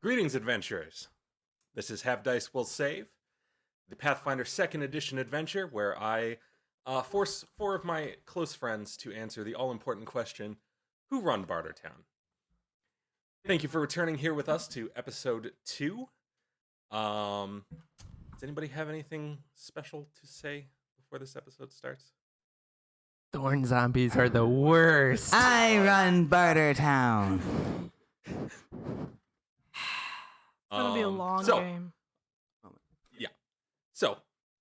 Greetings, adventurers. This is Have Dice Will Save, the Pathfinder 2nd Edition adventure, where I force four of my close friends to answer the all-important question, who run Bartertown? Thank you for returning here with us to episode 2. Does anybody have anything special to say before this episode starts? Thorn zombies are the worst. I run Bartertown. It's gonna be a long game. Yeah. So,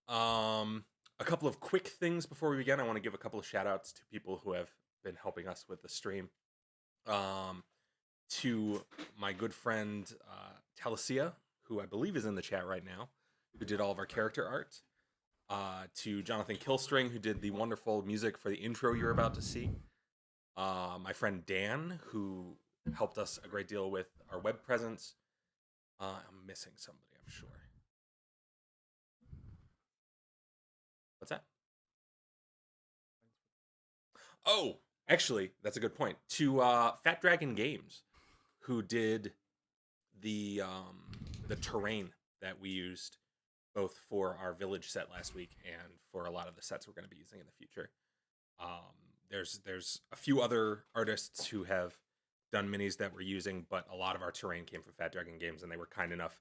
a couple of quick things before we begin. I want to give a couple of shout outs to people who have been helping us with the stream. To my good friend Talasia, who I believe is in the chat right now, who did all of our character art. To Jonathan Killstring, who did the wonderful music for the intro you're about to see. My friend Dan, who helped us a great deal with our web presence. I'm missing somebody, I'm sure. What's that? Oh, actually, that's a good point. To Fat Dragon Games, who did the terrain that we used both for our village set last week and for a lot of the sets we're going to be using in the future. There's a few other artists who have done minis that we're using, but a lot of our terrain came from Fat Dragon Games, and they were kind enough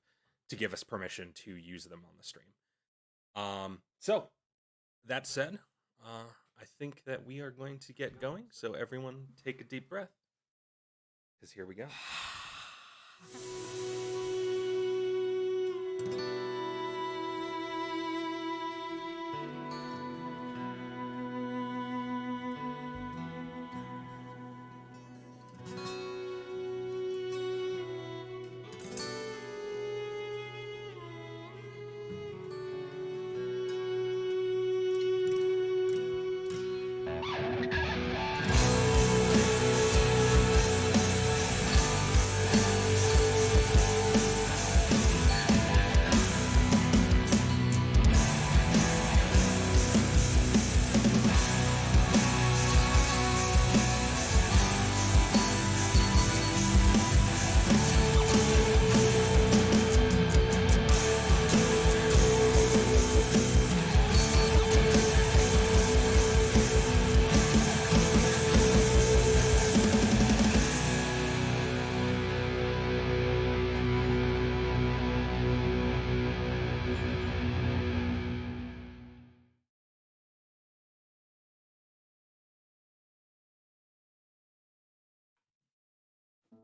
to give us permission to use them on the stream. So, that said, I think that we are going to get going, so everyone take a deep breath, because here we go.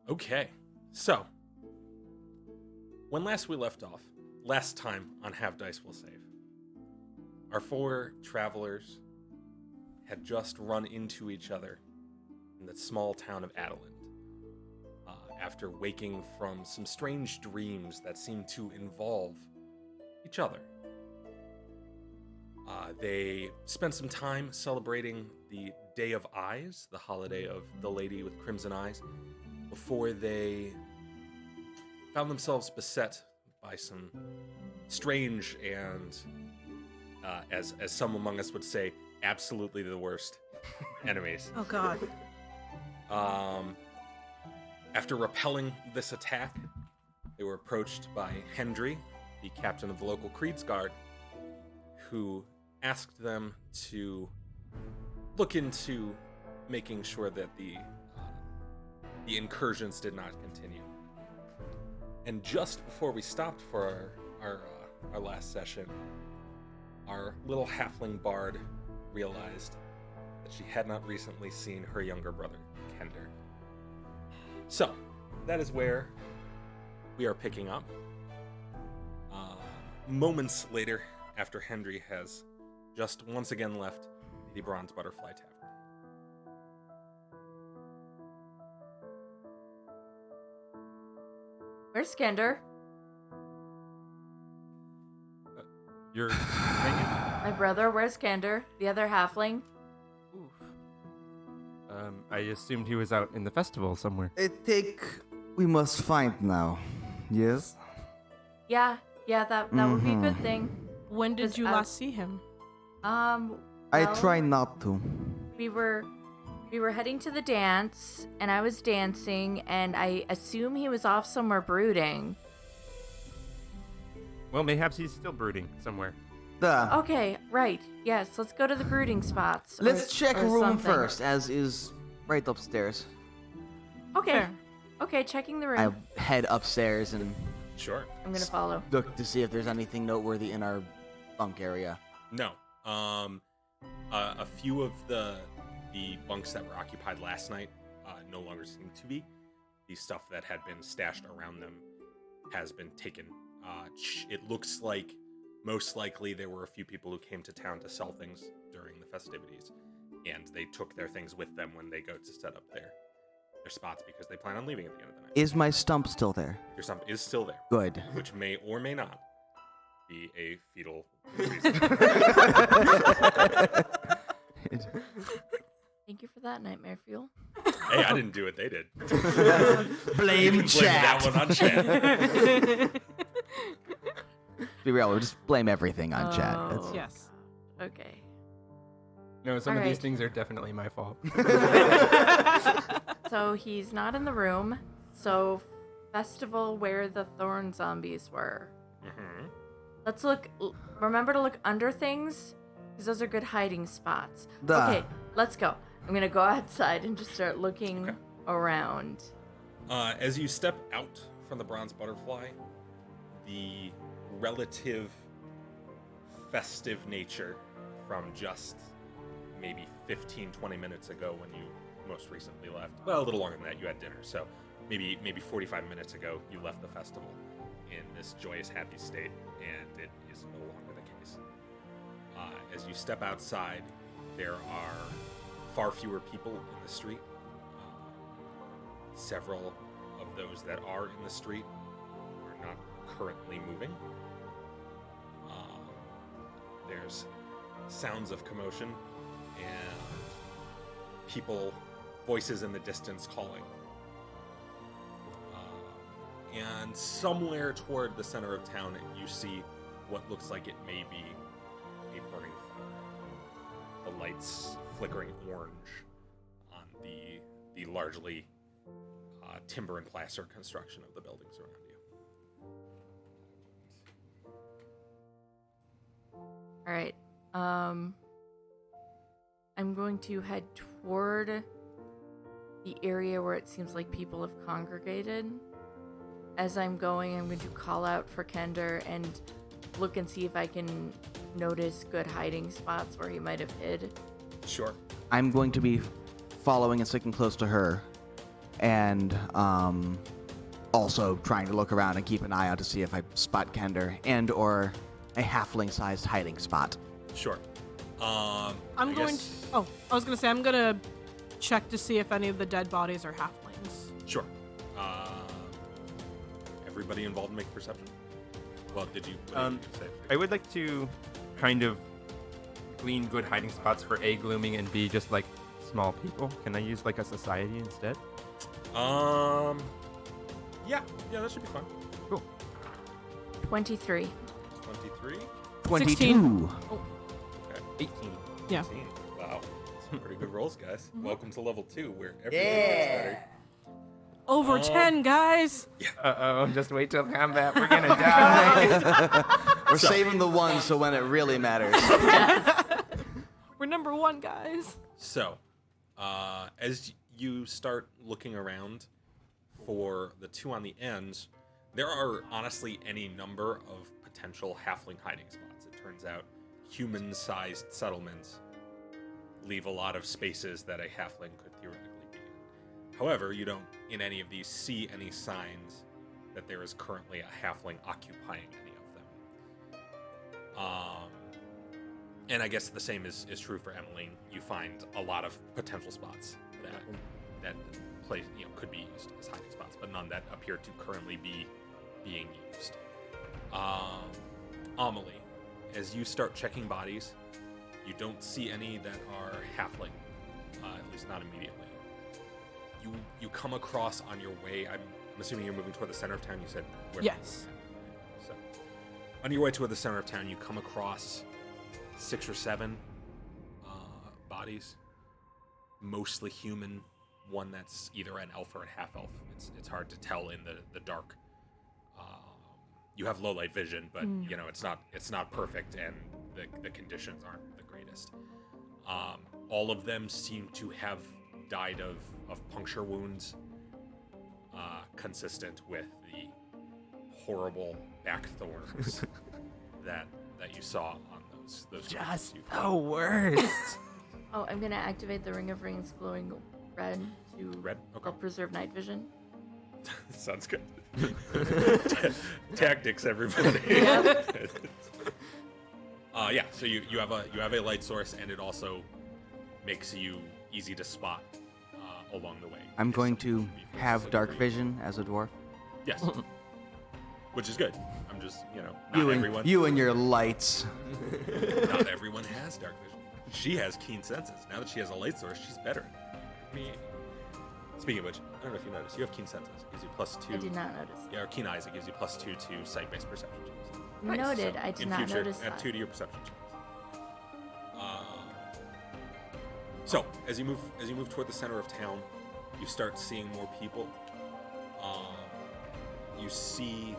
Okay, so when last we left off, last time on Have Dice Will Save, our four travelers had just run into each other in the small town of Adeland after waking from some strange dreams that seemed to involve each other. They spent some time celebrating the Day of Eyes, the holiday of the Lady with Crimson Eyes, before they found themselves beset by some strange and, as some among us would say, absolutely the worst enemies. Oh God. After repelling this attack, they were approached by Hendry, the captain of the local Creed's Guard, who asked them to look into making sure that the incursions did not continue. And just before we stopped for our last session, our little halfling bard realized that she had not recently seen her younger brother, Kender. So, that is where we are picking up. Moments later, after Hendry has just once again left the Bronze Butterfly Tavern. Where's Skender? You're hanging? My brother, where's Skender? The other halfling? Oof. I assumed he was out in the festival somewhere. I think we must find now. Yes? Yeah, that would be a good thing. When did you I- last see him? I Well, try not to. We were We were heading to the dance, and I was dancing, and I assume he was off somewhere brooding. Well, mayhaps he's still brooding somewhere. Okay, right. Yes, let's go to the brooding spots. Let's check or room something. first, as is right upstairs. Okay. Fair. Okay, checking the room. I head upstairs and Sure. I'm gonna follow. look to see if there's anything noteworthy in our bunk area. No. A few of the bunks that were occupied last night no longer seem to be. The stuff that had been stashed around them has been taken. It looks like most likely there were a few people who came to town to sell things during the festivities, and they took their things with them when they go to set up their spots because they plan on leaving at the end of the night. Is my stump still there? Your stump is still there, Good. which may or may not be a fetal reason. Thank you for that, Nightmare Fuel. Hey, I didn't do it. They did. Blame You can chat. blame that one on chat. Be real, we'll just blame everything on chat. Oh. Yes. Okay. No, some of these Alright. things are definitely my fault. So he's not in the room. So festival where the thorn zombies were. Mhm. Let's look. Remember to look under things, because those are good hiding spots. Duh. Okay, let's go. I'm gonna go outside and just start looking Okay. around. As you step out from the bronze butterfly, the relative festive nature from just maybe 15-20 minutes ago when you most recently left, well, a little longer than that, you had dinner, so maybe 45 minutes ago you left the festival in this joyous, happy state, and it is no longer the case. As you step outside, there are far fewer people in the street. Several of those that are in the street are not currently moving. There's sounds of commotion and people, voices in the distance calling. And somewhere toward the center of town, you see what looks like it may be a burning fire. The lights flickering orange on the largely timber and plaster construction of the buildings around you. All right. I'm going to head toward the area where it seems like people have congregated. As I'm going, I'm going to call out for Kender and look and see if I can notice good hiding spots where he might have hid. Sure. I'm going to be following and sticking close to her, and also trying to look around and keep an eye out to see if I spot Kender and or a halfling-sized hiding spot. Sure. I was gonna say I'm gonna check to see if any of the dead bodies are halflings. Sure. Everybody involved make perception. Well, what did you say? I would like to kind of glean good hiding spots for A, glooming, and B, just like small people. Can I use like a society instead? Yeah, that should be fun. Cool. 23. 23. 22. 16. Okay. 18. Yeah. 18. Wow. Some pretty good rolls, guys. Welcome to level 2, where everything Yeah. gets better. Over 10, guys. Uh-oh, just wait till combat. We're gonna die. We're saving the one so when it really matters. We're number 1, guys. So, as you start looking around for the two on the ends, there are honestly any number of potential halfling hiding spots. It turns out human-sized settlements leave a lot of spaces that a halfling could theoretically be in. However, you don't, in any of these, see any signs that there is currently a halfling occupying any of them. And I guess the same is true for Emmeline. You find a lot of potential spots that place, could be used as hiding spots, but none that appear to currently be being used. Amelie, as you start checking bodies, you don't see any that are halfling, at least not immediately. You come across on your way. I'm assuming you're moving toward the center of town. You said where? Yes. So, on your way toward the center of town, you come across 6 or 7 bodies. mostly human, one that's either an elf or a half elf. It's hard to tell in the dark. You have low light vision, but it's not perfect, and the conditions aren't the greatest. All of them seem to have died of puncture wounds, consistent with the horrible back thorns that you saw on those Just creatures the worst. Oh, I'm gonna activate the Ring of Rings glowing red to Red? Okay. help preserve night vision. Sounds good. Tactics, everybody. Yeah. So you have a light source, and it also makes you easy to spot along the way. I'm If going someone to would be forced have to dark look for you. vision as a dwarf. Yes. Which is good. I'm just not everyone. You and your lights. Not everyone has dark vision. She has keen senses. Now that she has a light source, she's better. Me. Speaking of which, I don't know if you noticed, you have keen senses. It gives you +2. I did not notice. Yeah, or keen eyes. It gives you +2 to sight-based perception checks. Noted. So I did in not future, notice add that. 2 to your perception checks. So as you move toward the center of town, you start seeing more people. You see,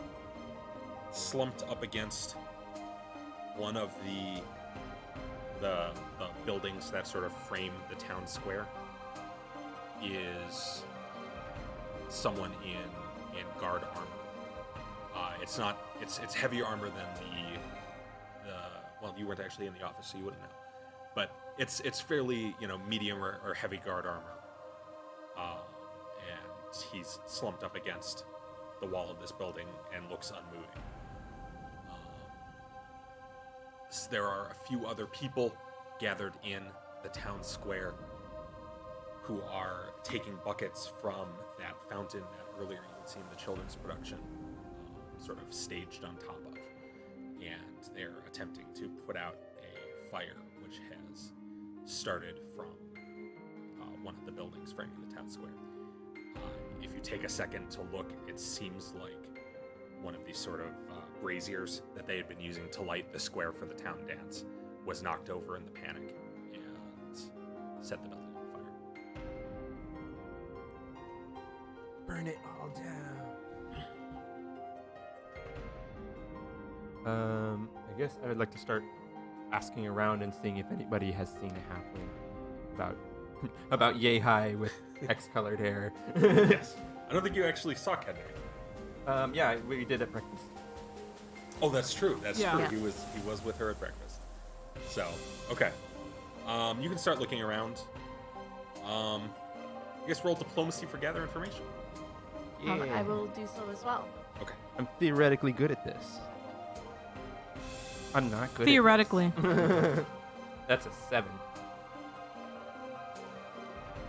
slumped up against one of the buildings that sort of frame the town square, is someone in guard armor. It's heavier armor than the well, you weren't actually in the office, so you wouldn't know. But it's fairly medium or heavy guard armor, and he's slumped up against the wall of this building and looks unmoving. There are a few other people gathered in the town square who are taking buckets from that fountain that earlier you had seen the children's production sort of staged on top of, and they're attempting to put out a fire which has started from one of the buildings framing the town square. If you take a second to look, it seems like one of these sort of braziers that they had been using to light the square for the town dance was knocked over in the panic and set the building on fire. Burn it all down. I guess I would like to start asking around and seeing if anybody has seen a halfling about yay high with X-colored hair. Yes. I don't think you actually saw Kendrick. Yeah, we did at breakfast. Oh, that's true. That's Yeah. true. Yeah. He was with her at breakfast. So, okay. You can start looking around. I guess roll diplomacy for gather information. I will do so as well. Okay. I'm theoretically good at this. I'm not good. Theoretically. That's a 7.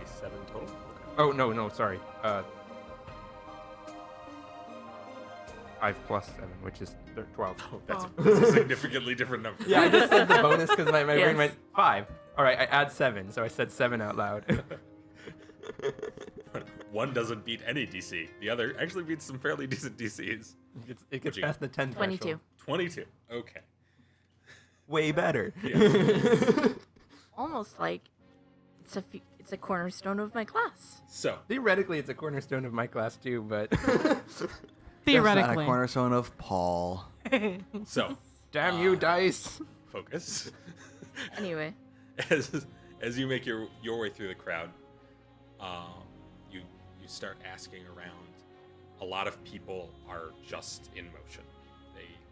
A 7 total. Okay. Oh no, sorry. 5 plus 7, which is 12. Oh, that's, Oh. that's a significantly different number. Yeah, I just said the bonus because my brain Yes. went 5. All right, I add 7, so I said 7 out loud. One doesn't beat any DC. The other actually beats some fairly decent DCs. It gets you past the 10 22. threshold. 22. Okay. Way better. Yeah. Almost like it's a cornerstone of my class. So, Theoretically, it's a cornerstone of my class too, but That's not a Theoretically. cornerstone of Paul. so damn you, dice. focus. Anyway, As you make your way through the crowd, you start asking around. A lot of people are just in motion.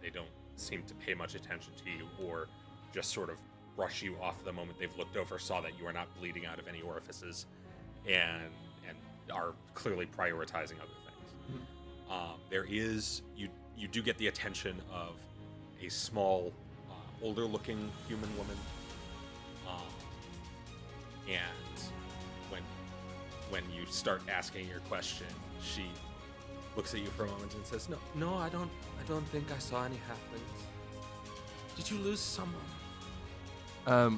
They don't seem to pay much attention to you, or just sort of brush you off the moment they've looked over, saw that you are not bleeding out of any orifices, and are clearly prioritizing other things. There is you do get the attention of a small, older-looking human woman, and when you start asking your question, she looks at you for a moment and says, "No, I don't think I saw any halflings. Did you lose someone?"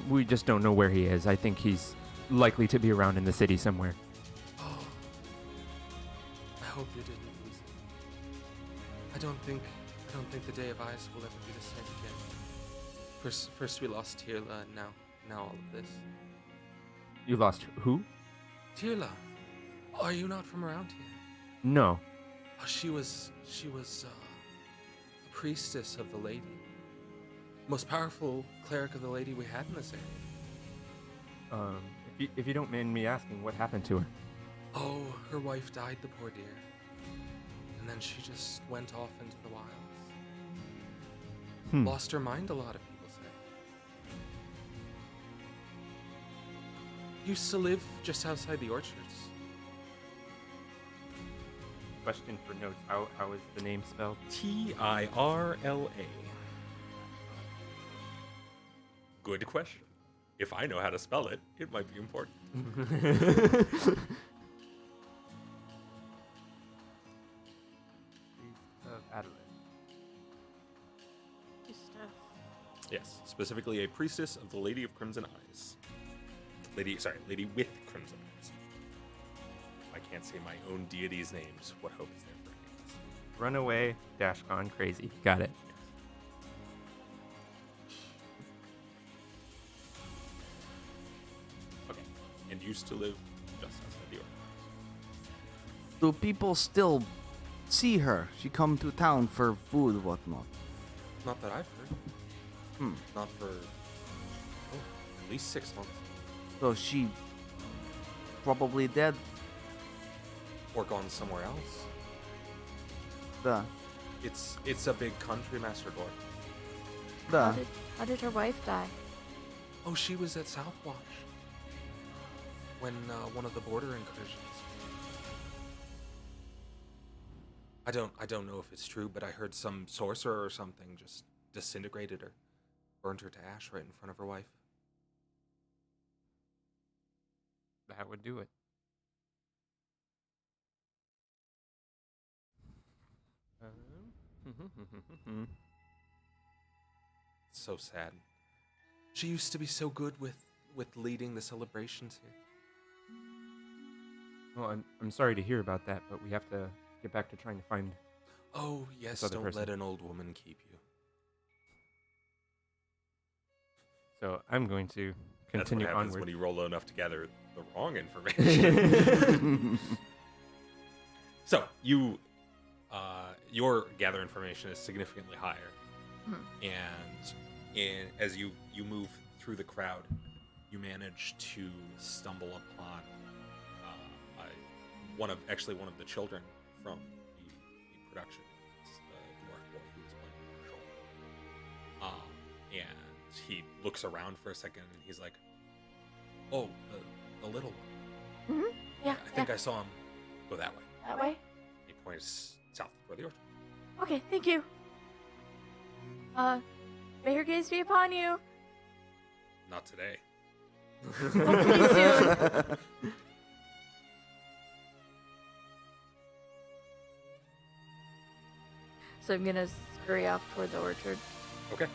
We just don't know where he is. I think he's likely to be around in the city somewhere. Oh, I hope you didn't lose him. I don't think the Day of Ice will ever be the same again. First we lost Tirla, and now all of this. You lost who? Tirla, are you not from around here? No. Oh, she was a priestess of the lady. Most powerful cleric of the lady we had in this area. If you don't mind me asking, what happened to her? Oh, her wife died, the poor dear. And then she just went off into the wilds. Lost her mind, a lot of people say. Used to live just outside the orchards. Question for notes. How is the name spelled? Tirla. Good question. If I know how to spell it, it might be important. Of Adelaide. Yes, specifically a priestess of the Lady of Crimson Eyes. Lady with Crimson Eyes. I can't say my own deity's names. What hope is there for any of us? Runaway dash gone crazy. Got it. Okay, and used to live just outside the orchards. Do people still see her? She come to town for food, whatnot. Not that I've heard. Not for at least 6 months. So she probably dead. Or gone somewhere else. It's a big country, Master Dwarf. How did her wife die? Oh, she was at Southwash when one of the border incursions. I don't know if it's true, but I heard some sorcerer or something just disintegrated her, burned her to ash right in front of her wife. That would do it. It's so sad. She used to be so good with leading the celebrations here. Well, I'm sorry to hear about that, but we have to get back to trying to find. Oh yes, This other don't person. let an old woman keep you. So I'm going to That's continue what happens onward. when you roll enough to gather the wrong information. So you, your gather information is significantly higher, and as you move through the crowd, you manage to stumble upon one of the children from the production. It's the dwarf boy who was playing Marshall. And he looks around for a second, and he's like, "Oh, the little one. Mm-hmm. Yeah. I think I saw him go that way." That way? He points south toward the orchard. Okay, thank you. May her gaze be upon you. Not today. Hopefully soon. So I'm gonna scurry off toward the orchard. Okay,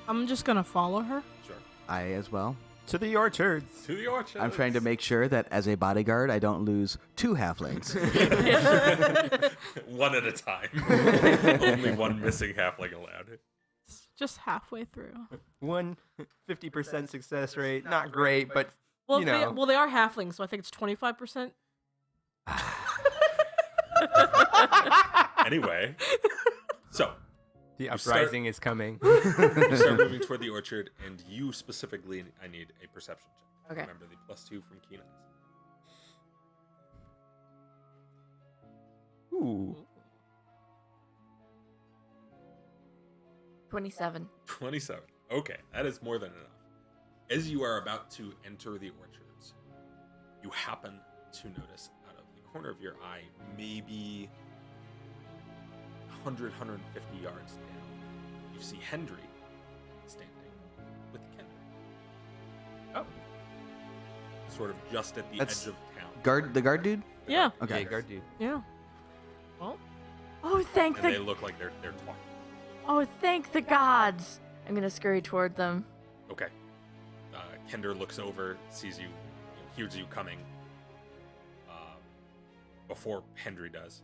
I'm just gonna follow her. sure. I as well. To the orchards. To the orchard. I'm trying to make sure that as a bodyguard, I don't lose 2 halflings. one at a time. Only one missing halfling allowed. Just halfway through. 50% success rate. Not great, but Well, you know. they are halflings, so I think it's 25%. Anyway, so The start- uprising is coming. you start moving toward the orchard, and you specifically, I need a perception check. Okay. Remember the +2 from Keen Eyes. Ooh. 27. 27. Okay, that is more than enough. As you are about to enter the orchards, you happen to notice out of the corner of your eye, maybe 100, 150 yards down, you see Hendry standing with Kendra. Oh. Sort of just at the That's edge of town. The guard dude? Yeah. Okay. Yeah, guard dude. Yeah. Well, Oh, thank And they the look like they're talking. thank the gods. I'm gonna scurry toward them. Okay. Kender looks over, sees you, hears you coming. Before Hendry does,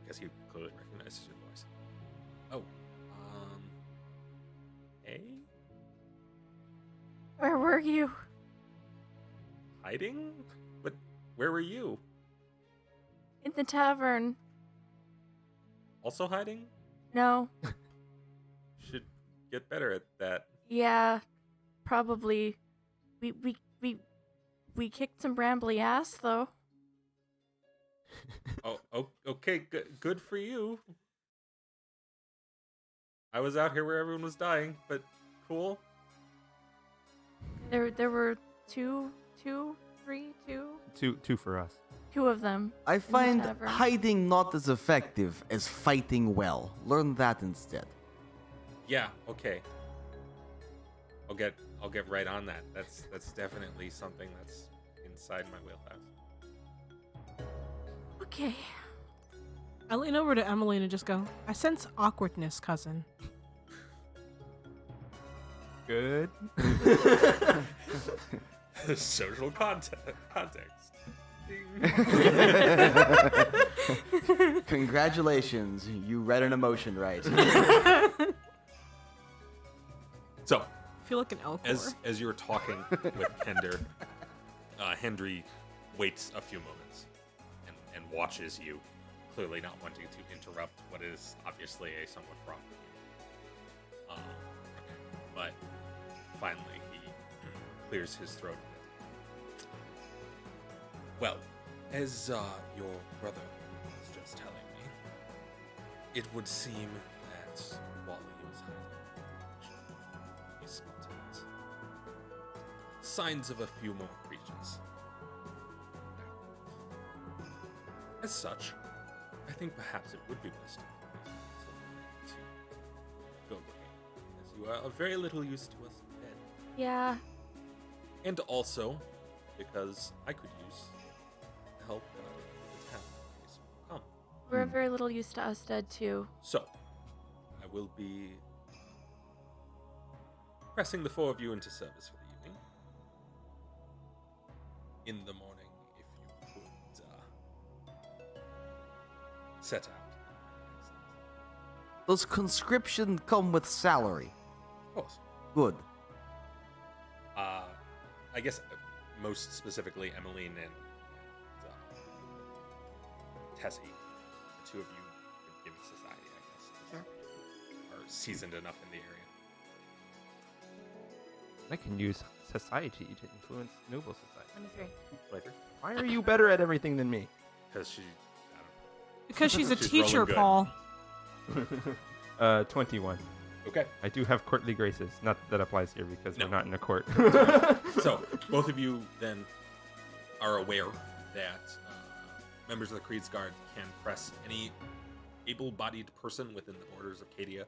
because he clearly recognizes your voice. Oh, hey. Where were you? hiding? But where were you? In the tavern. Also hiding? No. Should get better at that. Yeah. Probably. We kicked some brambly ass though. Oh, okay, good for you. I was out here where everyone was dying, but cool. There were two for us. of them. I find tavern. hiding not as effective as fighting well. Learn that instead. Yeah, okay. I'll get right on that. That's definitely something that's inside my wheelhouse. Okay. I lean over to Emmeline and just go, I sense awkwardness, cousin. Good. Social context. Ding. Congratulations, you read an emotion right. So, I feel like an Elcor. as you're talking with Hender, Hendry waits a few moments and watches you, clearly not wanting to interrupt what is obviously a somewhat fraught meeting. But finally, he clears his throat a bit. Well, as your brother was just telling me, it would seem that while he was hiding, he spotted signs of a few more creatures. As such, I think perhaps it would be best to go looking, as you are of very little use to us dead. Yeah. And also, because I could use help guarding the town in case you come. We're very little used to us dead too. So, I will be pressing the four of you into service for the evening. In the morning, if you could set out. Does conscription come with salary? Of course. Good. I guess most specifically Emmeline and Tessie, the two of you would give society, I guess, are seasoned enough in the area. I can use society to influence noble society. 23. Flavor? Why are you better at everything than me? Because she, I don't know. Because she's a She's teacher, rolling good. Paul. 21. Okay. I do have courtly graces. Not that that applies here because No. we're not in a court. So, both of you then are aware that members of the Creed's Guard can press any able-bodied person within the borders of Cadia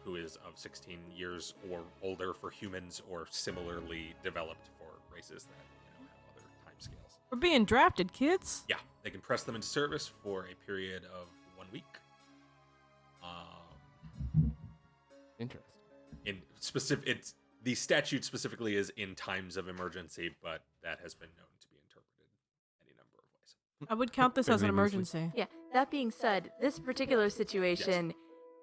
who is of 16 years or older for humans or similarly developed for races that have other time scales. We're being drafted, kids. Yeah, they can press them into service for a period of 1 week. Interesting. In specific, the statute specifically is in times of emergency, but that has been known to be interpreted any number of ways. I would count this as an Very loosely. emergency. Yeah. That being said, this particular situation,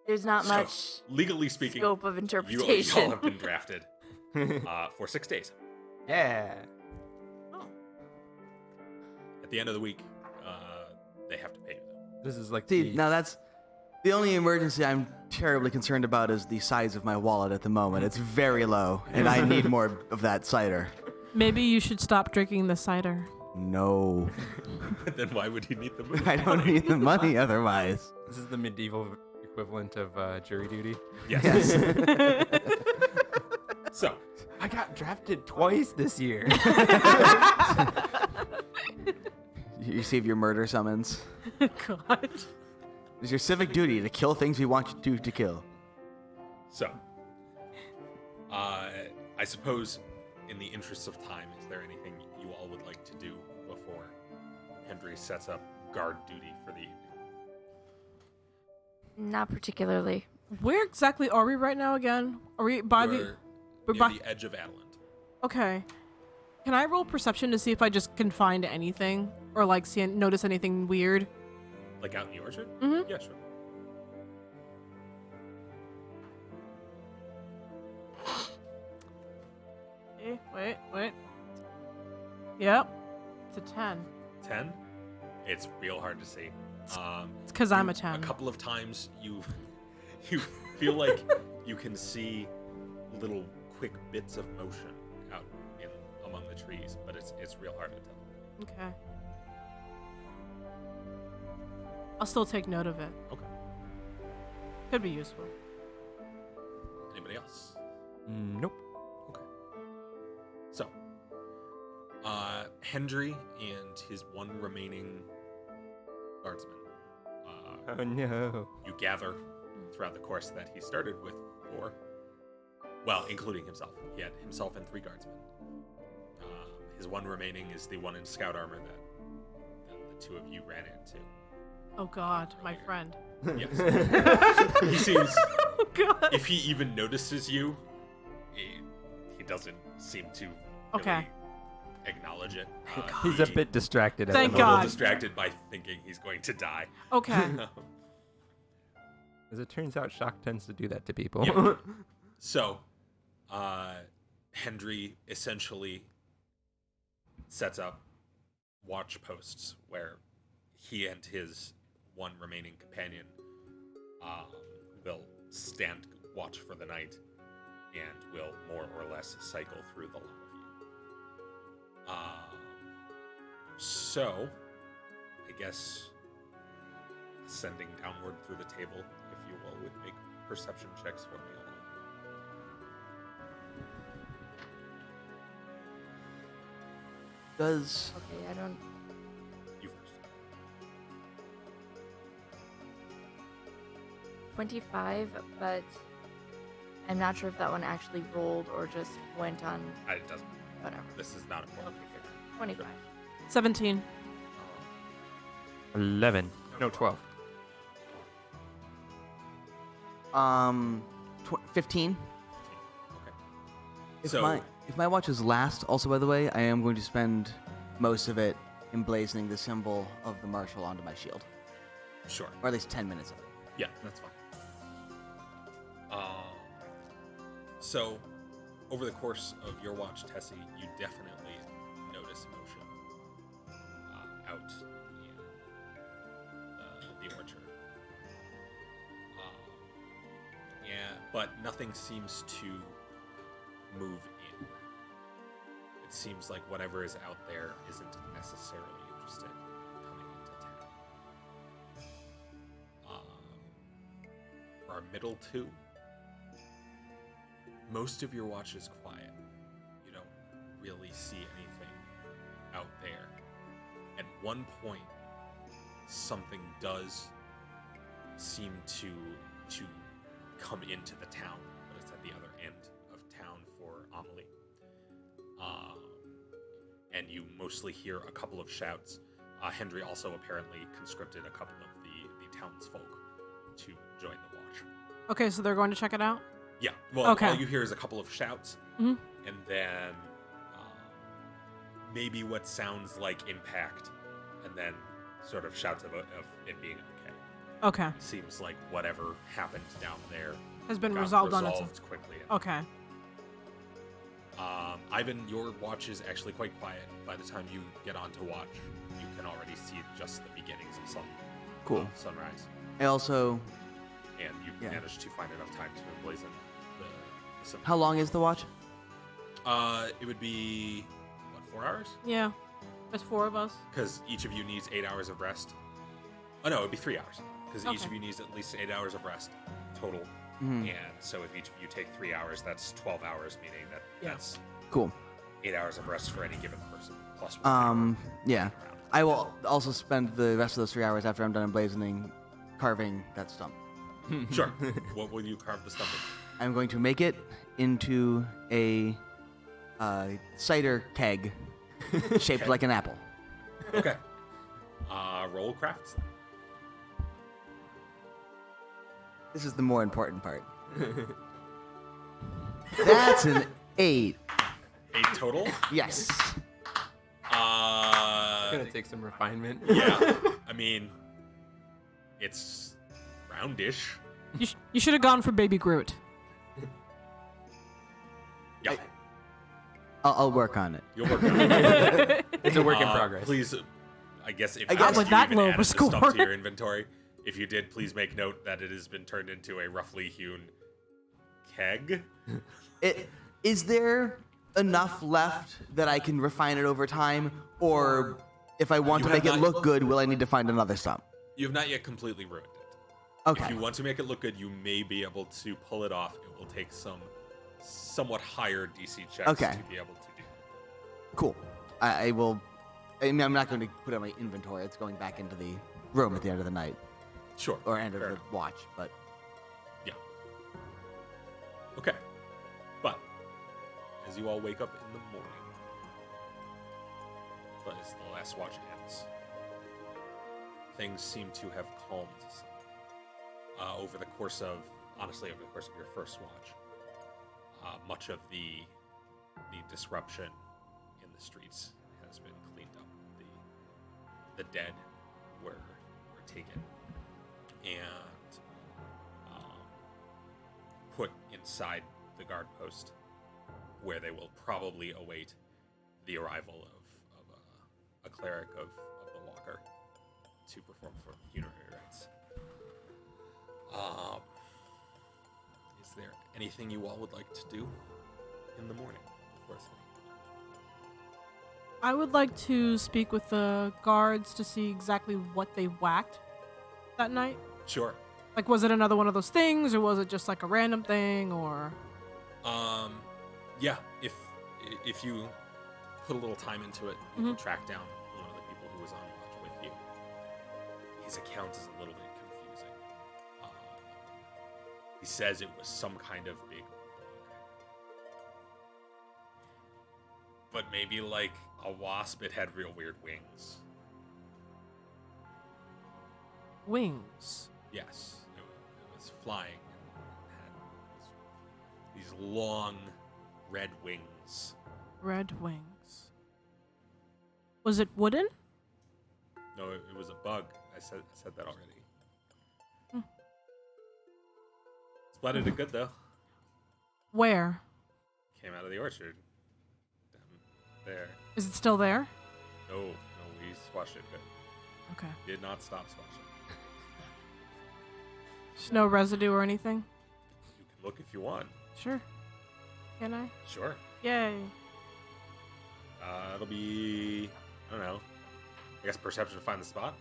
there's not So, much legally speaking, scope of you all interpretation. have been drafted for 6 days. Yeah. At the end of the week, they have to pay you, though. This is like See, the- now that's the only emergency I'm terribly concerned about is the size of my wallet at the moment. It's very low, and I need more of that cider. Maybe you should stop drinking the cider. No, Then why would he need the money? I don't need the money otherwise. This is the medieval equivalent of jury duty. Yes. So, I got drafted twice this year. You receive your murder summons. God. It's your civic duty to kill things we want you to kill. So, I suppose, in the interests of time, is there anything you all would like to do before Hendry sets up guard duty for the evening? Not particularly. Where exactly are we right now again? Are we by You're we're near by the edge of Adelant. Okay. Can I roll perception to see if I just can find anything? Or like notice anything weird? Like out in the orchard? Mhm. Yeah, sure. Wait. Yep. It's a 10. 10. It's real hard to see. It's because I'm a 10. A couple of times you feel like you can see little quick bits of motion out in among the trees, but it's real hard to tell. Okay. I'll still take note of it. Okay. Could be useful. Anybody else? Nope. Okay. So, Hendry and his one remaining guardsman, Oh no. you gather throughout the course that he started with 4. Well, including himself. He had himself and 3 guardsmen. His one remaining is the one in scout armor that the 2 of you ran into. Oh God, my friend. Yes. He seems, Oh God. if he even notices you, he doesn't seem to really Okay. acknowledge it. He's a bit distracted. At Thank the a little moment. God. distracted by thinking he's going to die. Okay. As it turns out, shock tends to do that to people. Yeah. So, Hendry essentially sets up watch posts where he and his one remaining companion will stand watch for the night and will more or less cycle through the lot of you. So, I guess ascending downward through the table, if you will, would make perception checks for me. Does Okay, I don't. You first. 25, but I'm not sure if that one actually rolled or just went on It doesn't. whatever. This is not important. 25. 17. 11. No, 12. 15. Okay. If So, my watch is last, also by the way, I am going to spend most of it emblazoning the symbol of the marshal onto my shield, sure. or at least 10 minutes of it. Yeah, that's fine. So, over the course of your watch, Tessie, you definitely notice motion out in the orchard. Yeah, but nothing seems to move in. It seems like whatever is out there isn't necessarily interested in coming into town. For our middle 2, most of your watch is quiet. You don't really see anything out there. At one point, something does seem to come into the town, but it's at the other end of town for Amelie. And you mostly hear a couple of shouts. Hendry also apparently conscripted a couple of the townsfolk to join the watch. Okay, so they're going to check it out? Yeah, well, Okay. all you hear is a couple of shouts, Mhm. and then maybe what sounds like impact, and then sort of shouts of it being okay. Okay. Seems like whatever happened down there Has been got resolved on its own. resolved quickly. Okay. Ivan, your watch is actually quite quiet. By the time you get on to watch, you can already see just the beginnings of Cool. sunrise, I also, and you Yeah. managed to find enough time to emblazon the symbol. how long is the watch? It would be, what, 4 hours? Yeah. There's 4 of us. Because each of you needs 8 hours of rest. Oh no, it'd be 3 hours. Because each Okay. of you needs at least 8 hours of rest total. Mhm. And so if each of you take 3 hours, that's 12 hours, meaning that Yeah. that's Cool. 8 hours of rest for any given person. Plus 1 hour Yeah. around. I will also spend the rest of those 3 hours after I'm done emblazoning carving that stump. Sure. What will you carve the stump into? I'm going to make it into a cider keg shaped Okay. like an apple. Okay. Roll crafts. This is the more important part. That's an 8. 8 total. Yes. It's gonna take some refinement. Yeah. I mean, it's roundish. You should have gone for Baby Groot. Yeah. I'll work on it. You'll work on it. It's a work in progress. Please, I guess if guess with you that even low of a added the score. stuff to your inventory, if you did, please make note that it has been turned into a roughly hewn keg. Is there enough left that I can refine it over time, or if I want You to make have it not- look good, will I need to find another sum? You have not yet completely ruined it. Okay. If you want to make it look good, you may be able to pull it off. It will take some somewhat higher DC checks Okay. to be able to do. Cool. I will. I mean, I'm not going to put it on my inventory. It's going back into the room at the end of the night Sure. or end of fair the enough. watch. But Yeah. Okay. But as you all wake up in the morning, but as the last watch ends, things seem to have calmed some. Over the course of your first watch, much of the disruption in the streets has been cleaned up. The dead were taken and put inside the guard post, where they will probably await the arrival of a cleric of the Walker to perform for funerary rites. Is there anything you all would like to do in the morning before sleep? I would like to speak with the guards to see exactly what they whacked that night. Sure. Like, was it another one of those things, or was it just like a random thing, or? Yeah. If you put a little time into it, you can track down one of the people who was on watch with you. His account is a little bit confusing. He says it was some kind of big bug, but maybe like a wasp. It had real weird wings. Wings. Yes, it was flying and had these long red wings. Red wings. Was it wooden? No, it was a bug. I said that already. Splattered it good though. Where? Came out of the orchard. Down there. Is it still there? No, we squashed it good. Okay. Did not stop squashing. There's no residue or anything? You can look if you want. Sure. Can I? Sure. Yay. It'll be, I don't know, I guess perception to find the spot.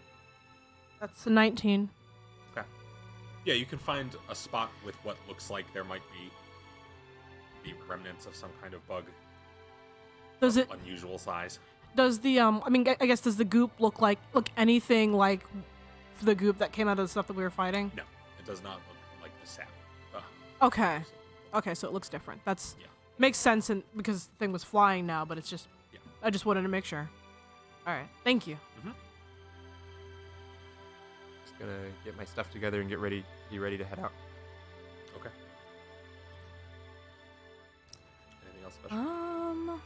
That's a 19. Okay. Yeah, you can find a spot with what looks like there might be the remnants of some kind of bug. Does it? Unusual size. Does the I mean, I guess does the goop look anything like the goop that came out of the stuff that we were fighting? No, it does not look like the sap. Okay. Okay, so it looks different. That's Yeah. makes sense, because the thing was flying now, but it's just. Yeah. I just wanted to make sure. All right. Thank you. Just gonna get my stuff together and be ready to head out. Okay. Anything else special?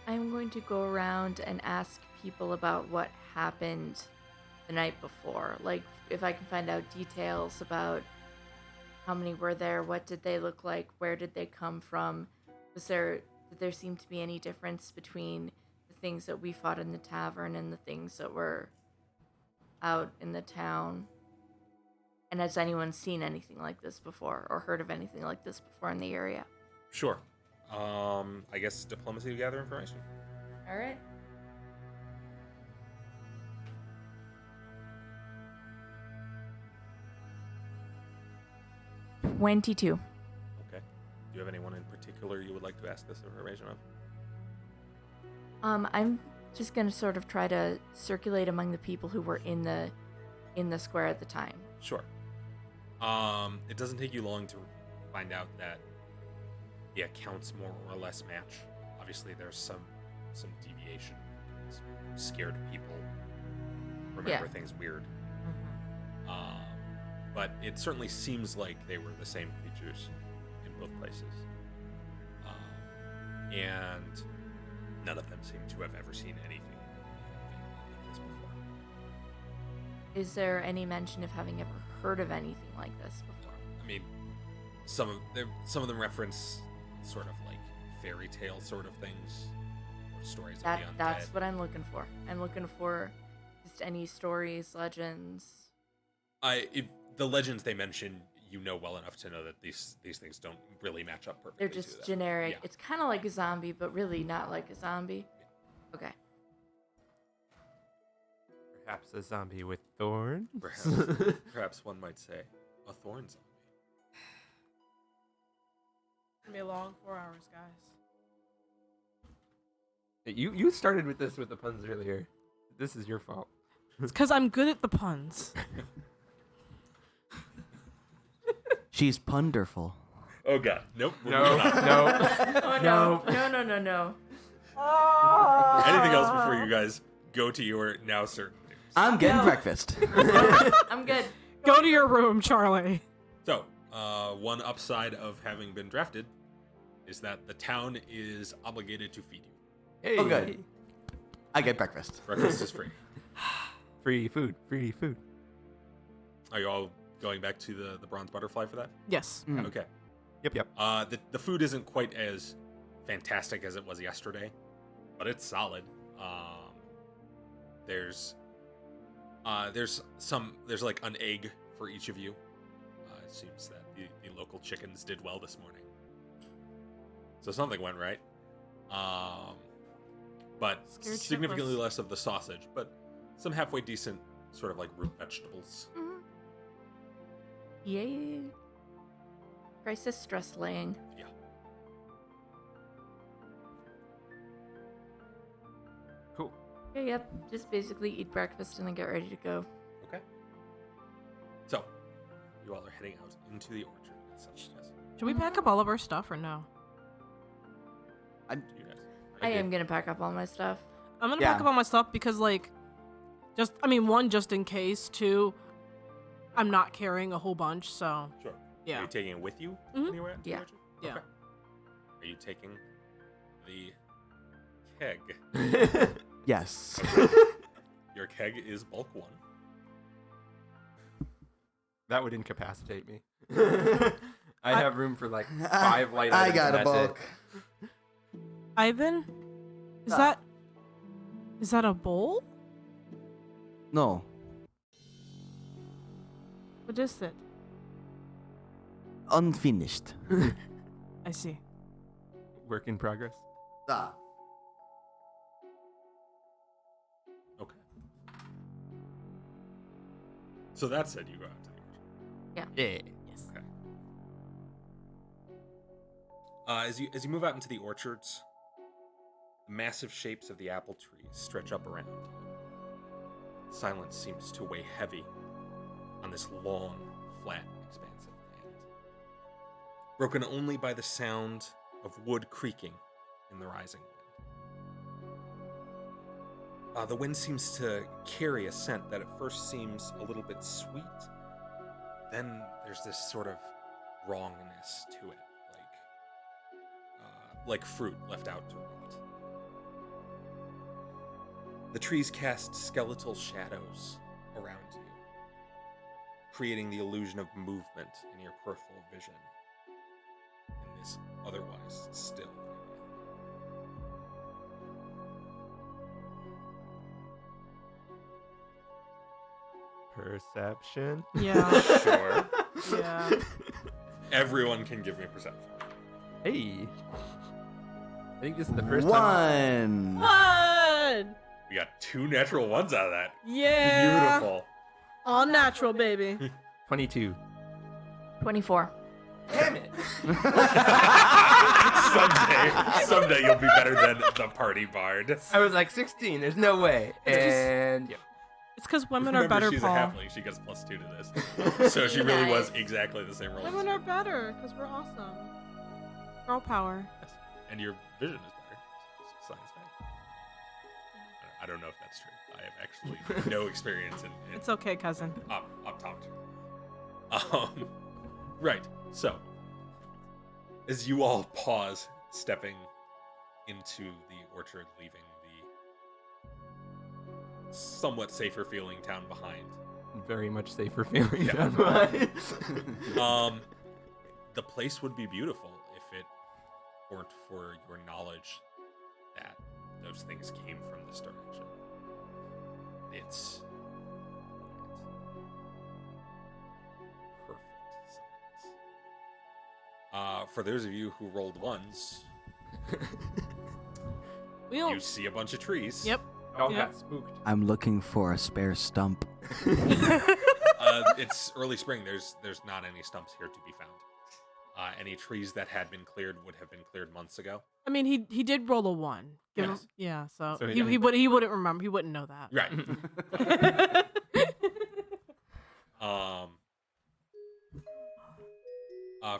I'm going to go around and ask people about what happened the night before. Like, if I can find out details about how many were there, what did they look like, where did they come from, did there seem to be any difference between the things that we fought in the tavern and the things that were out in the town? And has anyone seen anything like this before or heard of anything like this before in the area? Sure. I guess diplomacy to gather information. All right. $22. Okay. Do you have anyone in particular you would like to ask this information of? I'm just gonna sort of try to circulate among the people who were in the square at the time. Sure. It doesn't take you long to find out that the accounts more or less match. Obviously, there's some deviation. Scared people remember things weird. But it certainly seems like they were the same creatures in both places. And none of them seem to have ever seen anything like this before. Is there any mention of having ever heard of anything like this before? I mean, some of them reference sort of like fairy tale sort of things, or stories of That the undead. that's what I'm looking for. I'm looking for just any stories, legends. The legends they mention, you know well enough to know that these things don't really match up perfectly. They're just to them. generic. Yeah. It's kind of like a zombie, but really not like a zombie. Okay. Perhaps a zombie with thorns? Perhaps one might say a thorn zombie. It's gonna be a long 4 hours, guys. You started with this with the puns earlier. This is your fault. It's because I'm good at the puns. She's punderful. Oh god, nope. we're No, moving on. no. Oh no. No. Anything else before you guys go to your now certain news? I'm getting No. breakfast. I'm good. Go to your room, Charlie. So, one upside of having been drafted is that the town is obligated to feed you. Hey. Oh, good. I get breakfast. Breakfast is free. Free food. Free food. Are you all going back to the bronze butterfly for that? Yes. Mm. Okay. Yep. The food isn't quite as fantastic as it was yesterday, but it's solid. There's like an egg for each of you. It seems that the local chickens did well this morning, so something went right. But Scared significantly shitless. less of the sausage, but some halfway decent sort of like root vegetables. Mhm. Yay. Crisis stress laying. Yeah. Cool. Okay, yep. Just basically eat breakfast and then get ready to go. Okay. So, you all are heading out into the orchard. itself, yes. Should we pack up all of our stuff or no? You guys. I am gonna pack up all my stuff. I'm gonna Yeah. pack up all my stuff because, like, one, just in case. Two, I'm not carrying a whole bunch, so Sure. Are yeah. you taking it with you Mhm. anywhere? at the Yeah. orchard? Yeah. Okay. Are you taking the keg? Yes. Your keg is bulk 1. That would incapacitate me. I have room for like 5 light items. I got and a that's it. bulk. Ivan, is Ah. that a bowl? No. What is it? Unfinished. I see. Work in progress. Ah. Okay. So that said, you go out to the orchard. Yeah. Yes. Okay. As you move out into the orchards, the massive shapes of the apple trees stretch up around you. Silence seems to weigh heavy on this long, flat, expansive land, broken only by the sound of wood creaking in the rising wind. The wind seems to carry a scent that at first seems a little bit sweet. Then there's this sort of wrongness to it, like fruit left out to rot. The trees cast skeletal shadows around you, creating the illusion of movement in your peripheral vision in this otherwise still area. Perception. Yeah. Sure. Yeah. Everyone can give me a perception. Hey. I think this is the first time. 1. One. We got 2 natural ones out of that. Yeah. Beautiful. All natural, baby. 22. 24. Damn it. Someday you'll be better than the party bard. I was like 16. There's no way. And yeah. It's because women are Remember, better, she's Paul. a halfling. She gets +2 to this. So she really was Nice. exactly the same role. as Women you. are better because we're awesome. Girl power. Yes. And your vision is better. Science fact. I don't know if that's true. I have actually no experience in It's okay, cousin. optometry. Right. So, as you all pause, stepping into the orchard, leaving the somewhat safer feeling town behind, Very much safer feeling. Yeah. down mine. the place would be beautiful if it weren't for your knowledge that those things came from this direction. It's perfect science. For those of you who rolled ones, you see a bunch of trees. Yep. All Yeah. got spooked. I'm looking for a spare stump. It's early spring. There's not any stumps here to be found. Any trees that had been cleared would have been cleared months ago. I mean, he did roll a 1. Give Yes. him, yeah, so, So he wouldn't remember. He wouldn't know that. Right.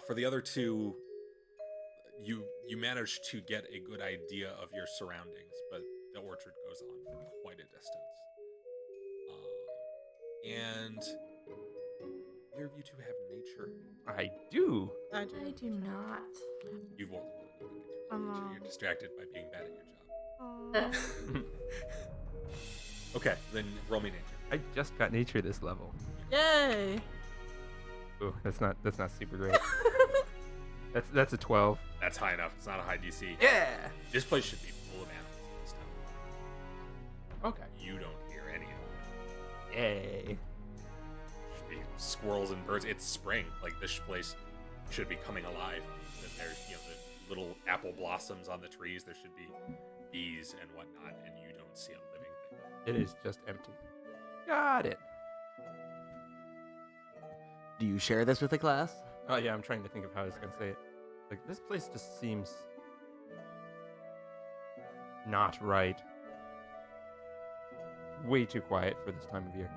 For the other two, you managed to get a good idea of your surroundings, but the orchard goes on for quite a distance. And either of you two have nature. I do. I do not. You won't. You're distracted by being bad at your job. Okay, then roll me nature. I just got nature this level. Yay! Ooh, that's not super great. That's a 12. That's high enough. It's not a high DC. Yeah. This place should be full of animals in this town. Okay. You don't hear any of them. Yay. Should be squirrels and birds. It's spring. Like, this place should be coming alive. And there's, the little apple blossoms on the trees. There should be bees and whatnot, and you don't see a living thing. It is just empty. Got it. Do you share this with the class? Oh yeah, I'm trying to think of how I was gonna say it. Like, this place just seems not right. Way too quiet for this time of year.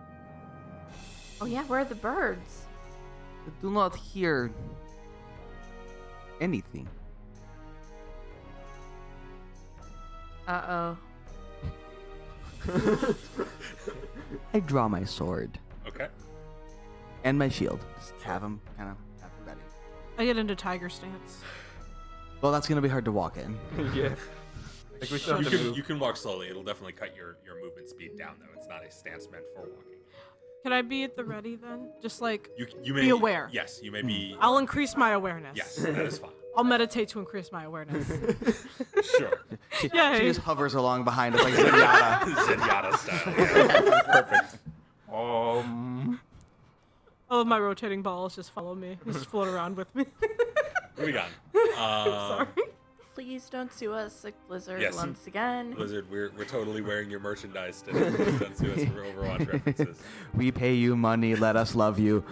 Oh yeah, where are the birds? I do not hear anything. Uh-oh. I draw my sword Okay. and my shield. Just have them kind of ready. I get into tiger stance. Well, that's gonna be hard to walk in. Yeah. Like, we still have to move. You can walk slowly. It'll definitely cut your movement speed down, though. It's not a stance meant for walking. Can I be at the ready then? Just like, You may be aware. Yes, you may be. I'll increase my awareness. Yes, that is fine. I'll meditate to increase my awareness. Sure. She Yay. just hovers along behind us like Zenyatta. Zenyatta style. Yeah. Perfect. All of my rotating balls just follow me. Just float around with me. What we got? Sorry. Please don't sue us like Blizzard Yes. once again. Blizzard, we're totally wearing your merchandise today. Don't sue us for Overwatch references. We pay you money, let us love you.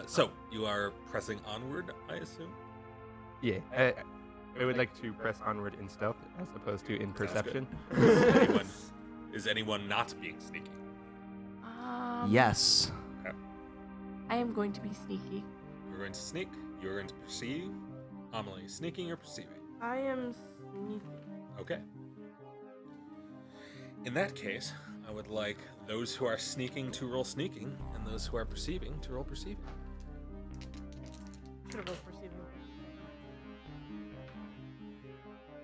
So you are pressing onward, I assume. Yeah. I would like to press onward in stealth as opposed to in perception. Is anyone not being sneaky? Yes. Okay. I am going to be sneaky. You're going to sneak. You're going to perceive. Amelie, sneaking or perceiving? I am sneaky. Okay. In that case, I would like those who are sneaking to roll sneaking, and those who are perceiving to roll perceiving. Should have rolled perceiving.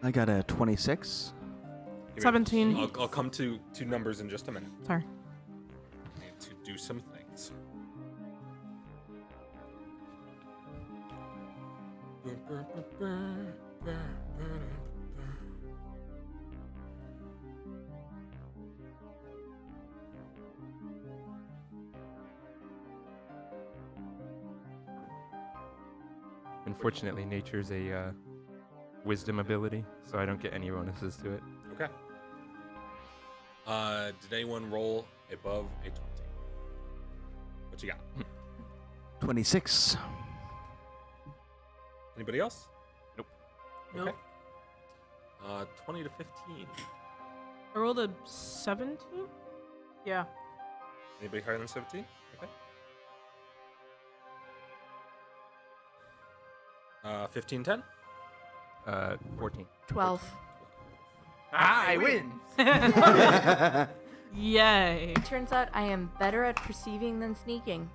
I got a 26. 17. I'll come to numbers in just a minute. Sorry. I need to do some things. Unfortunately, nature's a wisdom ability, so I don't get any bonuses to it. Okay. Did anyone roll above a 20? What you got? 26. Anybody else? Nope. Okay. 20 to 15. I rolled a 17? Yeah. Anybody higher than 17? Okay. 15, 10? 14. 12. I win! Yay. Turns out I am better at perceiving than sneaking.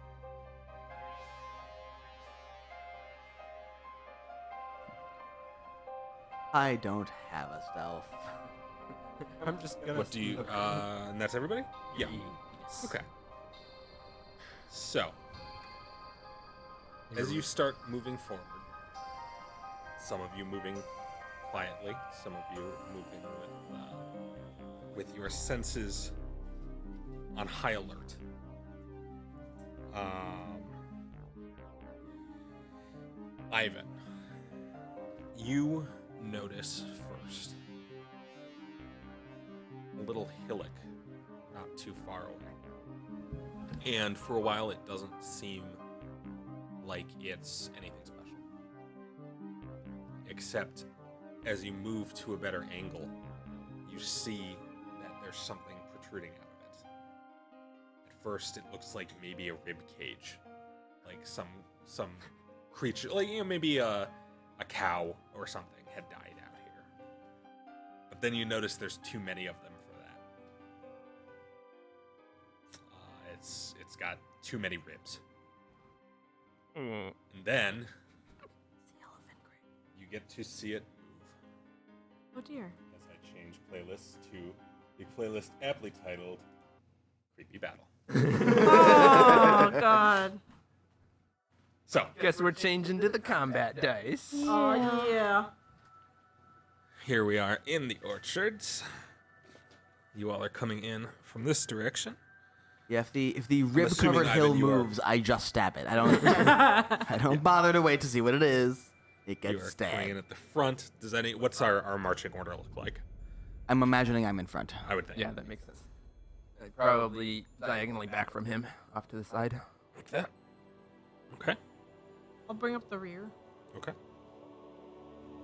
I don't have a stealth. I'm just gonna. What do you, and that's everybody? Yeah. Okay. So, as you start moving forward, Some of you moving quietly, some of you moving with your senses on high alert. Ivan, you notice first a little hillock not too far away. And for a while, it doesn't seem like it's anything special. Except as you move to a better angle, you see that there's something protruding out of it. At first, it looks like maybe a rib cage, like some creature, like maybe a cow or something had died out here. But then you notice there's too many of them for that. It's got too many ribs. And then you get to see it move. Oh dear. As I change playlists to the playlist aptly titled Creepy Battle. Oh god. So, Guess we're changing to the combat dice. Oh yeah. here we are in the orchards. You all are coming in from this direction. Yeah, if the rib-covered Ivan, hill you are- moves, I just stab it. I don't I don't bother to wait to see what it is. It You gets are coming in stabbed. at the front. What's our marching order look like? I'm imagining I'm in front. I would think. Yeah, that makes sense. Probably diagonally back from him, off to the side. Like that. Okay. I'll bring up the rear. Okay.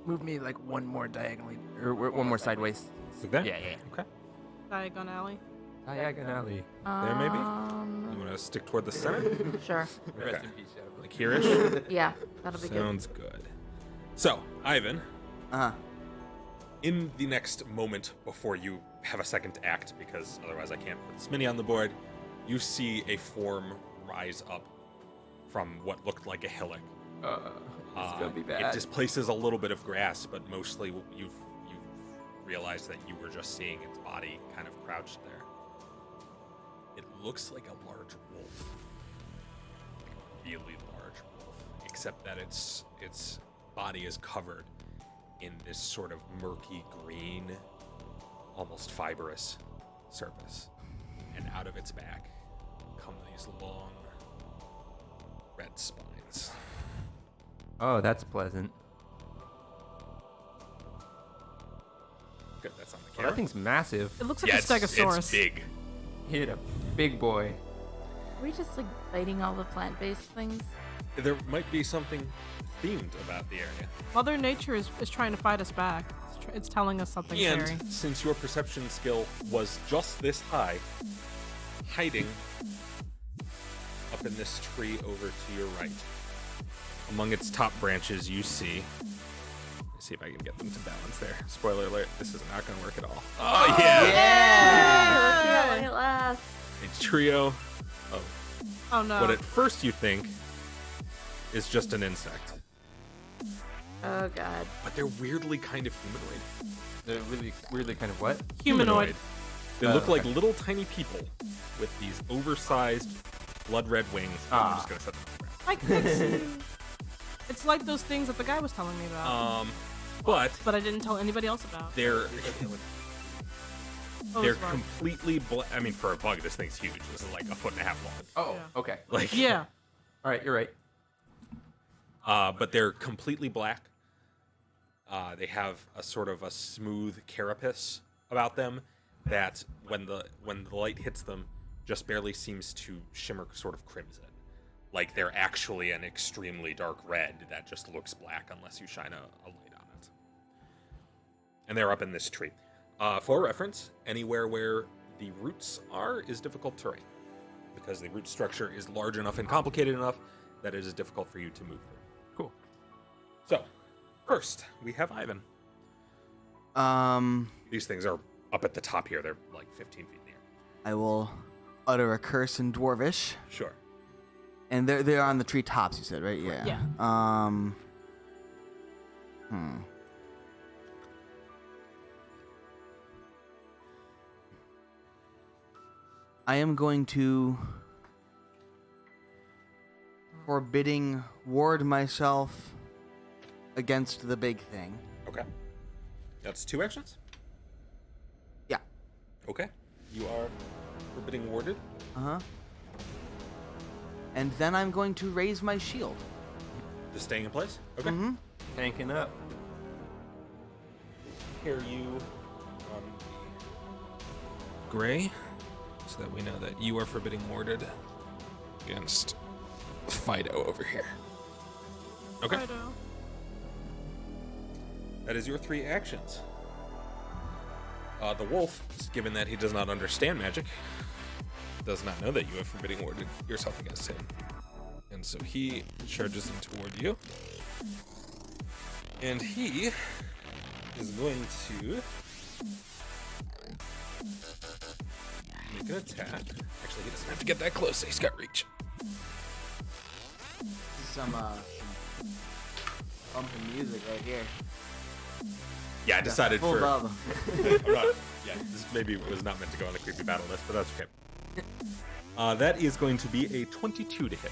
Move me like one more diagonally, or one more sideways. Like that? Yeah. Okay. Diagon alley. Diagonally. There, maybe? You want to stick toward the center? Sure. Rest Okay. in peace, Shadow. Like here-ish? Yeah, that'll be good. Sounds good. So, Ivan, Uh-huh. in the next moment before you have a second to act, because otherwise I can't put this mini on the board, you see a form rise up from what looked like a hillock. It's gonna be It bad. displaces a little bit of grass, but mostly you've realized that you were just seeing its body kind of crouched there. It looks like a large wolf, like a really large wolf, except that its body is covered in this sort of murky green, almost fibrous surface, and out of its back come these long red spines. Oh, that's pleasant. Good, that's on the Well, camera. that thing's massive. It looks like Yeah, a stegosaurus. it's big. Hit a big boy. Are we just like fighting all the plant-based things? There might be something themed about the area. Mother Nature is trying to fight us back. It's telling us something And scary. since your perception skill was just this high, hiding up in this tree over to your right, among its top branches, you see. Let's see if I can get them to balance there. Spoiler alert: this is not going to work at all. Oh yeah! At last. A trio of Oh no. what at first you think is just an insect, Oh god. but they're weirdly kind of humanoid. They're really weirdly kind of what? Humanoid. They Oh, look like okay. little tiny people with these oversized blood red wings. I'm just gonna set them on the ground. Like it's like those things that the guy was telling me about, But but I didn't tell anybody else about. they're Oh, they're it's fun. completely I mean, for a bug, this thing's huge. This is like 1.5 feet long. Oh, Yeah. okay. Like Yeah. All right, you're right. but they're completely black. They have a sort of a smooth carapace about them that when the light hits them, just barely seems to shimmer sort of crimson. Like they're actually an extremely dark red that just looks black unless you shine a light on it. And they're up in this tree. For reference, anywhere where the roots are is difficult terrain, because the root structure is large enough and complicated enough that it is difficult for you to move through. Cool. So, first, we have Ivan. These things are up at the top here. They're like 15 feet in the air. I will utter a curse in Dwarvish. Sure. And they're on the tree tops, you said, right? Yeah. Yeah. I am going to forbidding ward myself against the big thing. Okay. That's 2 actions? Yeah. Okay. You are forbidding warded. Uh-huh. And then I'm going to raise my shield. Just staying in place? Okay. Mm-hmm. Tanking up. Here you Gray, so that we know that you are forbidding warded against Fido over here. Okay. Fido. That is your 3 actions. The wolf, given that he does not understand magic, does not know that you have forbidding warded yourself against him. And so he charges in toward you. And he is going to make an attack. Actually, he doesn't have to get that close. He's got reach. Some bumping music right here. Yeah, I decided Full for... bub. I'm not, yeah, this maybe was not meant to go on the creepy battle list, but that's okay. That is going to be a 22 to hit.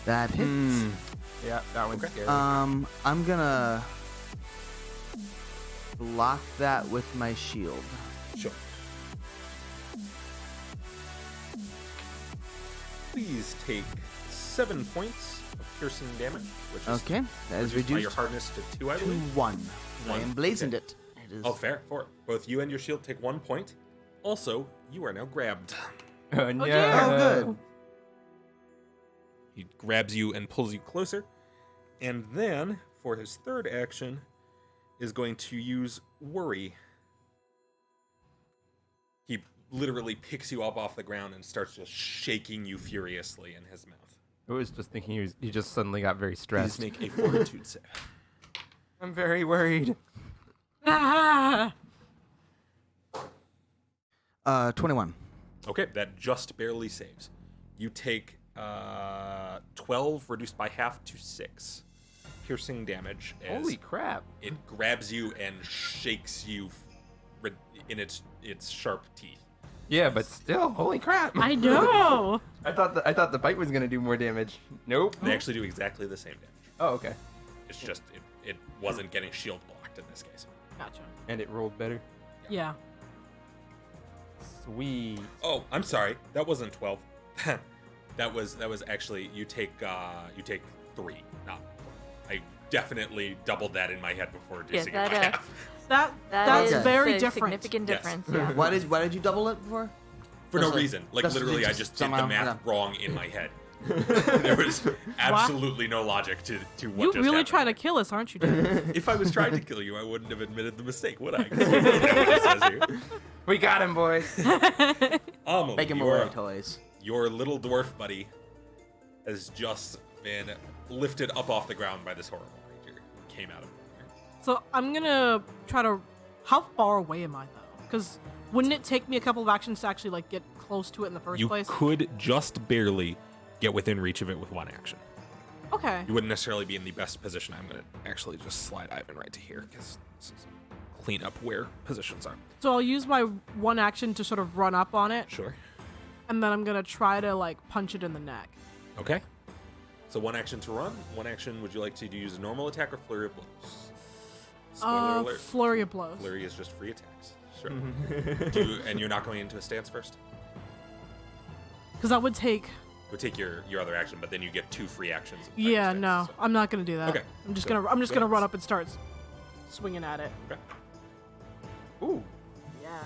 That hits. Yeah, that one's scary. I'm gonna block that with my shield. Sure. Please take 7 points of piercing damage, which is Okay, that is reduced by reduced your hardness to 2, I to believe. 1. I One, emblazoned okay. it. It is. Oh, fair. 4. Both you and your shield take 1 point. Also, you are now grabbed. Oh, no. dear. Oh, good. He grabs you and pulls you closer. And then, for his 3rd action, is going to use Worry. He literally picks you up off the ground and starts just shaking you furiously in his mouth. I was just thinking he just suddenly got very Please stressed. make a fortitude save. I'm very worried. 21. Okay, that just barely saves. You take 12 reduced by half to 6 piercing damage as Holy crap. it grabs you and shakes you in its sharp teeth. Yeah, but still, holy crap. I know. I thought the bite was gonna do more damage. Nope. They actually do exactly the same damage. Oh, okay. It's just it wasn't getting shield blocked in this case. Gotcha. And it rolled better. Yeah. Sweet. Oh, I'm sorry. That wasn't 12. that was actually you take 3, not 4. I definitely doubled that in my head before reducing it by half. That's is very a different. significant Yes. difference. Yeah. Why did you double it for? For no Just like- reason. Like just- literally, I just just did the somehow, math yeah. wrong in my head. There was absolutely no logic to what You just really happened. try to kill us, aren't you, Dad? If I was trying to kill you, I wouldn't have admitted the mistake, would I? 'Cause you know what it says here. We got him, boys. Amelie, Make him your, away toys. your little dwarf buddy has just been lifted up off the ground by this horrible creature who came out of nowhere. So I'm gonna try to. How far away am I though? Because wouldn't it take me a couple of actions to actually like get close to it in the first place? could just barely get within reach of it with 1 action. Okay. You wouldn't necessarily be in the best position. I'm going to actually just slide Ivan right to here because this is clean up where positions are. So I'll use my 1 action to sort of run up on it, Sure. and then I'm gonna try to like punch it in the neck. Okay. So 1 action to run. 1 action. Would you like to use a normal attack or flurry of blows? Spoiler alert. Flurry of blows. Flurry is just free attacks. Sure. And you're not going into a stance first? Because that would take. Would take your other action, but then you get 2 free actions. in Yeah, stance, no, so- I'm not gonna do that. Okay, I'm just so gonna go ahead. run up and start swinging at it. Okay. Ooh. Yes.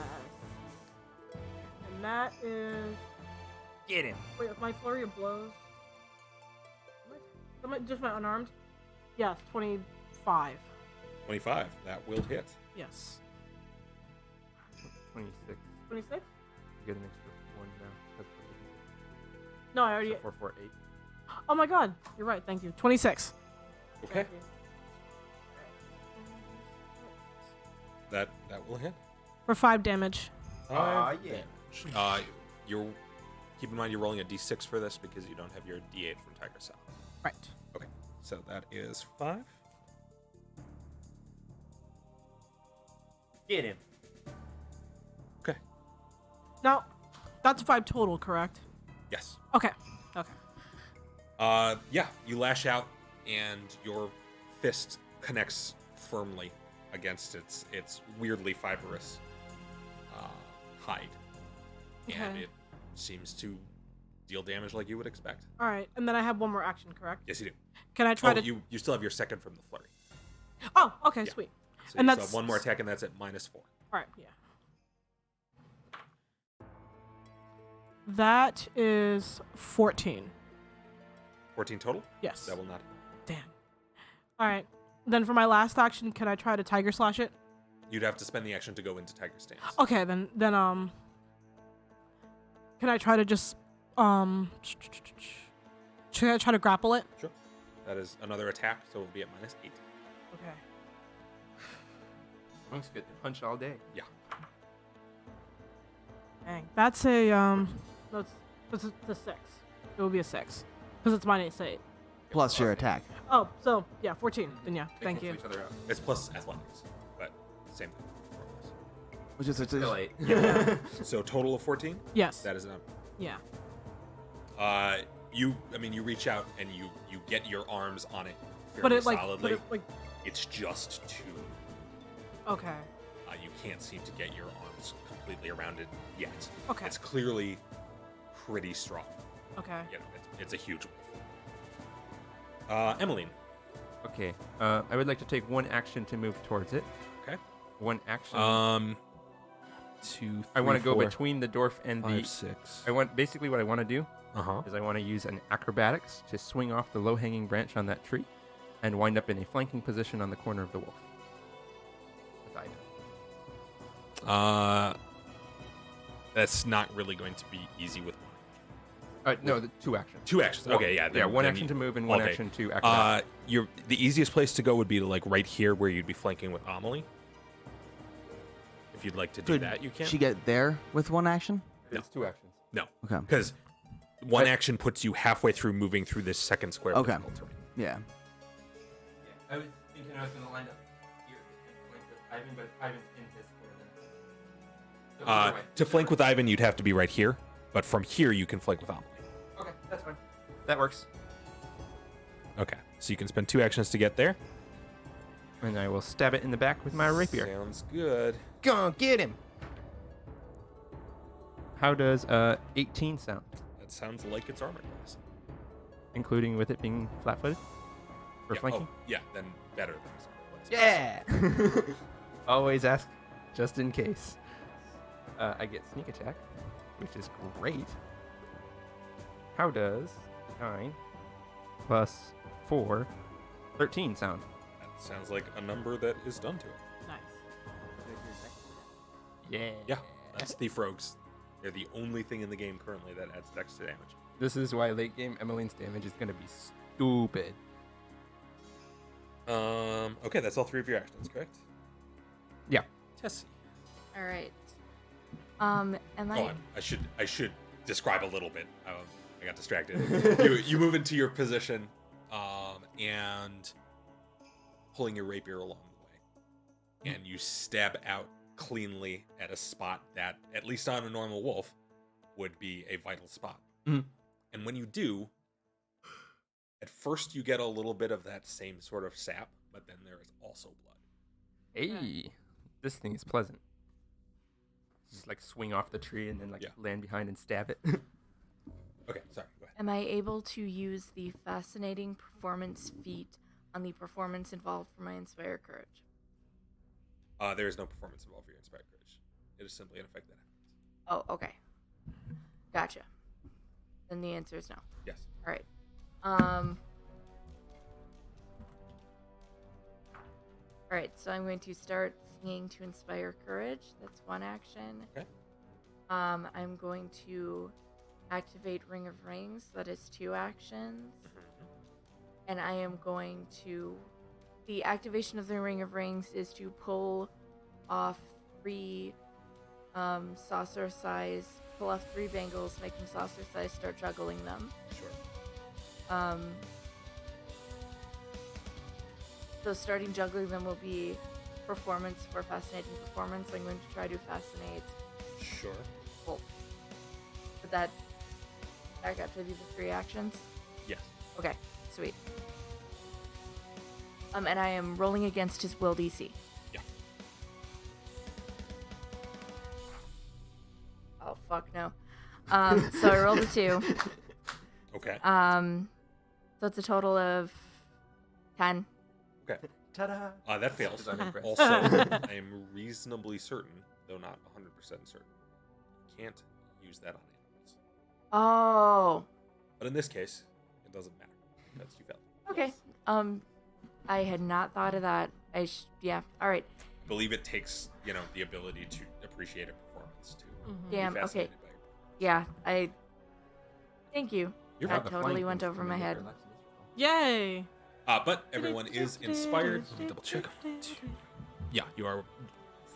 And that is. Get him. Wait, my flurry of blows. Just my unarmed. Yes, 25. 25. That will hit. Yes. 26. 26? You get an extra 1 now. That's No, I already. 4, 4, 8. Oh my god, you're right. Thank you. 26. Okay. Thank you. That will hit. For 5 damage. Aw, yeah. Damage. You're keep in mind you're rolling a d6 for this because you don't have your d8 from Tiger Cell. Right. Okay, so that is 5. Get him. Okay. Now, that's 5 total, correct? Yes. Okay. Okay. Yeah, you lash out and your fist connects firmly against its weirdly fibrous hide, and Okay. it seems to deal damage like you would expect. All right, and then I have one more action, correct? Yes, you do. Can I try Oh, to? you still have your second from the flurry. Oh, okay, Yeah. sweet. So And you still that's have one more attack, and that's at -4. All right, yeah. That is 14. 14 total. Yes. That will not. Damn. All right. Then for my last action, can I try to Tiger Slash it? You'd have to spend the action to go into Tiger Stance. Okay, then can I try to just should I try to grapple it? Sure. That is another attack, so it will be at -8. Okay. Monk's good to punch all day. Yeah. Dang. That's a that's a 6. It would be a 6 because it's -8. Plus your attack. Oh, so yeah, 14. Then yeah, They thank cancel you. each other out. It's plus athletics, but same thing. Which is Still 8. So total of 14. Yes. That is enough. Yeah. You reach out and you get your arms on it fairly But it like solidly. but it like It's just too. okay. You can't seem to get your arms completely around it yet. Okay. It's clearly pretty strong. Okay. You know, it's a huge wolf. Emmeline. Okay. I would like to take one action to move towards it. Okay. One action. 2, I want 3, to go 4, between the dwarf and 5, the. 6. I want basically what I want to do Uh-huh. is I want to use an acrobatics to swing off the low-hanging branch on that tree, and wind up in a flanking position on the corner of the wolf. With Ida. That's not really going to be easy with one. No, the 2 actions. 2 actions. Okay, yeah. Yeah, one then action you- to move and one okay. action to acrobatics. The easiest place to go would be like right here where you'd be flanking with Amelie. If you'd like to do Could that, you can. she get there with one action? It's 2 actions. No, Okay. because one action puts you halfway through moving through this second square. Okay. physical terrain. Yeah. I was thinking I was going to line up here and flank with Ivan, but Ivan's in his square then. To flank with Ivan, you'd have to be right here, but from here you can flank with Amelie. Okay, that's fine. That works. Okay, so you can spend 2 actions to get there. And I will stab it in the back with my rapier. Sounds good. Go get him! How does 18 sound? That sounds like it's armor class. Including with it being flat-footed? For Yeah, flanking? yeah, then better than it's armor class. Yeah! Always ask, just in case. I get sneak attack, which is great. How does 9 plus 4, 13 sound? That sounds like a number that is done to it. Nice. Yeah. Yeah, that's Thief Rogues. They're the only thing in the game currently that adds dex to damage. This is why late game Emmeline's damage is going to be stupid. Okay, that's all 3 of your actions, correct? Yeah. Tessie. All right. Am I? Hold on. I should describe a little bit. I got distracted. you move into your position, and pulling your rapier along the way, and you stab out cleanly at a spot that, at least on a normal wolf, would be a vital spot. Mhm. And when you do, at first you get a little bit of that same sort of sap, but then there is also blood. Hey, this thing is pleasant. Just like swing off the tree and then like Yeah. land behind and stab it. Okay, sorry, go ahead. Am I able to use the fascinating performance feat on the performance involved for my Inspire Courage? There is no performance involved for your Inspired Courage. It is simply an effect that happens. Oh, okay. Gotcha. Then the answer is no. Yes. All right. All right, so I'm going to start singing to inspire courage. That's one action. Okay. I'm going to activate Ring of Rings. That is 2 actions. And I am going to... The activation of the Ring of Rings is to pull off 3 saucer size... Pull off 3 bangles, make them saucer size, start juggling them. Sure. So starting juggling them will be performance for fascinating performance. I'm going to try to fascinate Sure. Wolf. But that got to be the 3 actions? Yes. Okay, sweet. And I am rolling against his will DC. Yeah. Oh, fuck no. So I rolled a 2. Okay. So it's a total of 10. Okay. Ta-da! That fails. I'm impressed. Also, I am reasonably certain, though not 100% certain, you can't use that on animals. Oh. But in this case, it doesn't matter because you failed. Okay. I had not thought of that. Yeah. All right. I believe it takes, the ability to appreciate a performance to Damn. be Okay. fascinated by it. Yeah. Thank you. You're That fine. totally went over my head. Yay! But everyone is inspired. Let me double check. Yeah, you are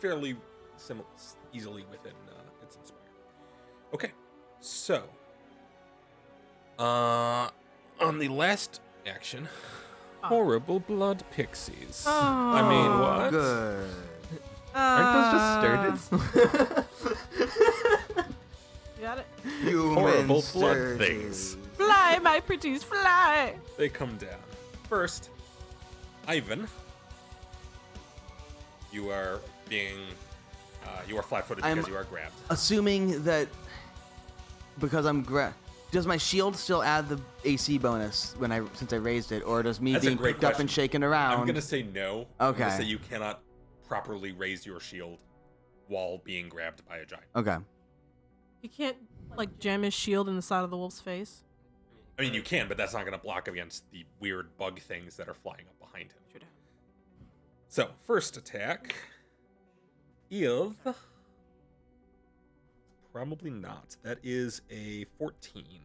fairly easily within it's inspired. Okay, so on the last action, horrible blood pixies. I mean, what? Good. Aren't those just sturdids? Got it. Horrible blood things. Fly, my pretties, fly! They come down. First, Ivan, you are flat-footed I'm- because you are grabbed. Assuming that because I'm does my shield still add the AC bonus since I raised it, or does me That's a being great picked up and question. shaken around? I'm gonna say no. I'm gonna Okay. say you cannot properly raise your shield while being grabbed by a giant. Okay. He can't, jam his shield in the side of the wolf's face. I mean, you can, but that's not gonna block against the weird bug things that are flying up behind him. Should have. So, first attack is probably not. That is a 14.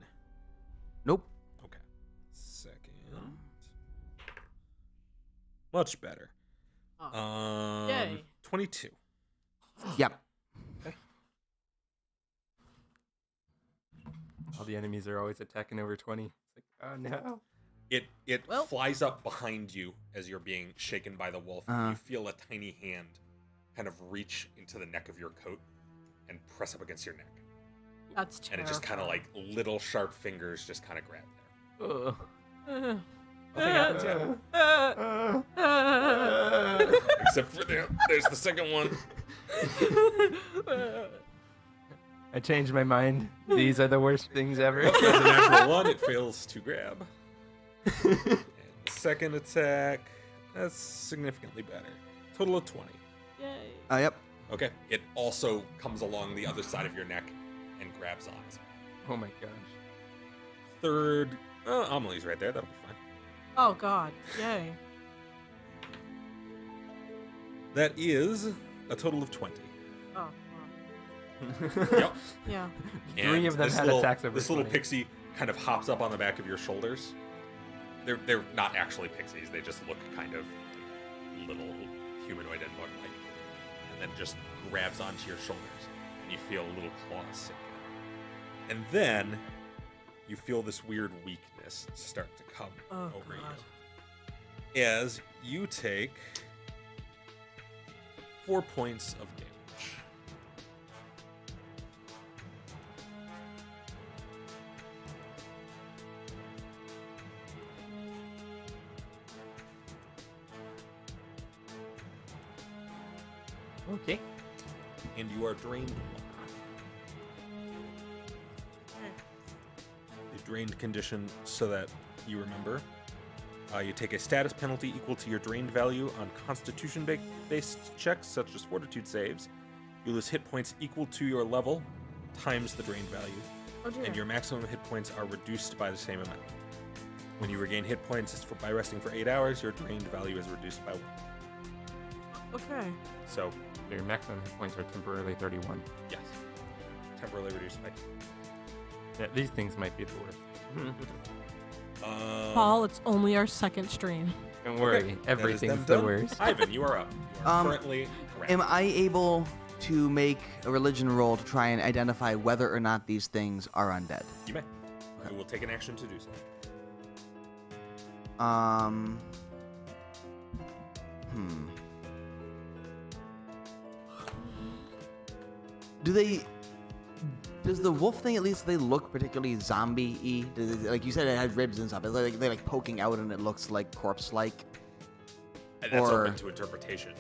Nope. Okay. Second. Much better. Oh. Yay. 22. Yep. All the enemies are always attacking over 20. It's like, oh no. It Well- flies up behind you as you're being shaken by the wolf. And you feel a tiny hand kind of reach into the neck of your coat and press up against your neck. That's And terrifying. it just kind of little sharp fingers just kind of grab there. Ugh. Nothing happens yet. Except for there's the second one. I changed my mind. These are the worst things ever. That's a natural 1. It fails to grab. And the second attack, that's significantly better. Total of 20. Yay. Yep. Okay. It also comes along the other side of your neck and grabs on as well. Oh my gosh. Third, Amelie's right there. That'll be fine. Oh, God. Yay. That is a total of 20. Oh, wow. Yep. Yeah. Three And of them this had little, attacks over This little 20. pixie kind of hops up on the back of your shoulders. They're not actually pixies. They just look kind of little humanoid and bug-like. And then just grabs onto your shoulders. And you feel a little claws sink in. And then you feel this weird weakness start to come Oh, over God. you. As you take 4 points of damage. Okay. And you are drained 1. The drained condition, so that you remember, you take a status penalty equal to your drained value on constitution-based checks, such as fortitude saves. You lose hit points equal to your level times the drained value, Oh, dear. and your maximum hit points are reduced by the same amount. When you regain hit points by resting for 8 hours, your drained value is reduced by 1. Okay. So, Your maximum hit points are temporarily 31. yes, temporarily reduced by 2. Yeah, these things might be the worst. Paul, it's only our second stream. Don't worry, Okay, that is everything's them the done. worst. Ivan, you are up. You are Um, currently grabbed. Am I able to make a religion roll to try and identify whether or not these things are undead? You may. You will take an action to do so. Does the wolf thing at least they look particularly zombie-y? Like you said, it had ribs and stuff. They're like poking out and it looks like corpse-like. That's Or- open to interpretation.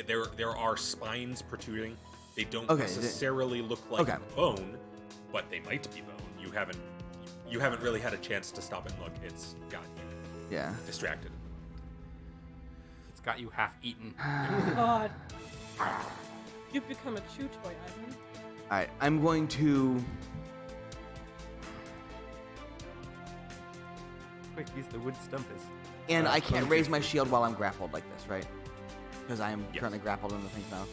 There are spines protruding. They don't Okay, necessarily look like okay. bone, but they might be bone. You haven't really had a chance to stop and look. It's got you Yeah. distracted. It's got you half eaten. God. You've become a chew toy, Ivan. All right, I'm going to. Quick, use the wood stumpers. And I can't raise my shield while I'm grappled like this, right? Because I am Yes. currently grappled in the things now.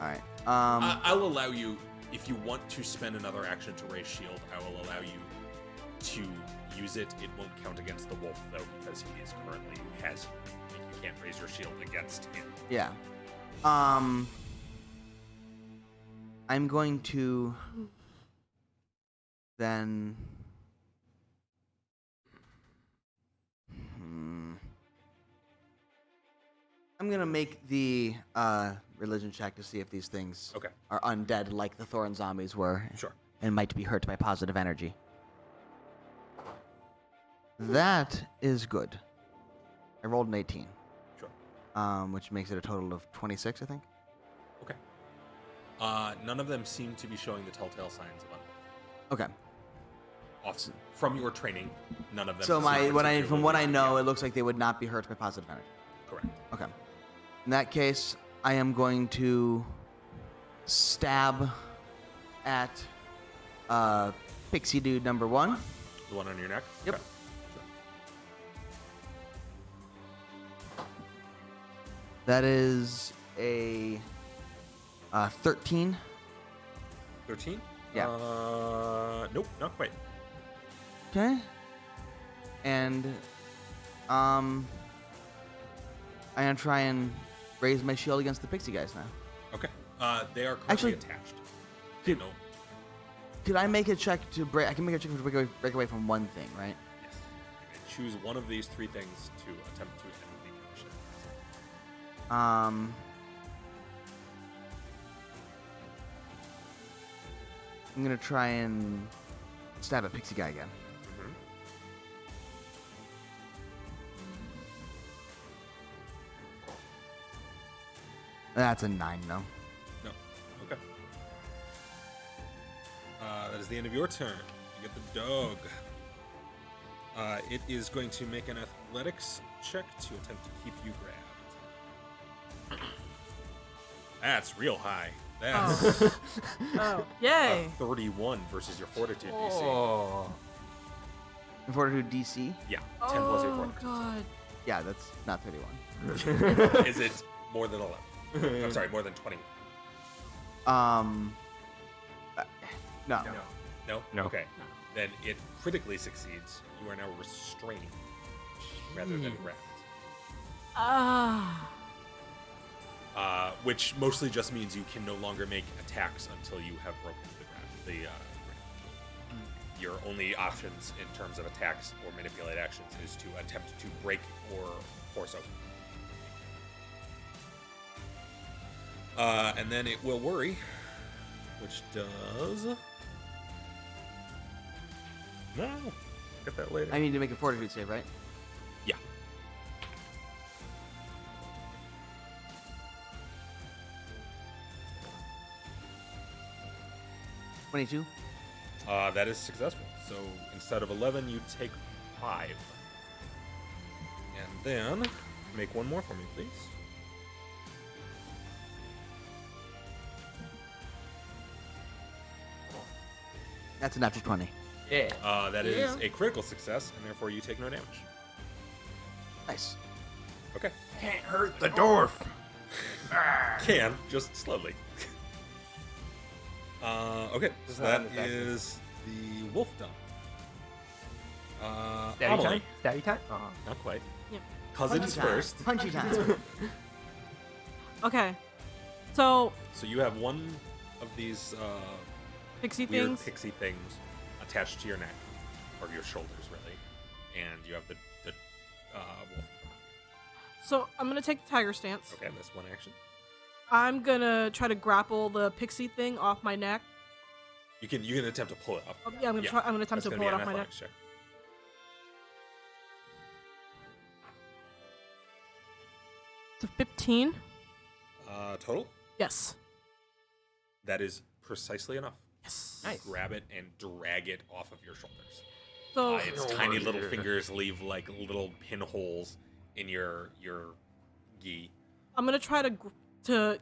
All right. I'll allow you, if you want to spend another action to raise shield, I will allow you to use it. It won't count against the wolf, though, because he is currently has. You can't raise your shield against him. Yeah. I'm going to then. I'm gonna make the religion check to see if these things Okay. are undead like the Thorin zombies were, Sure. and might be hurt by positive energy. That is good. I rolled an 18. Sure. Which makes it a total of 26, I think. Okay. None of them seem to be showing the telltale signs of undeath. Okay. From your training, none of them. So seem from what I particularly- know, it looks like they would not be hurt by positive energy. Correct. Okay. In that case, I am going to stab at Pixie Dude number 1. The one on your neck. Yep. Okay. That is a 13. 13. Yeah. Nope, not quite. Okay. And I'm gonna try and raise my shield against the pixie guys now. Okay. They are currently Actually- attached. They know. Could I make a check to break? I can make a check to break away from one thing, right? Yes. You may choose one of these three things to attempt to end the condition. I'm gonna try and stab at pixie guy again. Mm-hmm. That's a 9, no. No. Okay. That is the end of your turn. You get the dog. It is going to make an athletics check to attempt to keep you grabbed. That's real high. That's Oh, yay. 31 versus your fortitude DC. Oh. And Fortitude DC? Yeah, 10 plus your Oh, fortitude. God. Yeah, that's not 31. Is it more than 11? I'm sorry, more than 20. No. No? No. Okay. Then it critically succeeds. You are now restrained rather than grabbed. Ah. Which mostly just means you can no longer make attacks until you have broken the grab. Your only options in terms of attacks or manipulate actions is to attempt to break or force open. And then it will worry, which does... No. Get that later. I need to make a Fortitude save, right? Yeah. $22. That is successful. So instead of 11, you take 5. And then make one more for me, please. That's a natural 20. Yeah. That is Yeah. a critical success, and therefore you take no damage. Nice. Okay. Can't hurt the dwarf. Can, just slowly. Okay, so that is the wolf done. Stabby Amelie. time? Stabby time? Oh. Not quite. Yep. Cousins Time. first. Punchy time. Okay. So, So you have one of these pixie weird things. pixie things attached to your neck, or your shoulders, really, and you have the wolf. So, I'm going to take the tiger stance. Okay, that's one action. I'm going to try to grapple the pixie thing off my neck. You can attempt to pull it up. Yeah, I'm going to try. I'm going to attempt That's to gonna pull be it an off my neck. athletics check. 15. Total? Yes. That is precisely enough. Yes. Nice. Grab it and drag it off of your shoulders. So Its tiny little fingers leave like little pinholes in your gi. I'm gonna try to.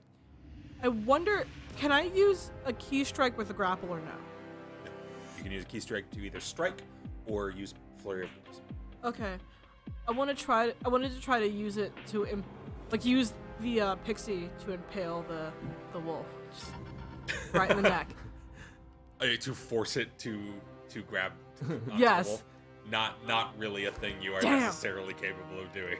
I wonder, can I use a key strike with a grapple or no? No. You can use a key strike to either strike or use flurry of blows. Okay. I wanted to try to use it to use the pixie to impale the wolf, just right in the neck. To force it to grab. onto Yes. the wolf. Not really a thing you are Damn. necessarily capable of doing.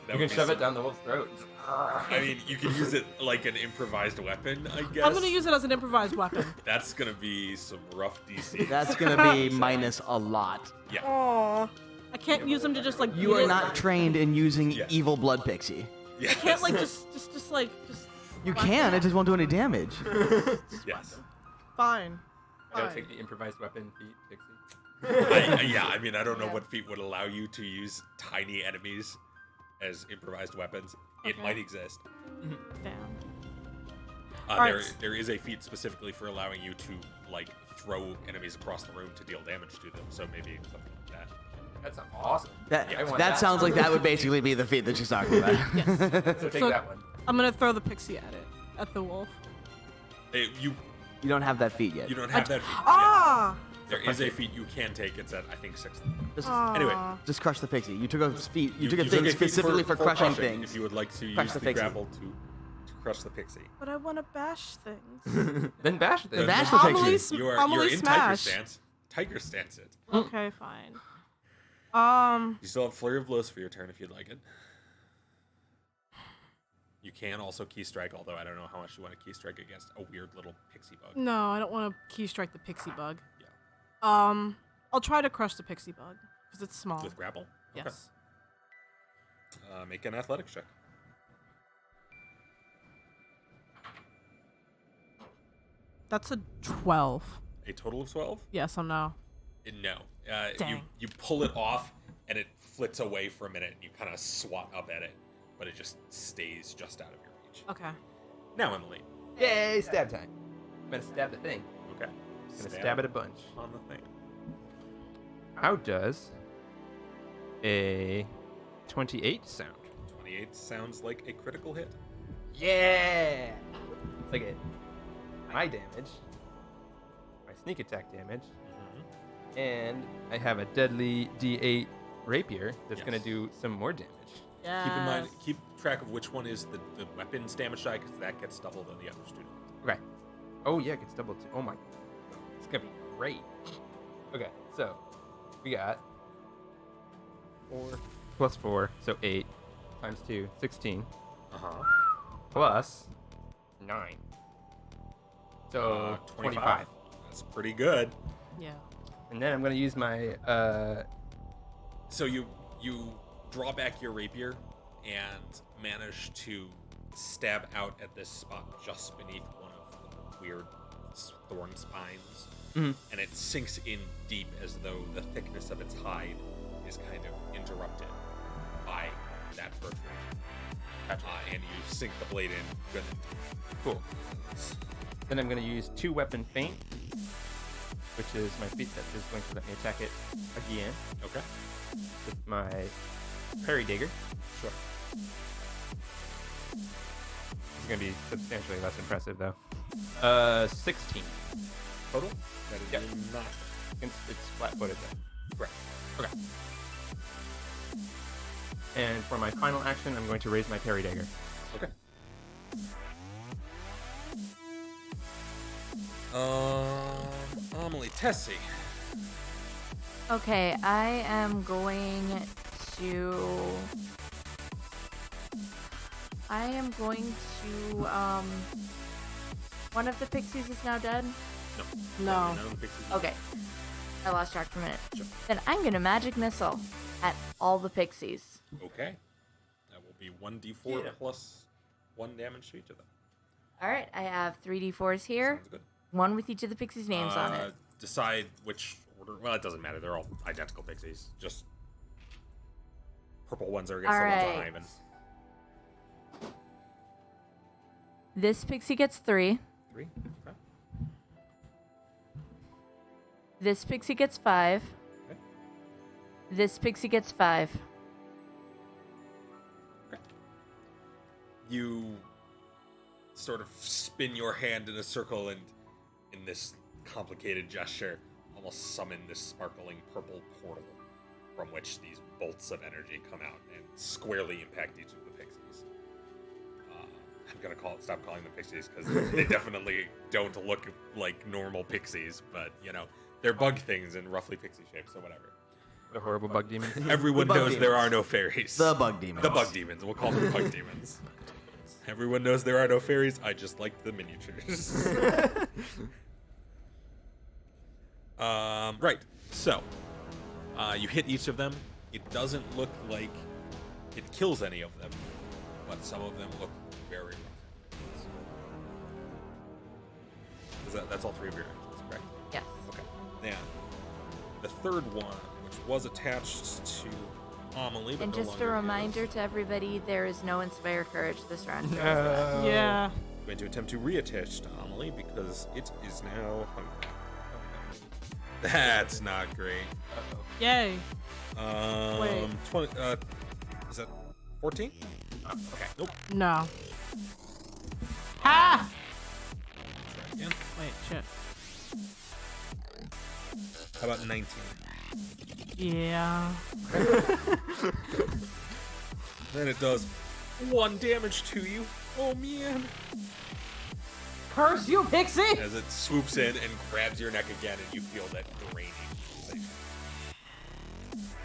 You can shove it down the wolf's throat. I mean, you can use it like an improvised weapon, I guess. I'm gonna use it as an improvised weapon. That's gonna be some rough DC. That's gonna be minus a lot. Yeah. Aww. I can't use them to just like. You beat are it. not trained in using Yes. evil blood pixie. Yes. I can't like just. You can, it just won't do any damage. Yes. Fine. Gotta Fine. take the improvised weapon feat, Pixie. I mean, I don't know Yeah. what feat would allow you to use tiny enemies as improvised weapons. It Okay. might exist. Damn. There, Alright. there is a feat specifically for allowing you to like throw enemies across the room to deal damage to them. So maybe something like that. That's awesome. That, I want that sounds like that would basically be the feat that she's talking about. Yes. So take So- that one. I'm gonna throw the pixie at the wolf. You You don't have that feat yet. you don't have that feat. Ah. Yes. There is a feat you can take. It's at I think 6th. Just, Anyway. just crush the pixie. You took a feat. You took a took thing feat specifically for crushing If things. you would like to Crush use the the pixie. grapple to crush the pixie. But I want to bash things. Then bash it. Bash the Amelie pixie. You're Amelie in smash. Tiger stance it. Okay, fine. You still have flurry of blows for your turn if you'd like it. You can also key strike, although I don't know how much you want to key strike against a weird little pixie bug. No, I don't want to key strike the pixie bug. Yeah. I'll try to crush the pixie bug because it's small. With grapple? Yes. Okay. Make an athletics check. That's a 12. A total of 12? Yes, I'm now. No. You Dang. you pull it off, and it flits away for a minute, and you kind of swat up at it, but it just stays just out of your reach. Okay. Now, Emily. Yay, stab time. I'm gonna stab the thing. Okay. Gonna stab it a bunch. on the thing. How does a 28 sound? 28 sounds like a critical hit. Yeah! Look at my damage, my sneak attack damage, and I have a deadly D8 rapier that's Yes. gonna do some more damage. Yeah. Keep in mind, keep track of which one is the weapon's damage die, because that gets doubled on the other student. Okay. Oh yeah, it gets double too. Oh my, it's gonna be great. Okay, so we got 4 plus 4, so 8 times 2, 16 Uh-huh. plus 9. So 25. That's pretty good. Yeah. And then I'm gonna use my So you draw back your rapier and manage to stab out at this spot just beneath one of the weird thorn spines. Mhm. And it sinks in deep as though the thickness of its hide is kind of interrupted by that perforation. And you sink the blade in good. cool. Then I'm gonna use 2 weapon feint, which is my feat that is going to let me attack it again Okay. with my parry dagger. Sure. It's gonna be substantially less impressive though. 16. Total? That is Yep. not It's flat-footed though. correct. Okay. And for my final action, I'm going to raise my parry dagger. Okay. Amelie, Tessie. Okay, I am going to. One of the pixies is now dead. No. None of the pixies- Okay. I lost track for a minute. Sure. Then I'm gonna magic missile at all the pixies. Okay. That will be 1d4 Yeah. plus 1 damage to each of them. Alright, I have 3d4s here. Sounds good. One with each of the pixies' names on it. Decide which order. Well, it doesn't matter. They're all identical pixies. Just purple ones are against the ones on Alright. Ivan. This pixie gets 3. 3. Okay. This pixie gets 5. Okay. This pixie gets 5. Okay. You sort of spin your hand in a circle and, in this complicated gesture, almost summon this sparkling purple portal from which these bolts of energy come out and squarely impact each of the pixies. I'm gonna stop calling them pixies because they definitely don't look like normal pixies, but they're bug things in roughly pixie shape, so whatever. The horrible bug demons. Everyone bug knows demons. there are no fairies. The bug demons. The bug demons. We'll call them bug demons. Everyone knows there are no fairies. I just like the miniatures. Right. So, you hit each of them. It doesn't look like it kills any of them, but some of them look very rough. That's all 3 of your actions, correct? Yes. Okay. Now, the third one, which was attached to Amelie, but And no just a longer reminder is, to everybody, there is no Inspire Courage this round. No. Yeah. going to attempt to reattach to Amelie because it is now hungry. That's not great. Yay. Wait. 20, is that 14? Okay. Nope. No. Ha! Try again. Wait, shit. How about 19? Yeah. Then it does 1 damage to you. Oh man. Curse you, Pixie! As it swoops in and grabs your neck again, and you feel that draining sensation.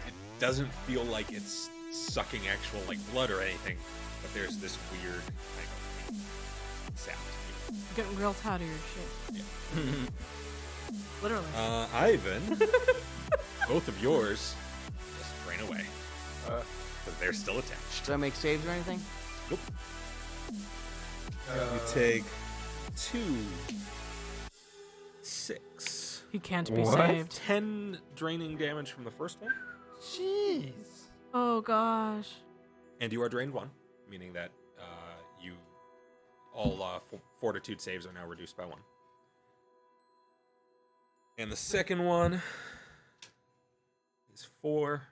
It doesn't feel like it's sucking actual blood or anything, but there's this weird kind of sound. Getting real tired of your shit. Yeah. Literally. Ivan, both of yours just drain away because they're still attached. Do I make saves or anything? Nope. You take 2, 6, He can't be What? saved. 10 draining damage from the first one, Jeez. Oh gosh. and you are drained 1, meaning that you all fortitude saves are now reduced by 1. And the second one is 4,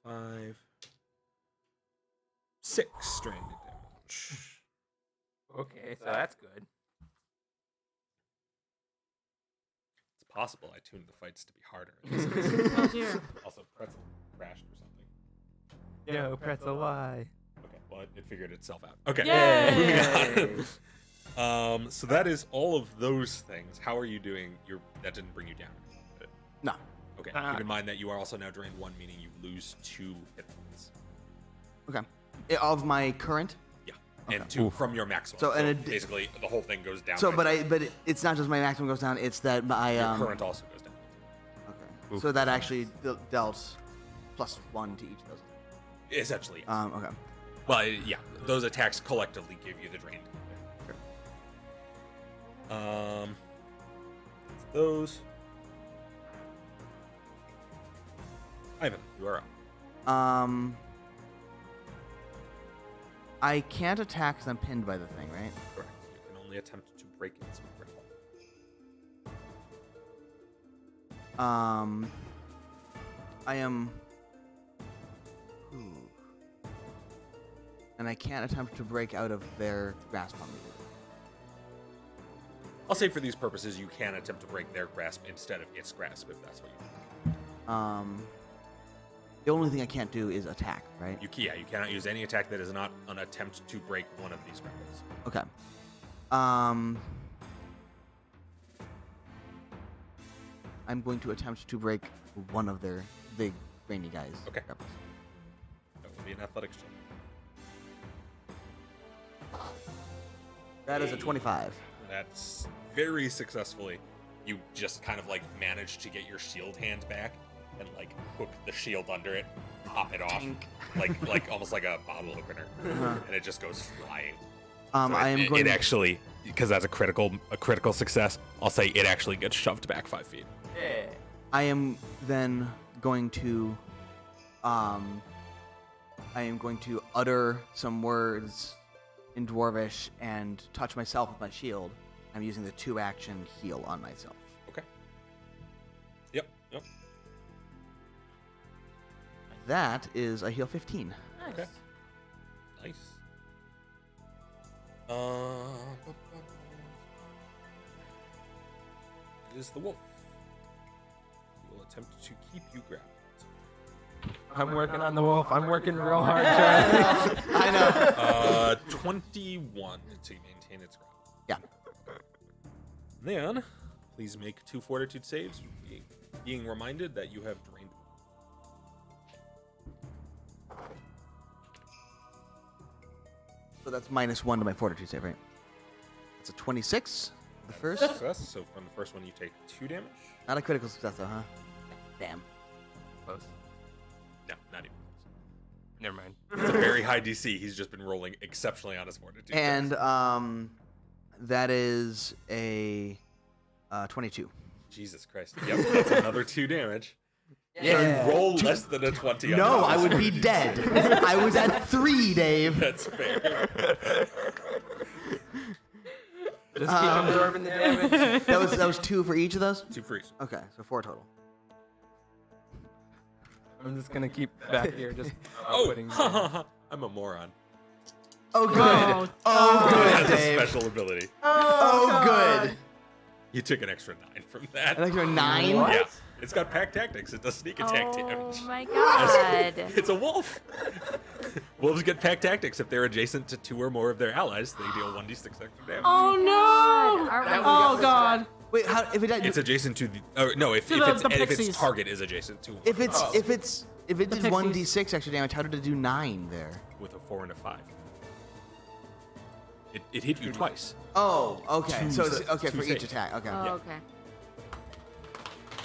5, 6 stranded damage. Okay, so that's good. It's possible I tuned the fights to be harder. Oh dear. Also, Pretzel crashed or something. Yo, pretzel, why? Okay, well, it figured itself out. Okay, Yay! moving on. So that is all of those things. How are you doing? That didn't bring you down. did it? No. Okay, Ah. keep in mind that you are also now drained 1, meaning you lose 2 hit points. Okay. Of my current. Yeah, and Okay. 2 from your maximum. So, and it- basically, the whole thing goes down. So, by but 2. it's not just my maximum goes down. It's that my Your current also goes down. Okay. Oof. So that actually dealt +1 to each of those. Essentially. Okay. Well, yeah, those attacks collectively give you the drained. It's those. Ivan, you are up. I can't attack because I'm pinned by the thing, right? Correct. You can only attempt to break its grapple. I am. And I can't attempt to break out of their grasp on me. I'll say for these purposes, you can attempt to break their grasp instead of its grasp, if that's what you want. The only thing I can't do is attack, right? You cannot use any attack that is not an attempt to break one of these grapples. Okay. I'm going to attempt to break one of their big brainy guys. Okay. grapples. That will be an athletics check. That is a 25. That's very successfully. You just kind of manage to get your shield hand back and hook the shield under it, pop it off, like almost like a bottle opener, and it just goes flying. I am going It actually, because that's a critical success. I'll say it actually gets shoved back 5 feet. Yeah. I am then going to utter some words in Dwarvish and touch myself with my shield, I'm using the 2-action heal on myself. Okay. Yep. That is a heal 15. Nice. Okay. Nice. It is the wolf. He will attempt to keep you grappled. I'm working on the wolf. I'm working real hard, Charlie. I know. 21 to maintain its grapple. Yeah. Then, please make 2 fortitude saves, being reminded that you have drained. So that's -1 to my fortitude save, right? It's a 26. The first. Success. So from the first one, you take 2 damage. Not a critical success, though, huh? Damn. Close. No, not even. Never mind. It's a very high DC. He's just been rolling exceptionally on his fortitude. And checks. that is a 22. Jesus Christ. Yep, that's another 2 damage. Yeah. You roll less than a 20 on No, that. I would be dead. I was at 3, Dave. That's fair. Just keep absorbing the damage. That was 2 for each of those? 2 freeze. Okay, so 4 total. I'm just gonna keep back here, just Oh, putting. I'm a moron. Oh, good. Oh, Oh, It good, has a Dave. special ability. Oh, good. You took an extra 9 from that. An extra 9? Yeah. It's got pack tactics. It does sneak attack Oh damage. my god. It's a wolf. Wolves get pack tactics. If they're adjacent to 2 or more of their allies, they deal 1d6 extra damage. Oh no! Aren't we- Oh god! Wait, how if It's adjacent to the. No, if To the its pixies. target is adjacent to. if it did pixies. 1d6 extra damage, how did it do 9 there? With a 4 and a 5. It hit you twice. Oh, okay. So it's okay two for each saves. attack. Okay. Oh, okay.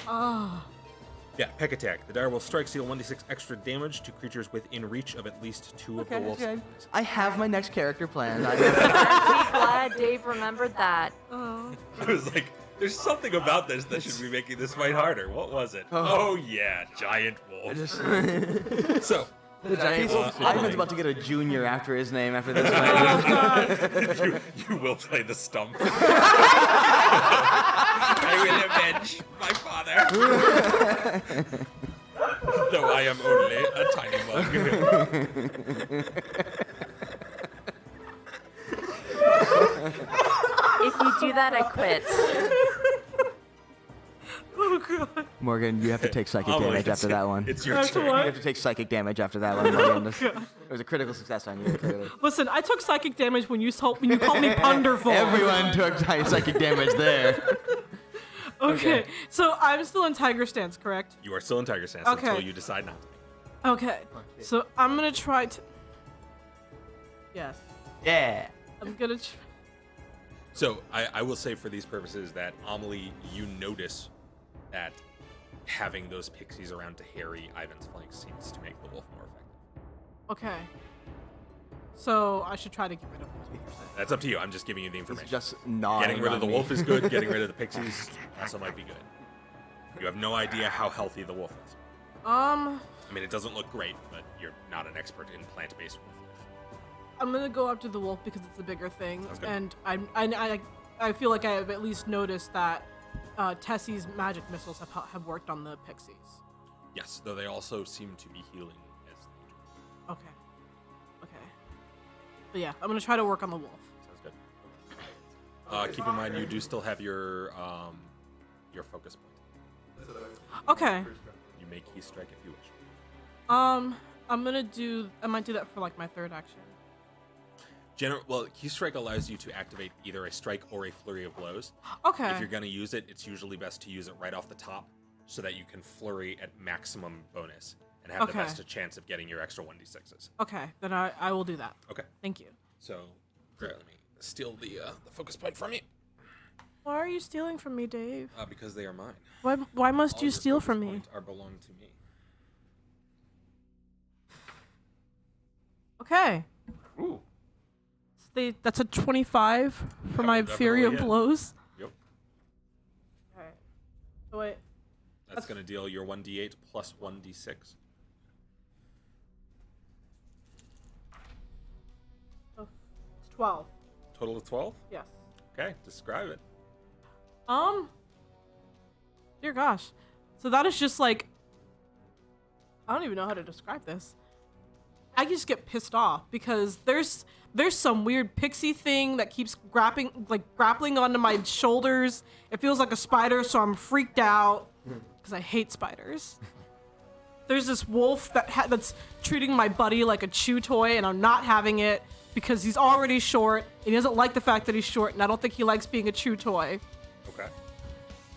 Oh. Yeah, peck attack. The dire wolf strikes deal 1d6 extra damage to creatures within reach of at least 2 of the wolf's. Okay. I have my next character planned. I'm glad Dave remembered that. Oh. I was like, there's something about this that should be making this fight harder. What was it? Oh yeah, giant wolf. So, The giant wolf. Ivan's about to get a junior after his name after this fight. Oh god! you will play the stump. I will avenge my father. Though I am only a tiny mug. If you do that, I quit. Oh god! Morgan, you have to take psychic Emily, damage after that one. It's your After turn. You what? have to take psychic damage after that one, Morgan. It was a critical success on you, clearly. Listen, I took psychic damage when you called me Ponderful. Everyone took psychic damage there. Okay, so I'm still in Tiger Stance, correct? You are still in Tiger Stance Okay. until you decide not to. Okay, so I'm gonna try to. Yes, Yeah. I'm gonna. So I will say for these purposes that Amelie, you notice that having those pixies around to harry Ivan's flanks seems to make the wolf more effective. Okay. So I should try to get rid of him. That's up to you. I'm just giving you the He's information. just gnawing Getting rid of on the me. wolf is good. Getting rid of the pixies also might be good. You have no idea how healthy the wolf is. I mean, it doesn't look great, but you're not an expert in plant-based wolf life. I'm gonna go after the wolf because it's the bigger thing, Sounds good. and I feel like I have at least noticed that Tessie's magic missiles have worked on the pixies. Yes, though they also seem to be healing as they do. Okay. Okay. But yeah, I'm gonna try to work on the wolf. Sounds good. Keep in mind you do still have your focus point. Okay. You may key strike if you wish. I might do that for like my third action. Well, key strike allows you to activate either a strike or a flurry of blows. Okay. If you're going to use it, it's usually best to use it right off the top so that you can flurry at maximum bonus and have the Okay. best chance of getting your extra 1d6s. Okay, then I will do that. Okay. Thank you. So, let me steal the focus point from you Why are you stealing from me, Dave? because they are mine. Why must All you your steal focus from me? points are belong to me. Okay. Ooh. That's a 25 for That my will Fury of definitely hit. Blows. Yep. Alright. So wait. That's going to deal your 1d8 plus 1d6. Oh, it's 12. Total of 12? Yes. Okay, describe it. Dear gosh. So that is just like, I don't even know how to describe this. I just get pissed off because there's some weird pixie thing that keeps grappling onto my shoulders. It feels like a spider, so I'm freaked out because I hate spiders. There's this wolf that's treating my buddy like a chew toy, and I'm not having it because he's already short, and he doesn't like the fact that he's short, and I don't think he likes being a chew toy. Okay.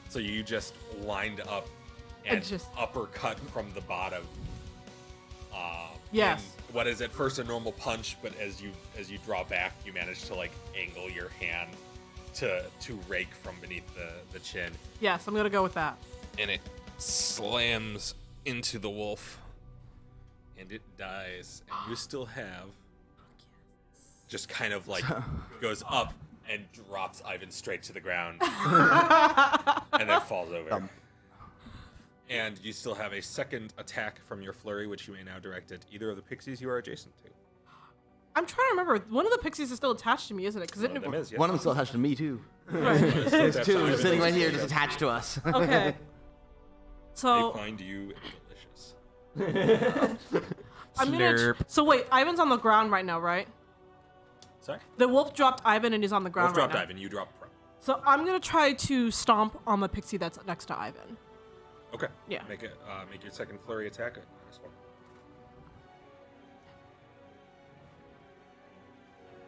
So you just lined up and just uppercut from the bottom. Yes. in what is at first a normal punch, but as you draw back, you manage to like angle your hand to rake from beneath the chin. Yes, I'm gonna go with that. And it slams into the wolf. And it dies. And you still have just kind of like goes up and drops Ivan straight to the ground. And then falls over. And you still have a second attack from your flurry, which you may now direct at either of the pixies you are adjacent to. I'm trying to remember. One of the pixies is still attached to me, isn't it? Because One of them is, yes. One of them still attached to me too. Right. There's That's two fine. sitting right here, just attached to us. Okay. They So find you delicious. I'm gonna. Slurp. So wait, Ivan's on the ground right now, right? Sorry? The wolf dropped Ivan and he's on the ground Wolf dropped right now. Ivan, you drop prone. So I'm gonna try to stomp on the pixie that's next to Ivan. Okay. Yeah. Make your second flurry attack at -1.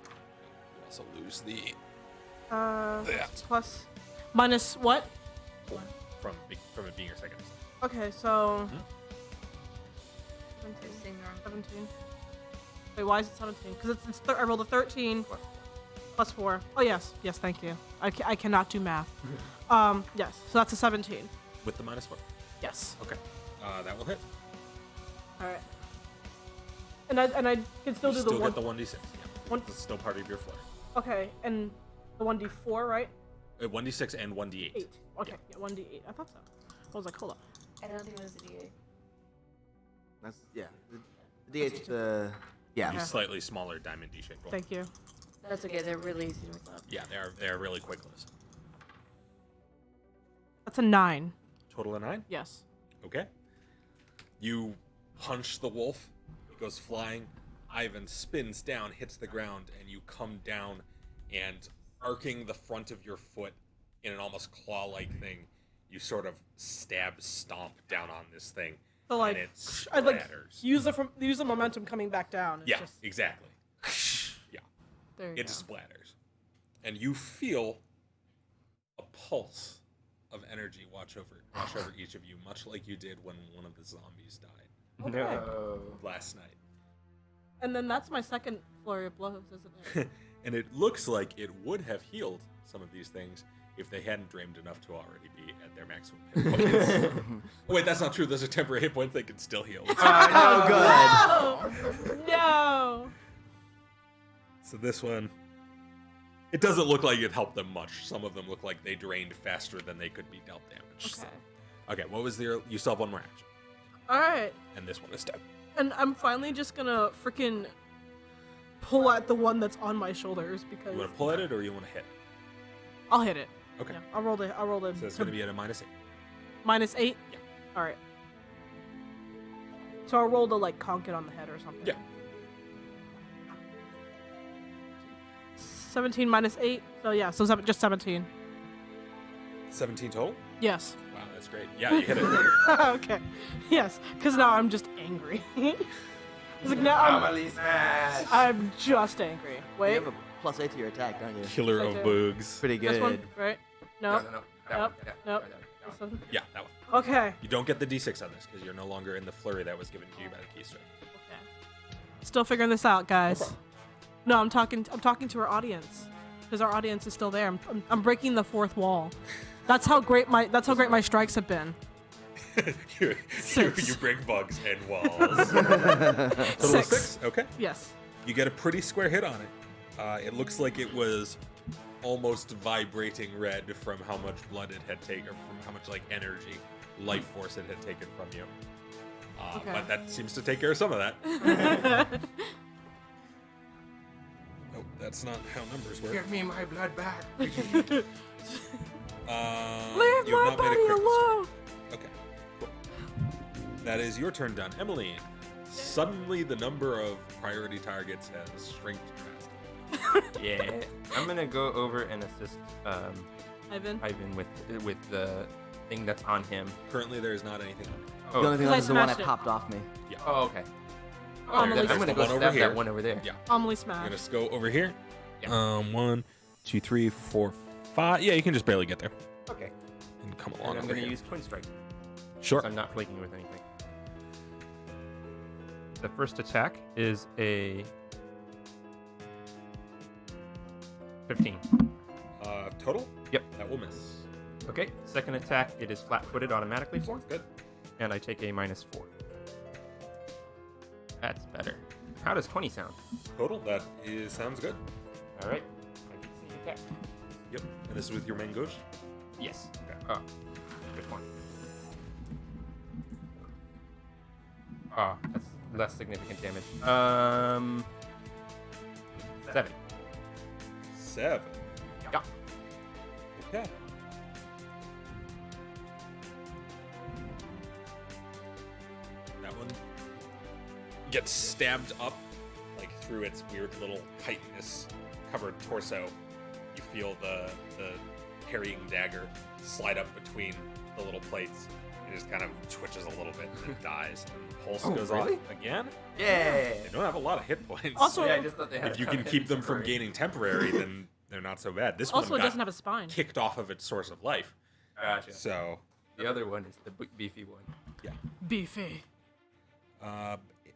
You also lose the That. Plus, minus what? 4 from it being your second. Okay, so. You're saying the wrong 17. Wait, why is it 17? Because I rolled a 13 plus 4. Oh, yes. Yes, thank you. I cannot do math. Yes, so that's a 17. With the -1. Yes. Okay. That will hit. All right. And I can still You do still the one. get the 1d6. Yeah. One- It's still part of your flurry. Okay, and the 1d4, right? 1d6 and 1d8. 8. Okay, yeah, 1d8. I thought so. I was like, hold up. I don't think it was a D8. That's The D8's the These Okay. slightly smaller diamond D-shaped roll. Thank you. That's okay. They're really easy to mix up. Yeah, they're really quick lists. That's a 9. Total of 9. Yes. Okay. You punch the wolf. It goes flying. Ivan spins down, hits the ground, and you come down and arcing the front of your foot in an almost claw-like thing, you sort of stomp down on this thing. So like, and it I like splatters. use the momentum coming back down. It's Yeah, just, exactly. Yeah. there you It go. splatters. And you feel a pulse of energy wash over each of you, much like you did when one of the zombies died Okay. No. last night. And then that's my second flurry of blows, isn't it? And it looks like it would have healed some of these things if they hadn't dreamed enough to already be at their maximum hit points. Oh, wait, that's not true. Those are temporary hit points. They can still heal. Oh, good. No. So this one, it doesn't look like it helped them much. Some of them look like they drained faster than they could be dealt damage. Okay. Okay, what was their... You still have one more action. All right. And this one is dead. And I'm finally just gonna freaking pull at the one that's on my shoulders because You want to pull at it or you want to hit it? I'll hit it. Okay. Yeah, I'll roll the. So it's going to be at a -8. -8. Yeah. All right. So I'll roll to like conk it on the head or something. Yeah. 17 -8. So yeah. So just 17. 17 total? Yes. Wow, that's great. Yeah, you hit it. Okay. Yes. Because now I'm just angry. It's like now I'm just angry. You Wait. have a +8 to your attack, don't you? Killer of Okay. bugs. Pretty This good. one, right? No. That Nope. one. Yeah, Nope. that This one. one. Yeah, that one. Okay. You don't get the D6 on this because you're no longer in the flurry that was given to you by the keystone. Okay. Still figuring this out, guys. problem. No, I'm talking to our audience because our audience is still there. I'm breaking the fourth wall. That's how great my strikes have been. you Six. break bugs and walls. Total of 6? Okay. Yes. You get a pretty square hit on it. It looks like it was almost vibrating red from how much blood it had taken, or from how much like energy, life force it had taken from you. Okay. But that seems to take care of some of that. Oh, That's not how numbers work. Give me my blood back. Leave You my have not made a body critical strike. alone. Okay, cool. That is your turn done. Emily, suddenly the number of priority targets has shrinked drastically. Yeah. I'm gonna go over and assist Ivan. Ivan with the thing that's on him. Currently, there is not anything on it. The only thing Because I left is the one that smashed it. popped off me. Yeah. Oh, okay. Amelie I'm gonna the go one over stab here. that one over there. Yeah. Amelie You're smash. gonna just go over here. Yeah. 1, 2, 3, 4, 5. Yeah, you can just barely get there Okay. and come And along I'm over gonna here. use Twin Strike. Sure. So I'm not flaking with anything. The first attack is a 15. Total? Yep. That will miss. Okay. Second attack, it is flat-footed automatically for, Good. and I take a -4. That's better. How does 20 sound? Total? That is sounds good. All right. I can see attack. Yep. And this is with your main gauche? Yes. Okay. Oh, which one? Oh, that's less significant damage. 7. 7. Yeah. Okay. That one gets stabbed up, like through its weird little chitinous covered torso. You feel the carrying dagger slide up between the little plates. It just kind of twitches a little bit and then dies. And the pulse Oh, goes really? off again. Yay! They don't have a lot of hit points. Also, Yeah, I just thought they had if you a can ton of keep them from temporary. gaining temporary, then they're not so bad. This also one it got doesn't have a spine. kicked off of its source of life. Gotcha. So, The other one is the beefy one. yeah. Beefy.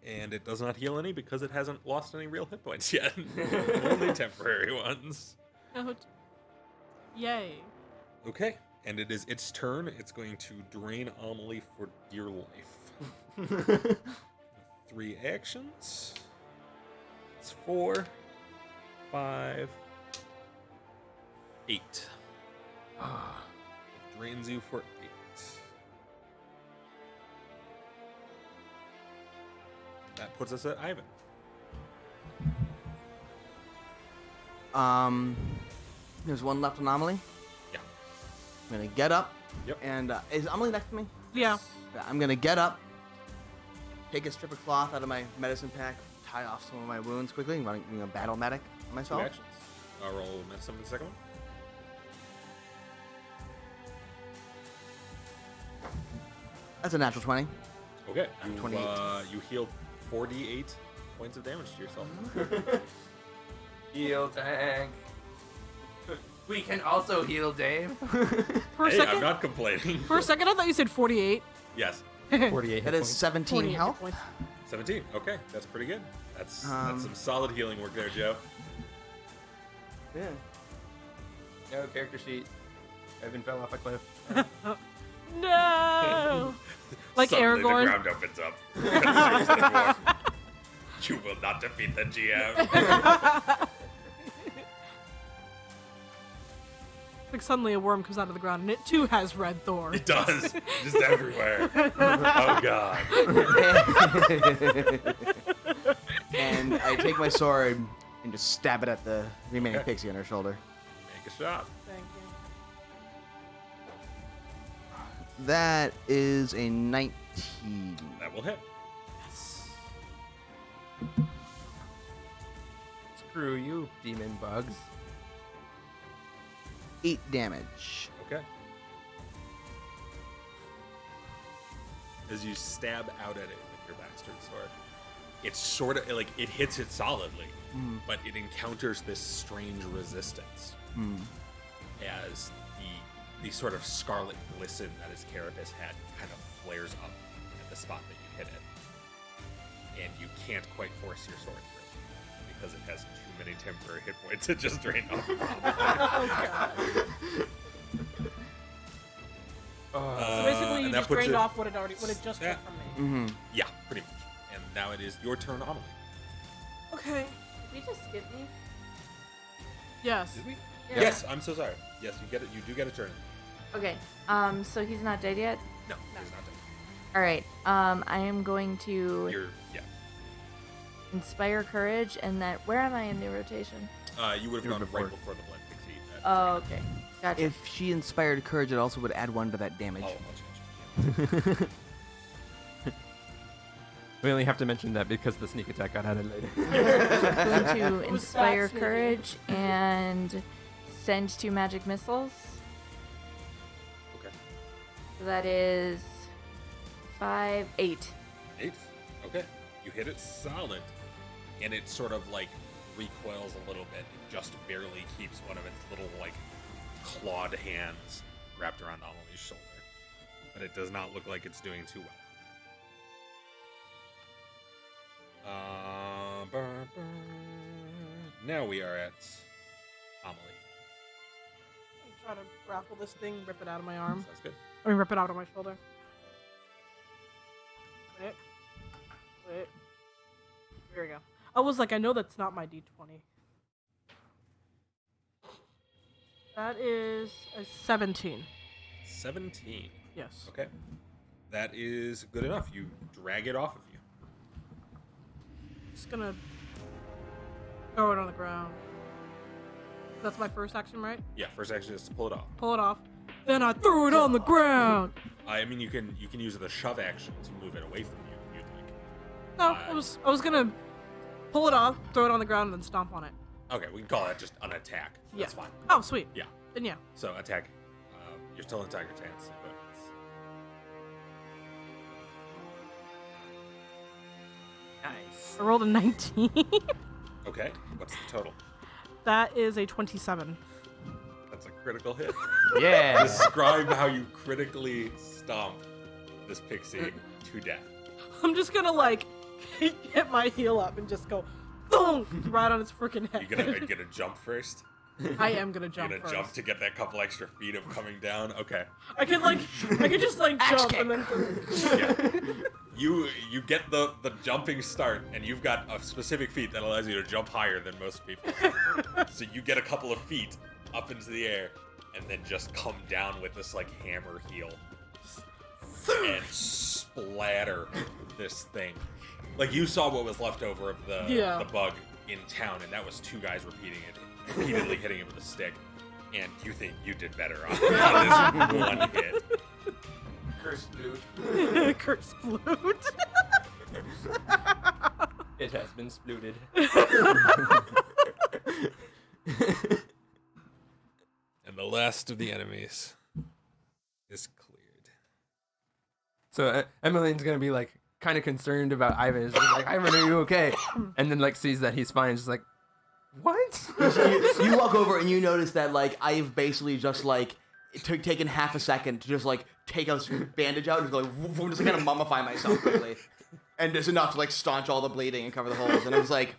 And it does not heal any because it hasn't lost any real hit points yet. Only temporary ones. Oh, yay. Okay. And it is its turn. It's going to drain Amelie for dear life. 3 actions. It's 4, 5, 8. Drains you for 8. That puts us at Ivan. There's one left anomaly. Yeah. I'm gonna get up. Yep. And is Amelie next to me? Yeah. Yeah, I'm gonna get up, take a strip of cloth out of my medicine pack, tie off some of my wounds quickly, and running a battle medic on 2 myself. actions. I'll roll medicine for the second one. That's a natural 20. Okay. 28. You healed 48 points of damage to yourself. Heal tank. We can also heal Dave. For a Hey, second, I'm not complaining. for a second, I thought you said 48. Yes. 48 That hit is points. 17 48 hit health. points. 17. Okay, that's pretty good. That's Um, some solid healing work there, Joe. Yeah. No character sheet. Evan fell off a cliff. No. Like Suddenly Aragorn. the ground opens up. Serves the dwarf. You will not defeat the GM. Like suddenly a worm comes out of the ground and it too has red thorns. It does. Just everywhere. Oh, God. And I take my sword and just stab it at the remaining Okay. pixie on her shoulder. Make a shot. Thank you. That is a 19. That will hit. Screw you, demon bugs. 8 damage. Okay. As you stab out at it with your bastard sword, it's sort of like it hits it solidly, but it encounters this strange resistance as the sort of scarlet glisten that his carapace had kind of flares up at the spot that you hit it, and you can't quite force your sword through because it has too many temporary hit points. It just drained off. So basically, you and that just puts drained it- off what it just took from me. Yeah, pretty much. And now it is your turn, Amelie. Okay. Did we just skip me? Yes. Did we? Yeah. Yes, I'm so sorry. Yes, you get it. You do get a turn. Okay. So he's not dead yet? No, he's not dead. Alright. I am going to You're yeah. inspire courage and that where am I in the rotation? You would have gone before. right before the blood pixie. Oh, okay. Gotcha. If she inspired courage, it also would add 1 to that damage. Oh, much. We only have to mention that because the sneak attack got added later. I'm going to Who's inspire that sneaky? courage and send 2 magic missiles. Okay. So that is 5, 8. 8. Okay. You hit it solid, and it sort of like recoils a little bit. It just barely keeps one of its little like clawed hands wrapped around Amelie's shoulder, but it does not look like it's doing too well. Now we are at Amelie. Try to grapple this thing, rip it out of my arm. Sounds good. I mean, rip it out of my shoulder. Wait. Here we go. I was like, I know that's not my D20. That is a 17. 17. Yes. Okay. That is good enough. You drag it off of you. Just gonna throw it on the ground. That's my first action, right? Yeah, first action is to pull it off. Pull it off. Then I throw it on the ground. I mean, you can use the shove action to move it away from you if you'd like. No, I was gonna pull it off, throw it on the ground, and then stomp on it. Okay, we can call that just an attack. That's fine. Oh, sweet. Yeah. Then yeah. So attack. You're still in tiger stance, but Nice. I rolled a 19. okay. What's the total? That is a 27. That's a critical hit. Yeah. Describe how you critically stomp this pixie to death. I'm just gonna like get my heel up and just go boom right on its freaking head. You gonna jump first? I am gonna You're jump gonna first. jump to get that couple extra feet of coming down. Okay. I could just like jump and then. Yeah. You get the jumping start, and you've got a specific feat that allows you to jump higher than most people. So you get a couple of feet up into the air, and then just come down with this like hammer heel and splatter this thing. Like you saw what was left over of the bug in town, and that was 2 guys repeatedly hitting it with a stick. And you think you did better on this one hit. Cursed loot. Curse flute. It has been splooted. And the last of the enemies is cleared. So Emmeline's gonna be like kind of concerned about Ivan. She's like, Ivan, are you okay? And then like sees that he's fine. She's like, what? You walk over and you notice that like I've basically just like taken half a second to just like take a bandage out and just like just kind of mummify myself quickly, and just enough to like staunch all the bleeding and cover the holes. And I was like,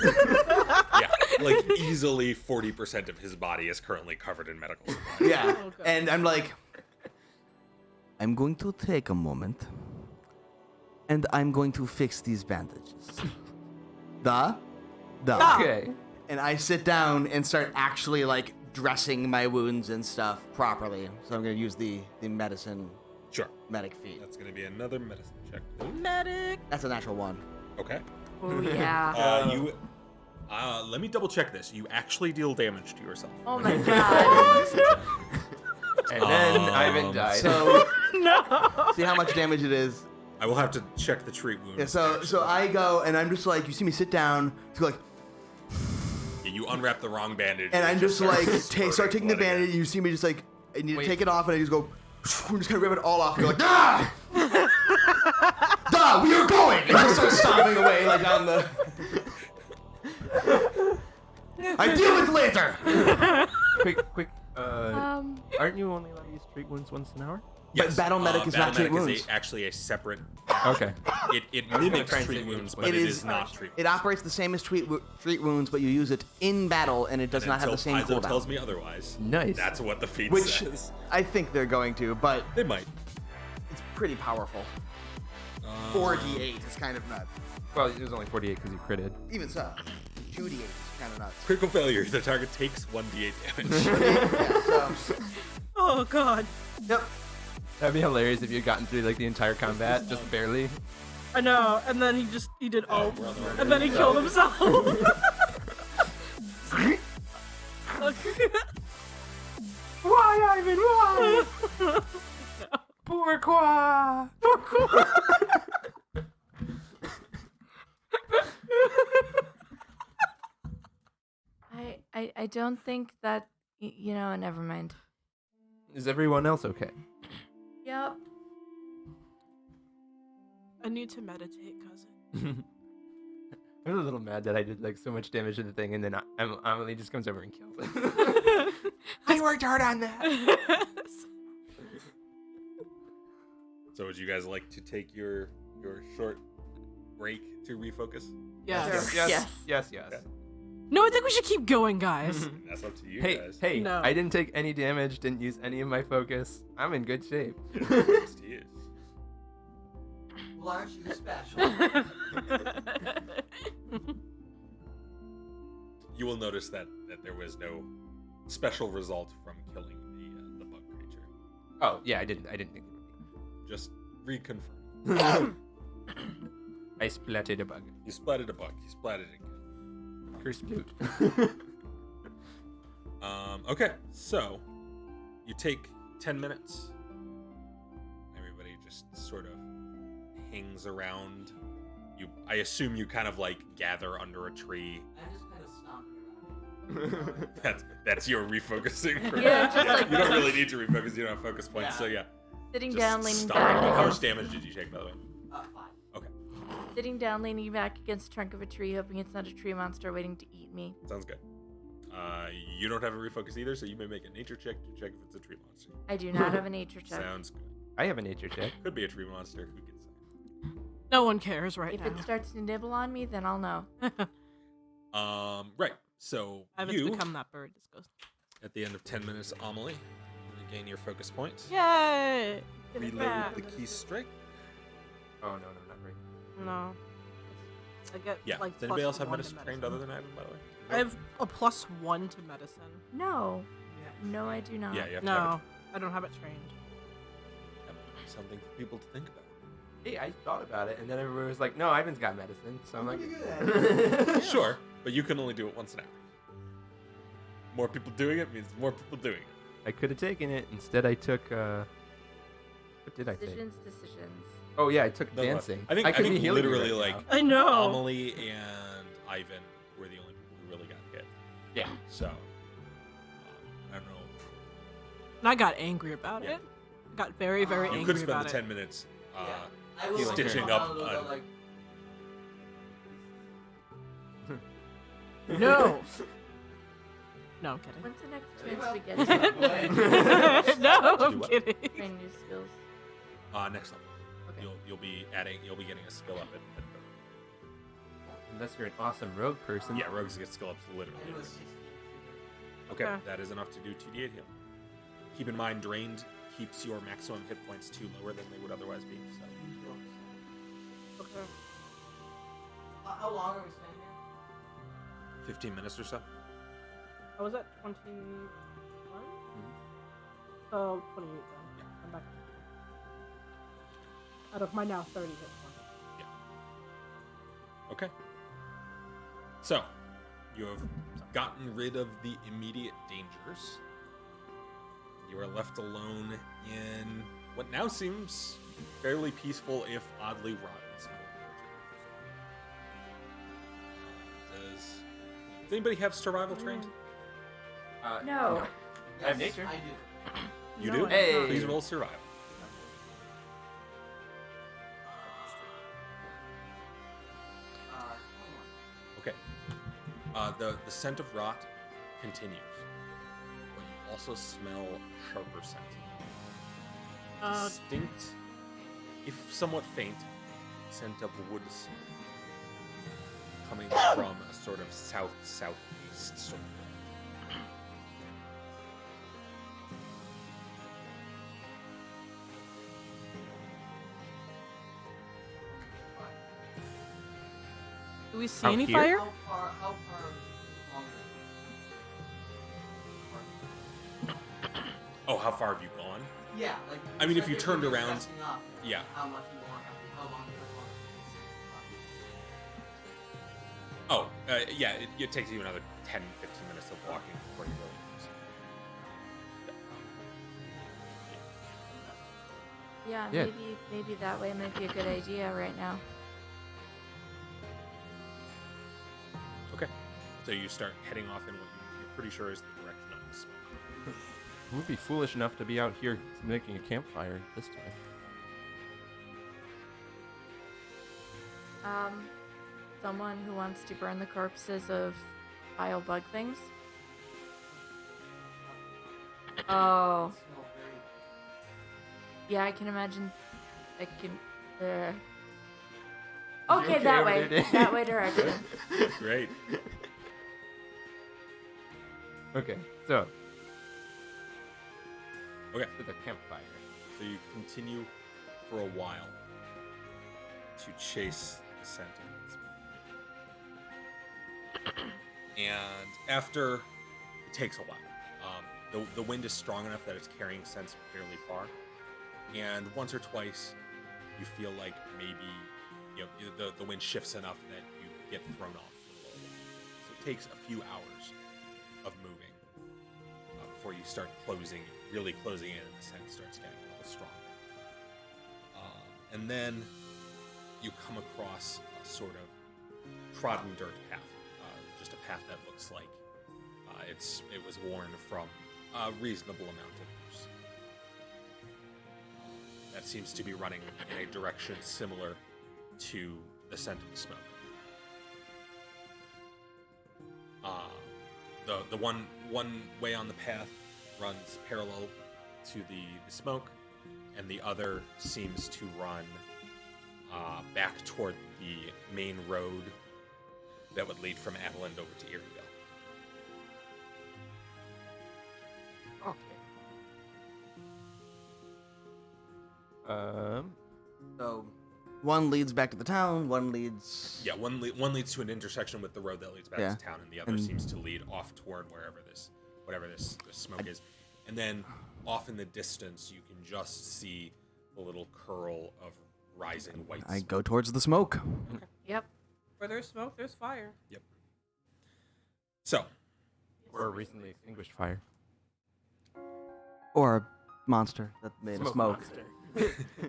Yeah, like easily 40% of his body is currently covered in medical supplies. yeah. Okay. And I'm like, I'm going to take a moment, and I'm going to fix these bandages. Okay. And I sit down and start actually like dressing my wounds and stuff properly. So I'm gonna use the medicine Sure. medic feat. That's going to be another medicine check. Medic. That's a natural 1. Okay. Oh, yeah. Let me double check this. You actually deal damage to yourself. Oh my god. And then Ivan died. So No. see how much damage it is. I will have to check the treat wounds. Yeah, so I go and I'm just like, you see me sit down, so like, Yeah, you unwrap the wrong bandage. and I'm just start like spurting start taking the blood again. bandage. And you see me just like, I need to Wait. take it off, and I just go, I'm just gonna rip it all off. And you're like, ah, we are going. And I start stomping away like down the. I deal with later. quick. Aren't you only allowed to use treat wounds once an hour? But battle medic is not treat Battle medic wounds. is actually a separate. Okay. It gonna mimics try and treat say wounds, wounds, but but it is not treat wounds. It operates the same as treat wounds, but you use it in battle, and it does not have the same Until Paizo cooldown. tells me otherwise. Nice. That's what the feat Which says. I think they're going to, but They might. it's pretty powerful. 4d8 is kind of nuts. Well, it was only 48 because you critted. Even so, 2d8 is kind of nuts. Critical failure. The target takes 1d8 damage. Yeah, so, Oh god. yep. That'd be hilarious if you had gotten through like the entire combat, just barely. I know, and then he did oh, we're on the right and then he killed himself. Why, Ivan? Why? Pourquoi? I don't think that never mind. Is everyone else okay? Yep. I need to meditate, cousin. I'm a little mad that I did like so much damage to the thing, and then Emily just comes over and kills it. I worked hard on that. So would you guys like to take your short break to refocus? Yes. Yes. Okay. No, I think we should keep going, guys. That's up to you Hey, guys. hey! No. I didn't take any damage. Didn't use any of my focus. I'm in good shape. It's to you. Well, aren't you special? You will notice that there was no special result from killing the bug creature. Oh yeah, I didn't think it would be. Just reconfirm. I splatted a bug. You splatted a bug. You splatted it again. Curse flute. Okay, so you take 10 minutes. Everybody just sort of hangs around. I assume you kind of like gather under a tree. I'm just kind of stomping around. That's your refocusing. For Yeah, just like- you don't really need to refocus. You don't have focus points. Yeah. So yeah, Sitting just down, leaning stomping. back. How much against- damage did you take, by the way? 5. Okay, Sitting down, leaning back against the trunk of a tree, hoping it's not a tree monster waiting to eat me. sounds good. You don't have a refocus either, so you may make a nature check to check if it's a tree monster. I do not have a nature check. Sounds good. I have a nature check. Could be a tree monster. Who can say? No one cares right If now. it starts to nibble on me, then I'll know. Right. So Ivan's you, become that bird. This goes. at the end of 10 minutes, Amelie, regain your focus points. Yay! Get it Reload back. the key strike. Oh no, not right. No. I get Yeah. like Does anybody else plus have 1 to medicine trained other than Ivan, by the way? I have a +1 to medicine. No. No, I do not. Yeah, you have to have No, I don't have it trained. something for people to think about. Hey, I thought about it, and then everyone was like, "No, Ivan's got medicine." So I'm like, Sure, but you can only do it once an hour. More people doing it means more people doing it. I could have taken it. Instead, I took. What did I take? Decisions. Oh yeah, I took No, dancing. I think could be healing you literally right like now. I know. Amelie and Ivan were the only people who really got hit. Yeah. So I don't know. And I got angry about Yeah. it. Got very, very You angry could spend about the it. 10 minutes. I will Healing stitching come up out a little on- bit, like, No. No, I'm kidding. When's the next chance Well, we get well, to No, Do I'm what? kidding. train new skills? Next level. Okay. You'll be getting a skill up at third. Unless you're an awesome rogue person. Yeah, rogues get skill ups literally. it was everywhere. 16. Okay, Okay. that is enough to do 2d8 heal. Keep in mind, drained keeps your maximum hit points lower than they would otherwise be. So Okay. How long are we spending here? 15 minutes or so. I was at 21? So 28 then. Yeah. I'm back. Out of my now 30 hit points. Okay. So, you have gotten rid of the immediate dangers. You are left alone in what now seems fairly peaceful, if oddly rotten small orchard. Does anybody have survival trained? No. I have nature. I do. You No, do? I Hey. don't. Please roll survival. Uh, Okay. The scent of rot continues, but you also smell a sharper scent. Distinct, if somewhat faint, scent of wood smoke coming from a sort of southeast sort of direction. Do we see Out any here? fire? How far longer? Oh, how far have you gone? Yeah, like. I mean, if you said turned were around- discussing up yeah. How much you want? How long? Yeah, it takes you another 10, 15 minutes of walking before you really Yeah, Yeah. maybe that way might be a good idea right now. Okay. So you start heading off in what you're pretty sure is the direction of the smoke. We'd be foolish enough to be out here making a campfire this time. Someone who wants to burn the corpses of vile bug things. Oh. Yeah, I can imagine. I can. Okay, okay that over way. there, Dave? That way direction. Great. Okay, so Okay. to the campfire. So you continue for a while to chase the scent of the smoke. And after it takes a while, the wind is strong enough that it's carrying scents fairly far. And once or twice, you feel like maybe the wind shifts enough that you get thrown off for a little while. So it takes a few hours of moving before you start really closing in, and the scent starts getting a little stronger. And then you come across a sort of trodden dirt path, just a path that looks like it was worn from a reasonable amount of use. That seems to be running in a direction similar to the scent of the smoke. The one way on the path runs parallel to the smoke, and the other seems to run back toward the main road that would lead from Adeland over to Erieville. Okay. So one leads back to the town, one leads. Yeah, one leads to an intersection with the road that leads back Yeah. to town, and the other And- seems to lead off toward whatever this smoke is. And then off in the distance, you can just see the little curl of rising white I smoke. go towards the smoke. Yep. Where there's smoke, there's fire. So, Or a recently extinguished fire. Or a monster that made of smoke. monster.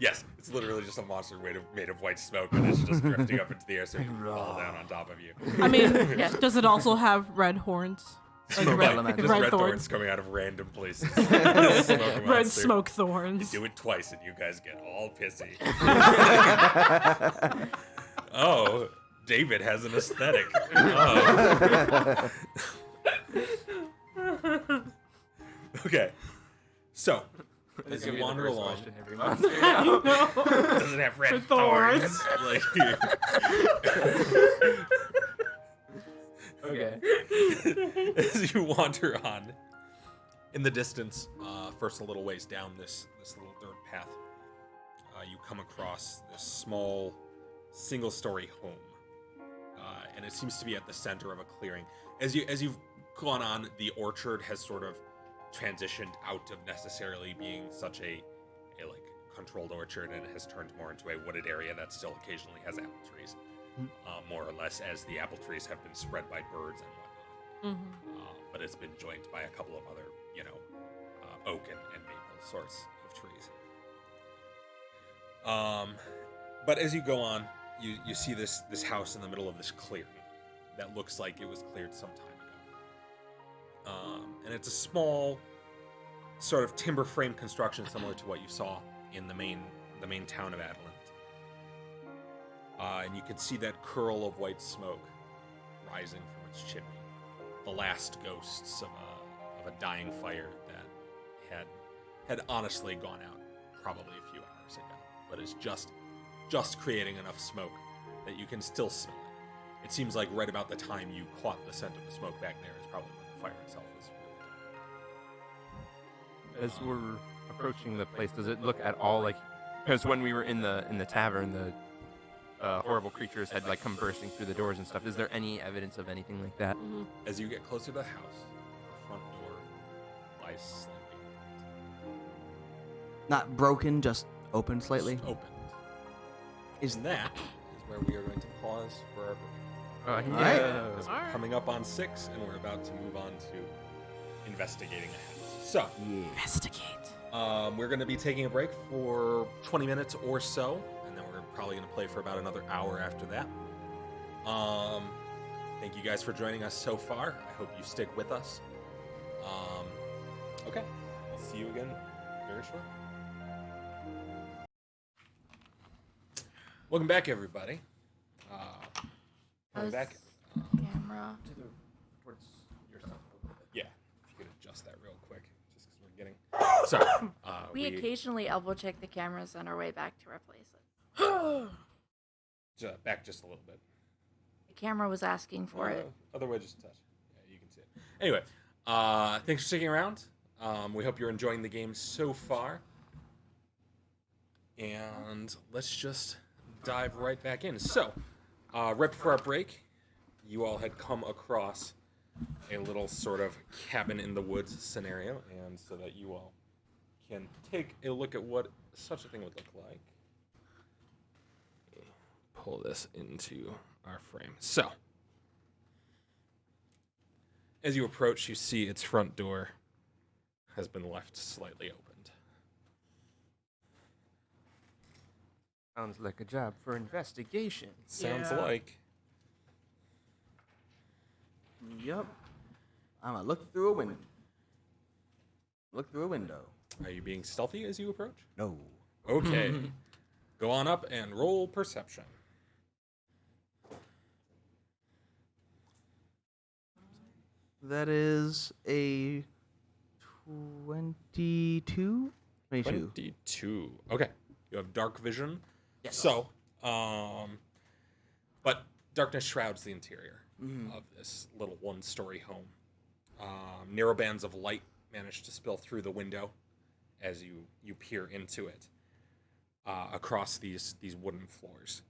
yes, it's literally just a monster made of white smoke, and it's just drifting up into the air so it can fall down on top of you. I mean, Yeah. does it also have red horns? Like Smoke red, element. Just red red thorns. thorns coming out of random places. Little smoke Red monster. smoke thorns. Do it twice, and you guys get all pissy. Oh, David has an aesthetic. Oh. Okay, so as you wander along, Every month. does it have red Thorns. thorns? Like, Okay. as you wander on, in the distance, first a little ways down this little dirt path, you come across this small, single-story home, and it seems to be at the center of a clearing. As you've gone on, the orchard has sort of transitioned out of necessarily being such a like controlled orchard, and it has turned more into a wooded area that still occasionally has apple trees, more or less, as the apple trees have been spread by birds and whatnot. But it's been joined by a couple of other, oak and maple sorts of trees. But as you go on, you see this house in the middle of this clearing that looks like it was cleared some time ago. And it's a small, sort of timber frame construction similar to what you saw in the main town of Adeland. And you can see that curl of white smoke rising from its chimney, the last ghosts of a dying fire that had honestly gone out probably a few hours ago, but is just creating enough smoke that you can still smell it. It seems like right about the time you caught the scent of the smoke back there is probably when the fire itself is really As we're approaching the place, does it look at all like? Because when we were in the tavern, the horrible creatures had like come bursting through the doors and stuff. Is there any evidence of anything like that? Mm-hmm. As you get closer to the house, the front door lies slightly Not broken, just open slightly. just opened. Is And that is where we are going to pause for our break. Oh, yeah. Because we're Alright. coming up on 6, and we're about to move on to investigating a house. So, Yeah. Investigate. we're going to be taking a break for 20 minutes or so, and then we're probably going to play for about another hour after that. Thank you guys for joining us so far. I hope you stick with us. Okay, I'll see you again very shortly. Welcome back, everybody. Coming How's back. camera? Towards yourself. Yeah, if you could adjust that real quick, just because we're getting. Sorry. We occasionally elbow check the cameras on our way back to replace it. Back just a little bit. The camera was asking for it. Other way, just a touch. Yeah, you can see it. Anyway, thanks for sticking around. We hope you're enjoying the game so far. And let's just dive right back in. So, right before our break, you all had come across a little sort of cabin in the woods scenario, and so that you all can take a look at what such a thing would look like. Pull this into our frame. So, as you approach, you see its front door has been left slightly opened. Sounds like a job for investigation. Sounds Yeah. like. Yep. I'm gonna look through a window. Look through a window. Are you being stealthy as you approach? No. Okay. Go on up and roll perception. That is a 22? 22. 22. Okay. You have dark vision. Yes. So, but darkness shrouds the interior of this little one-story home. Narrow bands of light manage to spill through the window as you peer into it across these wooden floors.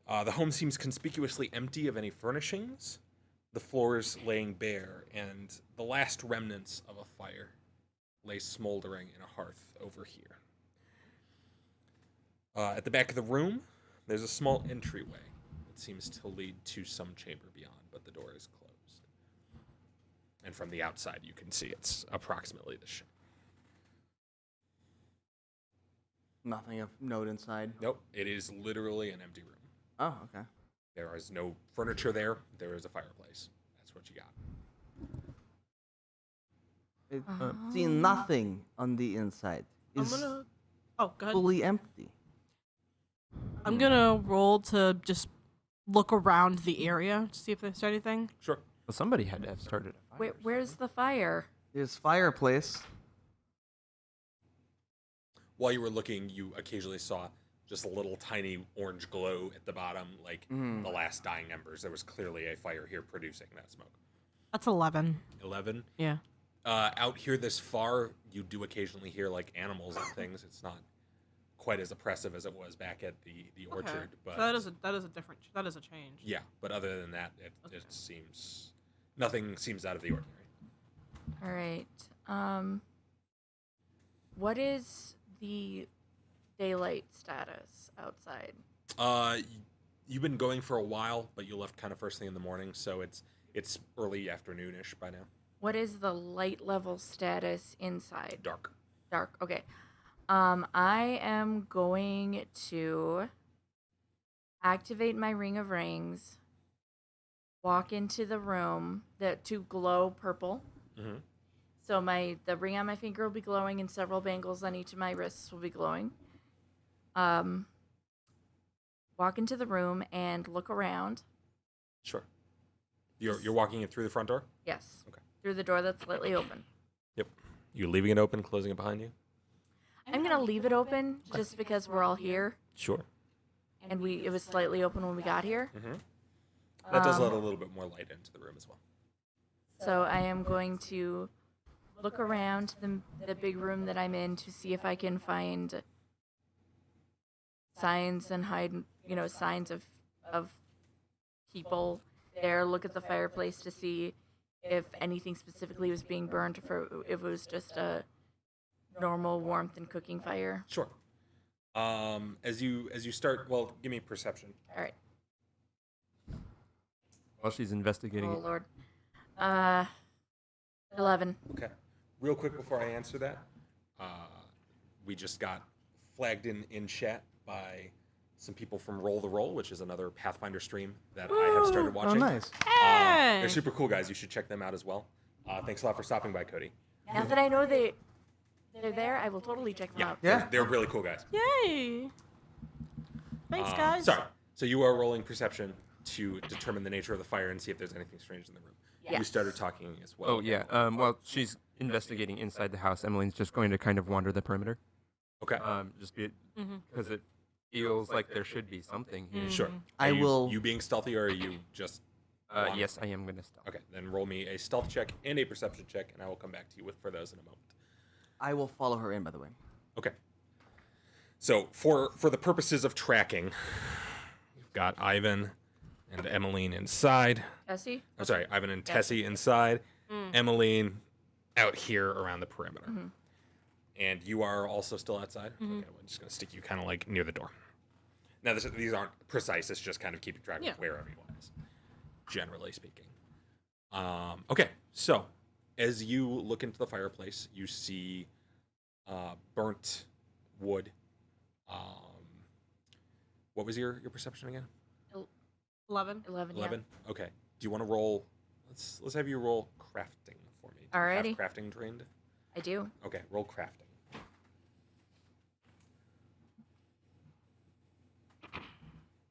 The home seems conspicuously empty of any furnishings, the floors laying bare, and the last remnants of a fire lay smoldering in a hearth over here. At the back of the room, there's a small entryway that seems to lead to some chamber beyond, but the door is closed. And from the outside, you can see it's approximately the shape. Nothing of note inside. Nope, it is literally an empty room. Oh, okay. There is no furniture there. There is a fireplace. That's what you got. See nothing on the inside. I'm It's gonna. Oh, go ahead. fully empty. I'm gonna roll to just look around the area to see if there's anything. Sure. Well, somebody had to have started a fire. Where's the fire? There's fireplace. While you were looking, you occasionally saw just a little tiny orange glow at the bottom, like the last dying embers. There was clearly a fire here producing that smoke. That's 11. 11. Yeah. Out here this far, you do occasionally hear like animals and things. It's not quite as oppressive as it was back at the orchard, but So that is a change. yeah. But other than that, Okay. it seems nothing seems out of the ordinary. All right. What is the daylight status outside? You've been going for a while, but you left kind of first thing in the morning, so it's early afternoonish by now. What is the light level status inside? Dark. Dark. Okay. I am going to activate my ring of rings, walk into the room to glow purple. Mm-hmm. So the ring on my finger will be glowing, and several bangles on each of my wrists will be glowing. Walk into the room and look around. Sure. You're walking in through the front door? Yes. Okay. Through the door that's slightly open. Yep. You're leaving it open, closing it behind you? I'm gonna leave it open just because we're all here, Sure. and it was slightly open when we got here. Mm-hmm. That does let a little bit more light into the room as well. So I am going to look around the big room that I'm in to see if I can find signs and signs of people there. Look at the fireplace to see if anything specifically was being burned, if it was just a normal warmth and cooking fire. Sure. As you start, well, give me perception. All right. While she's investigating Oh it. lord. 11. Okay. Real quick before I answer that, we just got flagged in chat by some people from Roll the Roll, which is another Pathfinder stream that I have started Oh, watching. nice. Hey! They're super cool guys. You should check them out as well. Thanks a lot for stopping by, Cody. Now that I know they're there, I will totally check them Yeah, out. Yeah. they're really cool guys. Yay! Thanks, guys. Sorry. So you are rolling perception to determine the nature of the fire and see if there's anything strange in the room. You Yes. started talking as well. Oh, yeah. While she's investigating inside the house, Emmeline's just going to kind of wander the perimeter. Okay. Just because it feels like there should be something here. Sure. I Are you- will- You being stealthy, or are you just? Yes, I am going to stop. Okay. Then roll me a stealth check and a perception check, and I will come back to you for those in a moment. I will follow her in, by the way. Okay. So for the purposes of tracking, we've got Ivan and Emmeline inside. Tessie? I'm sorry, Ivan and Tessie inside. Emmeline out here around the perimeter. And you are also still outside? Okay, we're just going to stick you kind of like near the door. Now, these aren't precise. It's just kind of keeping track Yeah. of where everyone is, generally speaking. Okay, so as you look into the fireplace, you see burnt wood. What was your perception again? 11. 11, 11. Okay. Do you want to roll? Let's have you roll crafting for me. Do you have Alrighty. crafting trained. I do. Okay. Roll crafting.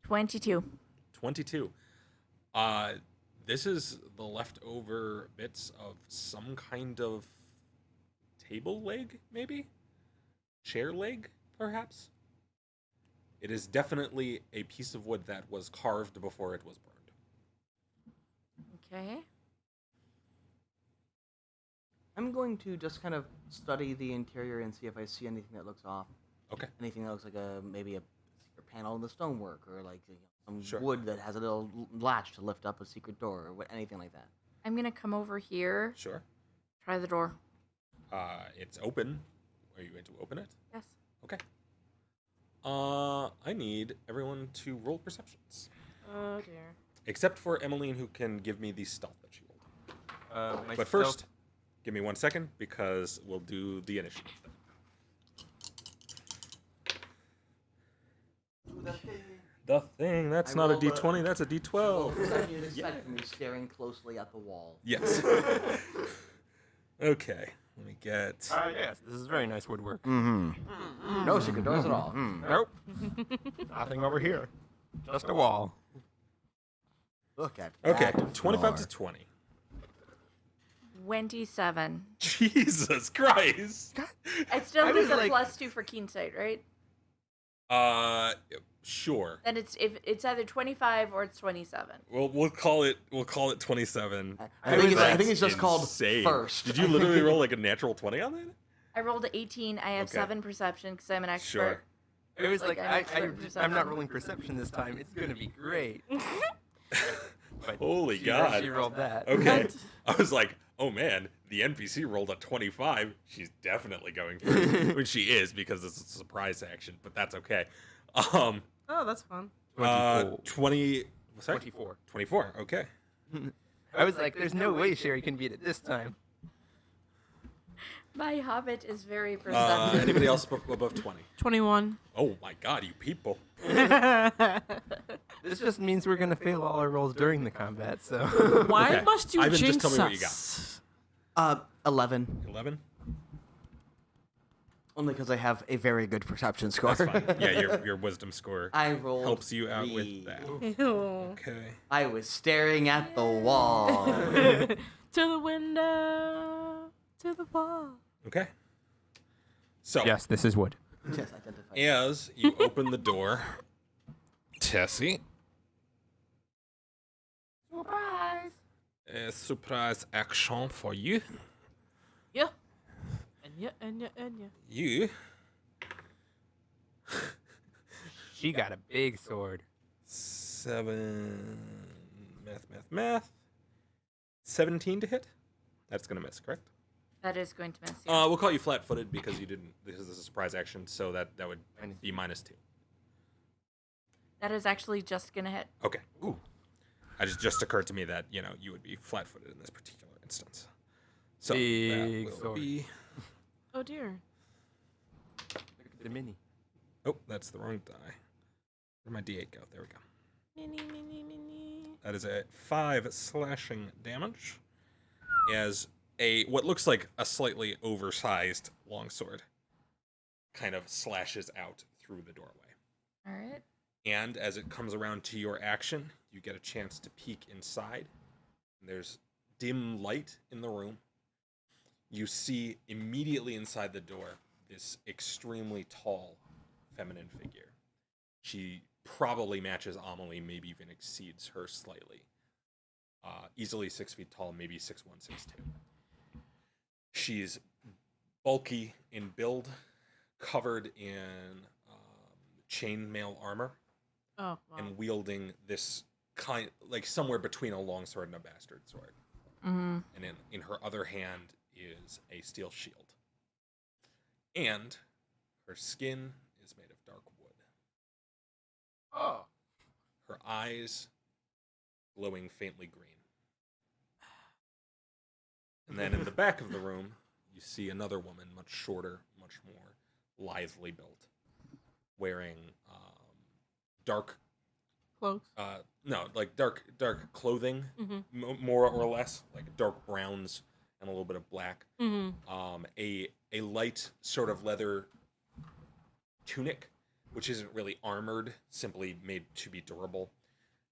22. 22. This is the leftover bits of some kind of table leg, maybe? Chair leg, perhaps? It is definitely a piece of wood that was carved before it was burned. Okay. I'm going to just kind of study the interior and see if I see anything that looks off. Okay. Anything that looks like maybe a secret panel in the stonework, or like some Sure. wood that has a little latch to lift up a secret door, or anything like that. I'm going to come over here, Sure. try the door. It's open. Are you going to open it? Yes. Okay. I need everyone to roll perceptions. Oh, dear. Except for Emmeline, who can give me the stealth that she rolled. My But first, give me 1 second, because we'll do the initiative thing. The thing, that's I not a rolled a- D20, that's a D12. Exactly you'd expect from me staring closely at the wall. Yes. Okay, let me get... yes, this is very nice woodwork. Mm-hmm. No secret doors at all. Nope. Nothing over here. Just a wall. Look at Okay, that 25 to floor. 20. 27. Jesus Christ! I still I need was the like- +2 for keen sight, right? Sure. Then it's either 25 or it's 27. We'll call it 27. I think it's just called Insane. first. Did you literally roll like a natural 20 on that? I rolled a 18. I have Okay. 7 perception because I'm an expert. Sure. It was Like, like, I'm expert in I'm perception. not rolling perception this time. It's going to be great. But Holy she, God. She rolled that. Okay. I was like, oh man, the NPC rolled a 25. She's definitely going first. Which she is, because it's a surprise action, but that's okay. Oh, that's fun. 20. Sorry? 24. 24. Okay. I was like, there's no way Sherry can beat it this time. My hobbit is very perceptive. Anybody else above 20? 21. Oh my God, you people. This just means we're going to fail all our rolls during the combat, so. Why Okay. must you Ivan, just jinx tell me what you us? 11. 11? Only because I have a very good perception score. That's fine. Yeah, your wisdom score I rolled helps you out 3. with that. Ew. Okay. I was staring at the wall. To the window, to the wall. Okay. So, Yes, this is wood. Yes, identify. as you open the door, Tessie, Surprise! a surprise action for you. Yeah. And yeah, and yeah, and yeah. You She got a big sword. 7 math 17 to hit. That's gonna miss, correct? That is going to miss you. We'll call you flat-footed because you didn't. This is a surprise action, so that would be -2. That is actually just going to hit. Okay. Ooh. I just occurred to me that you would be flat-footed in this particular instance. So Big that will sword. be. Oh dear. Look at the mini. Oh, that's the wrong die. Where'd my D8 go? There we go. Mini. That is a 5 slashing damage. As what looks like a slightly oversized longsword kind of slashes out through the doorway. All right. And as it comes around to your action, you get a chance to peek inside. There's dim light in the room. You see immediately inside the door this extremely tall feminine figure. She probably matches Amelie, maybe even exceeds her slightly. Easily 6 feet tall, maybe 6'1", 6'2". She's bulky in build, covered in chainmail armor, Oh wow. and wielding this like somewhere between a longsword and a bastard sword. Mm-hmm. And in her other hand is a steel shield. And her skin is made of dark wood. Oh. Her eyes glowing faintly green. And then in the back of the room, you see another woman, much shorter, much more lithely built, wearing dark, Cloaks. dark clothing, Mm-hmm. more or less, like dark browns and a little bit of black. Mm-hmm. A light sort of leather tunic, which isn't really armored, simply made to be durable,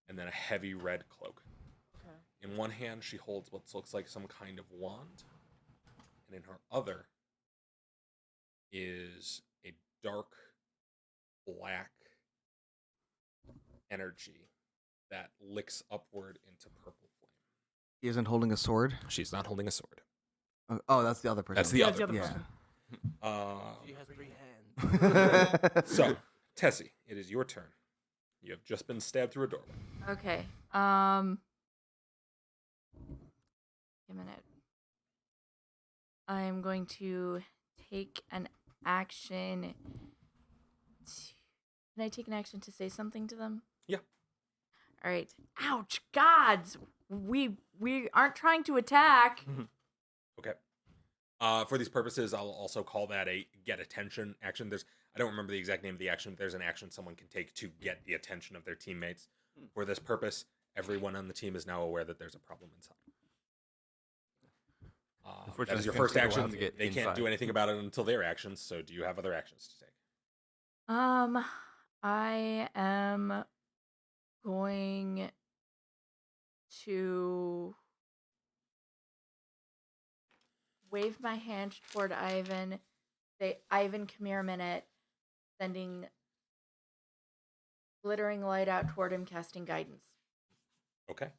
and then a heavy red cloak. In one hand, she holds what looks like some kind of wand, and in her other is a dark black energy that licks upward into purple flame. He isn't holding a sword. She's not holding a sword. Oh, that's the other person. That's the Yeah, other the other person. person. She has 3 hands. So, Tessie, it is your turn. You have just been stabbed through a doorway. Okay. A minute. I'm going to take an action. Can I take an action to say something to them? Yeah. All right. Ouch! Gods, we aren't trying to attack. Okay. For these purposes, I'll also call that a get attention action. I don't remember the exact name of the action, but there's an action someone can take to get the attention of their teammates. For this purpose, everyone on the team is now aware that there's a problem inside. That is your first It's gonna take a while action. to get They can't inside. do anything about it until their actions, so do you have other actions to take? I am going to wave my hand toward Ivan, say, Ivan, come here a minute, sending glittering light out toward him, casting guidance. Okay.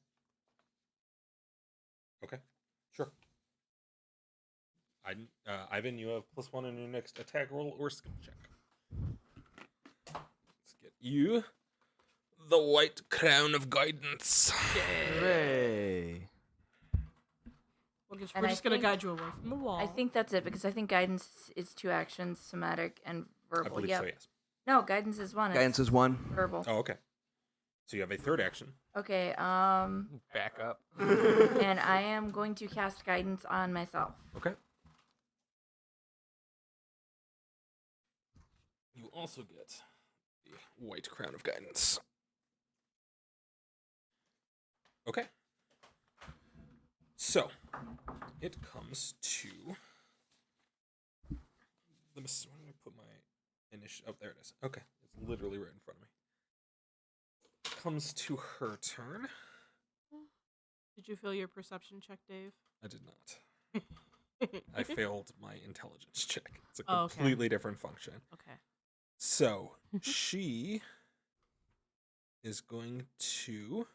Okay. Sure. Ivan, you have +1 in your next attack roll or skill check. Let's get you the white crown of guidance. Hooray. We're And I just gonna think- guide you away from the wall. I think that's it, because I think guidance is 2 actions, somatic and I verbal. believe Yep. so, yes. No, guidance is 1. Guidance It's is 1. verbal. Oh, okay. So you have a third action. Okay, Back up. and I am going to cast guidance on myself. Okay. You also get the white crown of guidance. Okay. So, it comes to. Let me see. Where did I put my initiative? Oh, there it is. Okay. It's literally right in front of me. Comes to her turn. Did you fail your perception check, Dave? I did not. I failed my intelligence check. It's a Oh, okay. completely different function. Okay. So she is going to.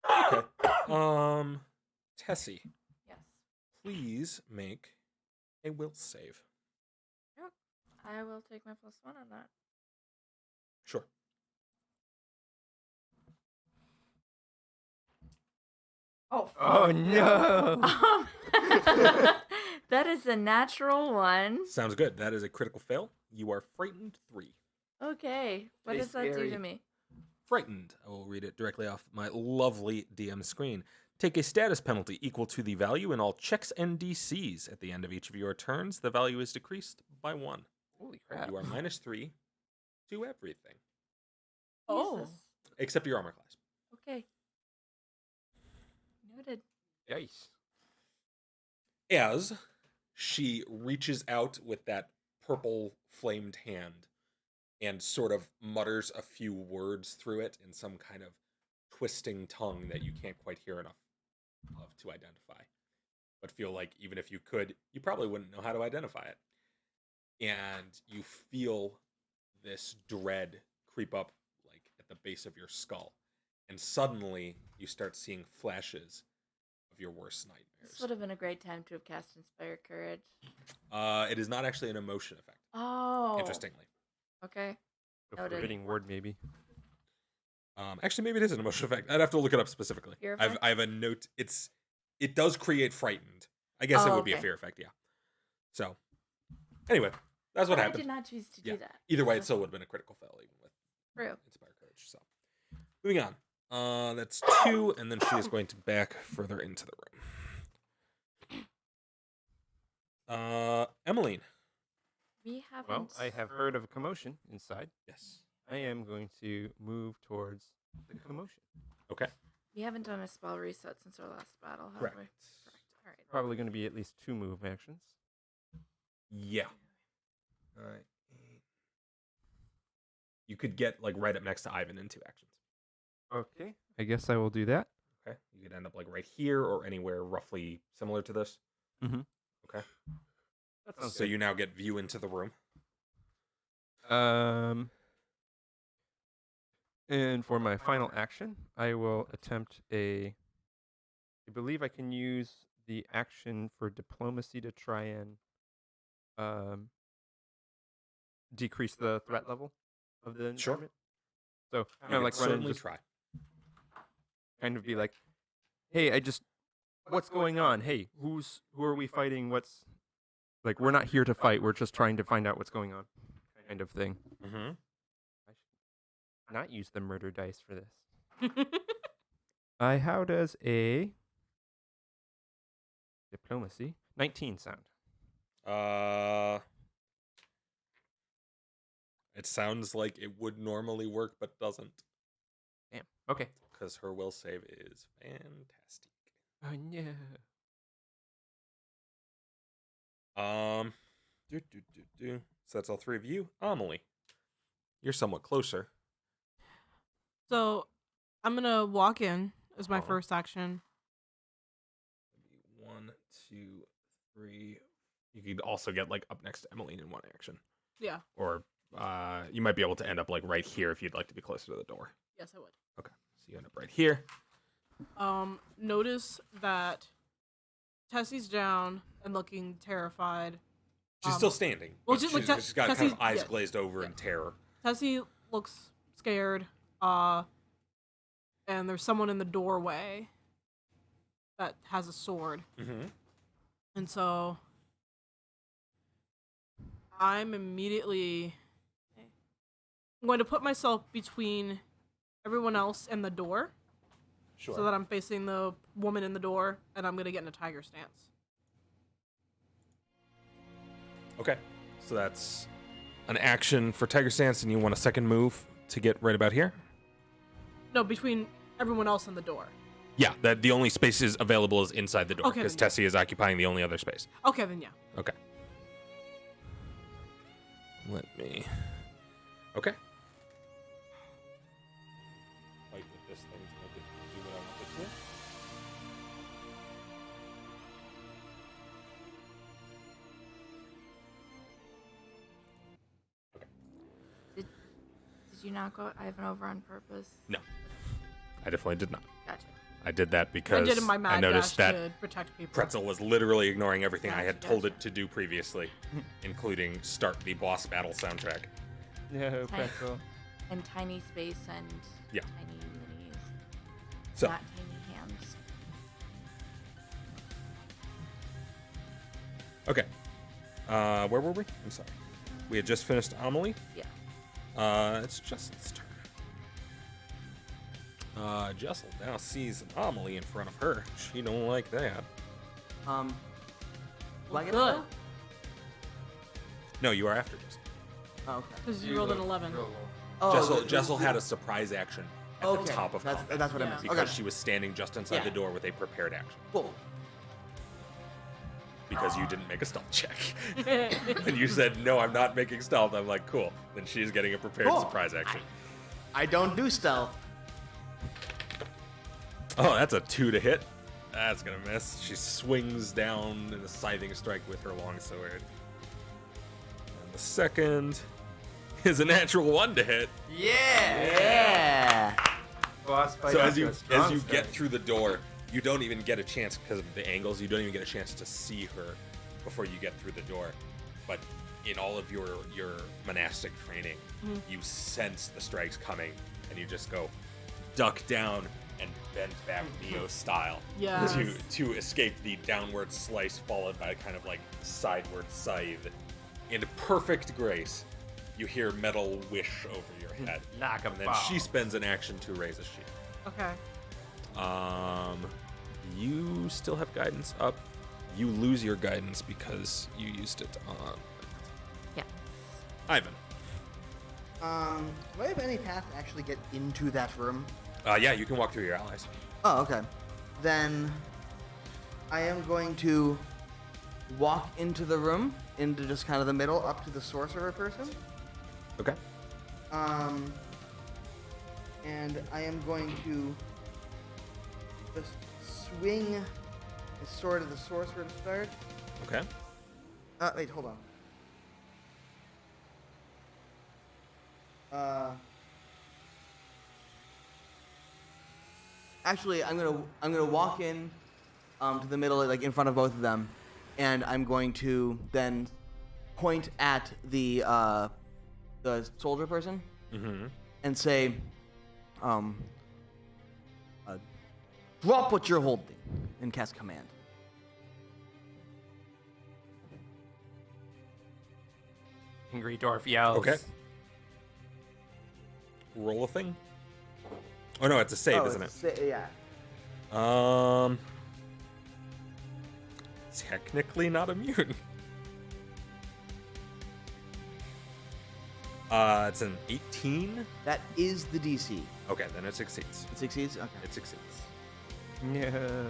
Okay. Tessie, Yes. please make a will save. I will take my +1 on that. Sure. Oh no! That is a natural one. Sounds good. That is a critical fail. You are frightened 3. Okay. What Stay does that do scary. to me? Frightened. I will read it directly off my lovely DM screen. Take a status penalty equal to the value in all checks and DCs. At the end of each of your turns, the value is decreased by 1. Holy crap. You are -3 to everything, Oh. Jesus. except your armor class. Okay. Noted. Nice. As she reaches out with that purple flamed hand and sort of mutters a few words through it in some kind of twisting tongue that you can't quite hear enough of to identify, but feel like even if you could, you probably wouldn't know how to identify it. And you feel this dread creep up like at the base of your skull, and suddenly you start seeing flashes of your worst This nightmares. would have been a great time to have cast Inspire Courage. It is not actually an emotion effect, Oh. interestingly. Okay. A Noted. forbidding word, maybe. Actually, maybe it is an emotion effect. I'd have to look it up specifically. Fear I effect? have a note. It does create frightened. I guess it Oh, would be a okay. fear effect, yeah. So, anyway, that's what I happened. did not choose to Yeah. do that. Either way, it still would have been a critical fail, even with True. Inspire Courage. So, moving on. That's 2, and then she is going to back further into the room. Emmeline. We haven't. Well, I have heard of a commotion inside. Yes. I am going to move towards the commotion. Okay. We haven't done a spell reset since our last battle, have Correct. we? Correct. All right. Probably going to be at least 2 move actions. Yeah. All right. You could get like right up next to Ivan in 2 actions. Okay. I guess I will do that. Okay. You could end up like right here or anywhere roughly similar to this. Mm-hmm. Okay. That sounds So good. you now get view into the room. And for my final action, I will attempt I believe I can use the action for diplomacy to try and decrease the threat level of the Sure. environment. So You kind of can like run and certainly just try. kind of be like, hey, what's going on? Hey, who are we fighting? What's like, we're not here to fight. We're just trying to find out what's going on, kind of thing. Mm-hmm. I should not use the murder dice for this. How does a diplomacy 19 sound? It sounds like it would normally work, but doesn't, Damn. Okay. because her will save is fantastic. Oh no. So that's all 3 of you. Amelie, you're somewhat closer. So I'm gonna walk in as my Uh-huh. first action. 1, 2, 3. You could also get like up next to Emmeline in 1 action, Yeah. or you might be able to end up like right here if you'd like to be closer to the door. Yes, I would. Okay, so you end up right here. Notice that Tessie's down and looking terrified. She's still standing. well, but just, like, she's got kind Tessie's- of eyes yeah. glazed over Yeah. in terror. Tessie looks scared. And there's someone in the doorway that has a sword. Mm-hmm. And so I'm immediately going to put myself between everyone else and the door Sure. so that I'm facing the woman in the door, and I'm going to get in a tiger stance. Okay, so that's an action for Tiger Stance, and you want a second move to get right about here? No, between everyone else and the door. Yeah, that the only spaces available is inside the door, Okay, because then, yeah. Tessie is occupying the only other space. Okay, then yeah. Okay. Let me... Okay. Fight with this thing to make it do what I want it to. Did you not go Ivan over on purpose? No, I definitely did not. Gotcha. I did that because I did in my mad noticed dash that to protect people. Pretzel was literally ignoring everything I had Gotcha, told gotcha. it to do previously, including start the boss battle soundtrack. No, Tiny- pretzel. And tiny space and Yeah. tiny minis. So, Not tiny hands. Okay. Where were we? I'm sorry. We had just finished Amelie. Yeah. It's Jessel's turn. Jessel now sees Amelie in front of her. She don't like that. Do I get Good. it? No, you are after Jessel. Oh, okay. Because you rolled an 11. Oh, Jessel had a surprise action at the top of combat that's what I Yeah. meant. because Okay. she was standing just inside Yeah. the door with a prepared action. Cool. Because you didn't make a stealth check. And you said, no, I'm not making stealth. I'm like, cool. Then she's getting a prepared Cool. surprise action. I don't do stealth. Oh, that's a 2 to hit. That's gonna miss. She swings down in a scything strike with her longsword. And the second is a natural 1 to hit. Yeah. Boss fight So after a as strong you start. get through the door, you don't even get a chance because of the angles. You don't even get a chance to see her before you get through the door. But in all of your monastic training, you sense the strikes coming, and you just go duck down and bend back Neo style Yes. to escape the downward slice followed by a kind of like sideward scythe. In perfect grace, you hear metal whish over your head. Knock 'em And then balls. she spends an action to raise a shield. Okay. You still have guidance up. You lose your guidance because you used it on Yeah. Ivan. Do I have any path to actually get into that room? Yeah, you can walk through your allies. Oh, okay. Then I am going to walk into the room, into just kind of the middle, up to the sorcerer person. Okay. And I am going to just swing the sword of the sorcerer to start. Okay. Wait, hold on. Actually, I'm gonna walk in, to the middle, like in front of both of them, and I'm going to then point at the soldier person Mm-hmm. and say, drop what you're holding, and cast command. Angry dwarf yells. Okay. Roll a thing. Oh no, it's a save, isn't it? Yeah. Technically not immune. It's an 18. That is the DC. Okay, then it succeeds. It succeeds? Okay. It succeeds. No.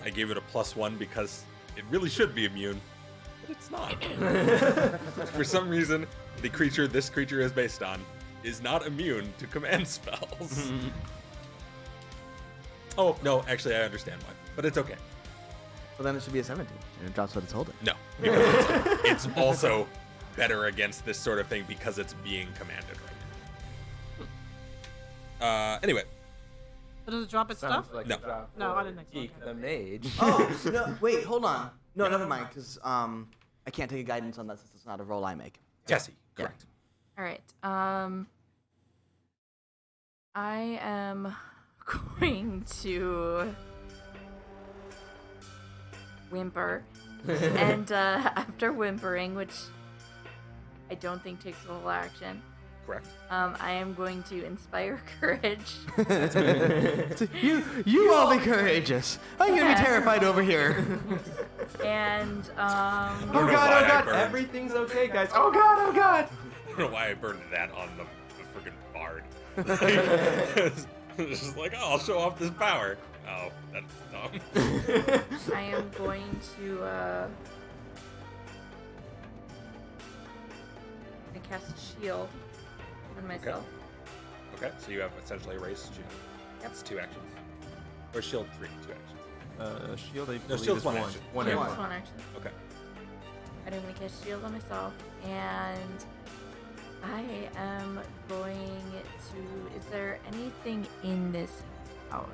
I gave it a +1 because it really should be immune, but it's not. For some reason, the creature this creature is based on is not immune to command spells. Oh, no, actually, I understand why, but it's okay. Well, then it should be a 17, and it drops what it's holding. No, because it's also better against this sort of thing because it's being commanded right now. Anyway, So does it drop its Sounds stuff? like No. a job No, for I didn't think so, Geek okay. the mage. Oh, no, wait, hold on. No, never mind, because I can't take a guidance on that since it's not a roll I make. Tessie, correct. All right. I am going to whimper, and after whimpering, which I don't think takes a whole action, Correct. I am going to inspire courage. You all be courageous. I'm gonna Yeah. be terrified over here. And I Oh don't know god, why oh I god, burned. everything's okay, guys. Oh god, oh god. I don't know why I burned that on the freaking bard. It's just like, oh, I'll show off this power. Oh, that's dumb. I am going to cast a shield on myself. Okay, so you have essentially a raised shield. Yep. That's 2 actions. Or shield 3, 2 actions. Shield, I No, believe shield's is one one. action. One Yeah, action. just one action. Okay. And I'm going to cast shield on myself, and I am going to. Is there anything in this house?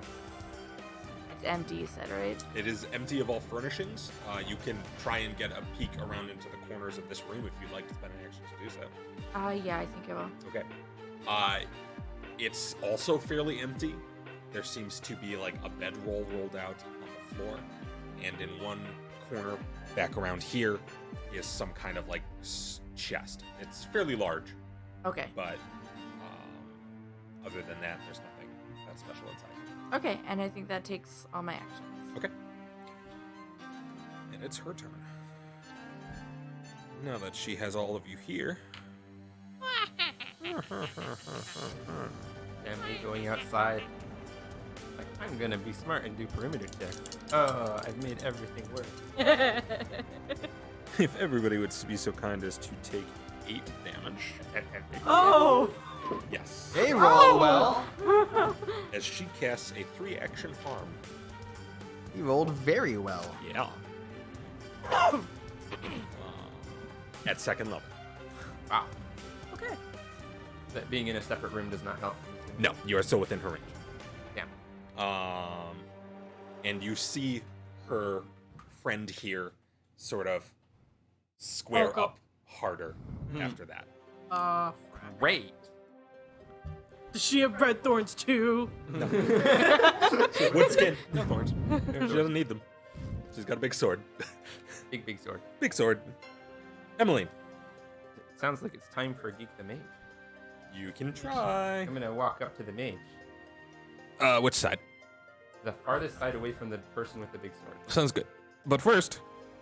It's empty, you said, right? It is empty of all furnishings. You can try and get a peek around into the corners of this room if you'd like to spend an action to do so. Yeah, I think I will. Okay. It's also fairly empty. There seems to be like a bedroll rolled out on the floor, and in one corner Back around here is some kind of like chest. It's fairly large, Okay. but other than that, there's nothing that special inside. Okay, and I think that takes all my actions. Okay. And it's her turn. Now that she has all of you here. And me going outside. Like, I'm gonna be smart and do perimeter check. Oh, I've made everything work. If everybody would be so kind as to take 8 damage. Oh! Yes. They roll well. As she casts a 3-action harm. He rolled very well. Yeah. At 2nd level. Wow. Okay. That being in a separate room does not help. No, you are still within her range. Damn. And you see her friend here sort of square Oh, up harder after that. Great. Does she have red thorns too? No. Wood skin, no thorns. She doesn't need them. She's got a big sword. Big sword. Big sword. Emmeline, Sounds like it's time for Geek the Mage. you can try. I'm gonna walk up to the mage. Which side? The farthest side away from the person with the big sword. Sounds good. But first,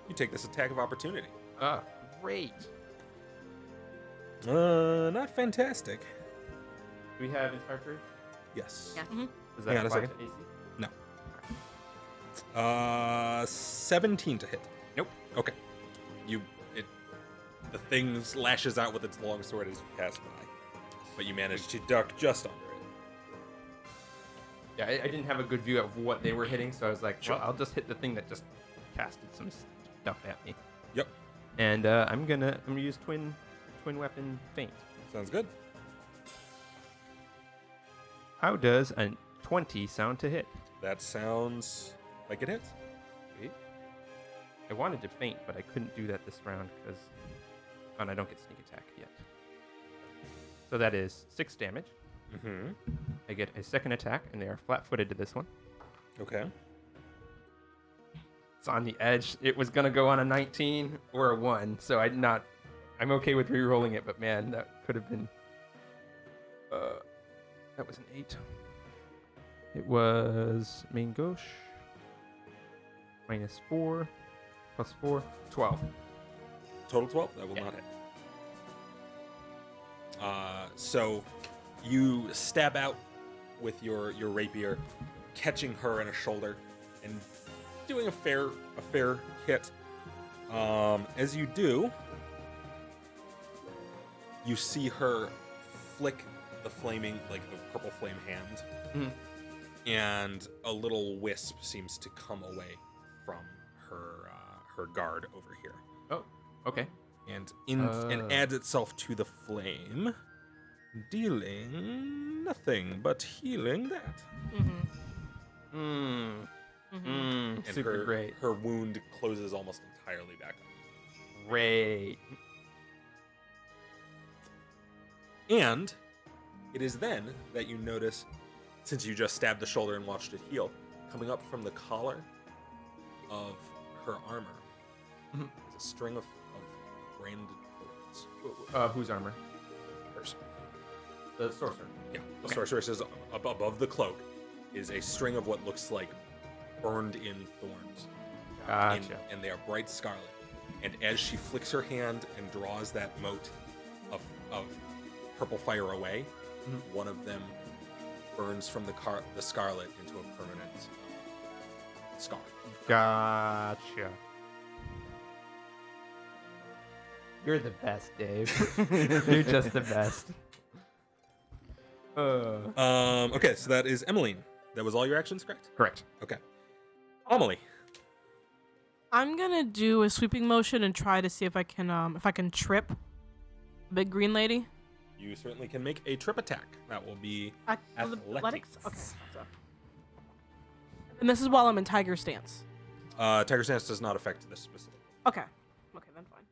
you take this attack of opportunity. Ah, great. Not fantastic. Do we have Inspire Courage? Yes. Yeah. Does Hang on a apply second. to AC? No. 17 to hit. Nope. Okay. The thing lashes out with its long sword as you pass by, but you manage to duck just under it. Yeah, I didn't have a good view of what they were hitting, so I was like, Sure. well, I'll just hit the thing that just casted some stuff at me. Yep. And I'm gonna use twin weapon feint. Sounds good. How does a 20 sound to hit? That sounds like it hits. Sweet. I wanted to feint, but I couldn't do that this round because I don't get sneak attack yet. So that is 6 damage. Mm-hmm. I get a second attack, and they are flat-footed to this one. Okay. It's on the edge. It was gonna go on a 19 or a 1, so I'm okay with re-rolling it, but man, that could have been. That was an 8. It was main gauche. Minus 4, plus 4, 12. Total 12? That will Yeah. not hit. So you stab out with your rapier, catching her in a shoulder and doing a fair hit. As you do, you see her flick the purple flame hand, and a little wisp seems to come away from her guard over here. Oh, okay. And adds itself to the flame, dealing nothing but healing that. And Super her, great. Her wound closes almost entirely back up. Great. And it is then that you notice, since you just stabbed the shoulder and watched it heal, coming up from the collar of her armor is a string of branded thorns. Whose armor? Hers. The sorcerer. Yeah, the sorceress above the cloak is a string of what looks like burned-in thorns. Gotcha. And they are bright scarlet. And as she flicks her hand and draws that mote of purple fire away, one of them burns from the scarlet into a permanent scar. Gotcha. You're the best, Dave. You're just the best. Okay, so that is Emmeline. That was all your actions, correct? Correct. Okay. Amelie. I'm gonna do a sweeping motion and try to see if I can trip the big green lady. You certainly can make a trip attack. That will be athletics. Okay. So. And this is while I'm in tiger stance. Tiger Stance does not affect this specific. Okay. Okay, then fine.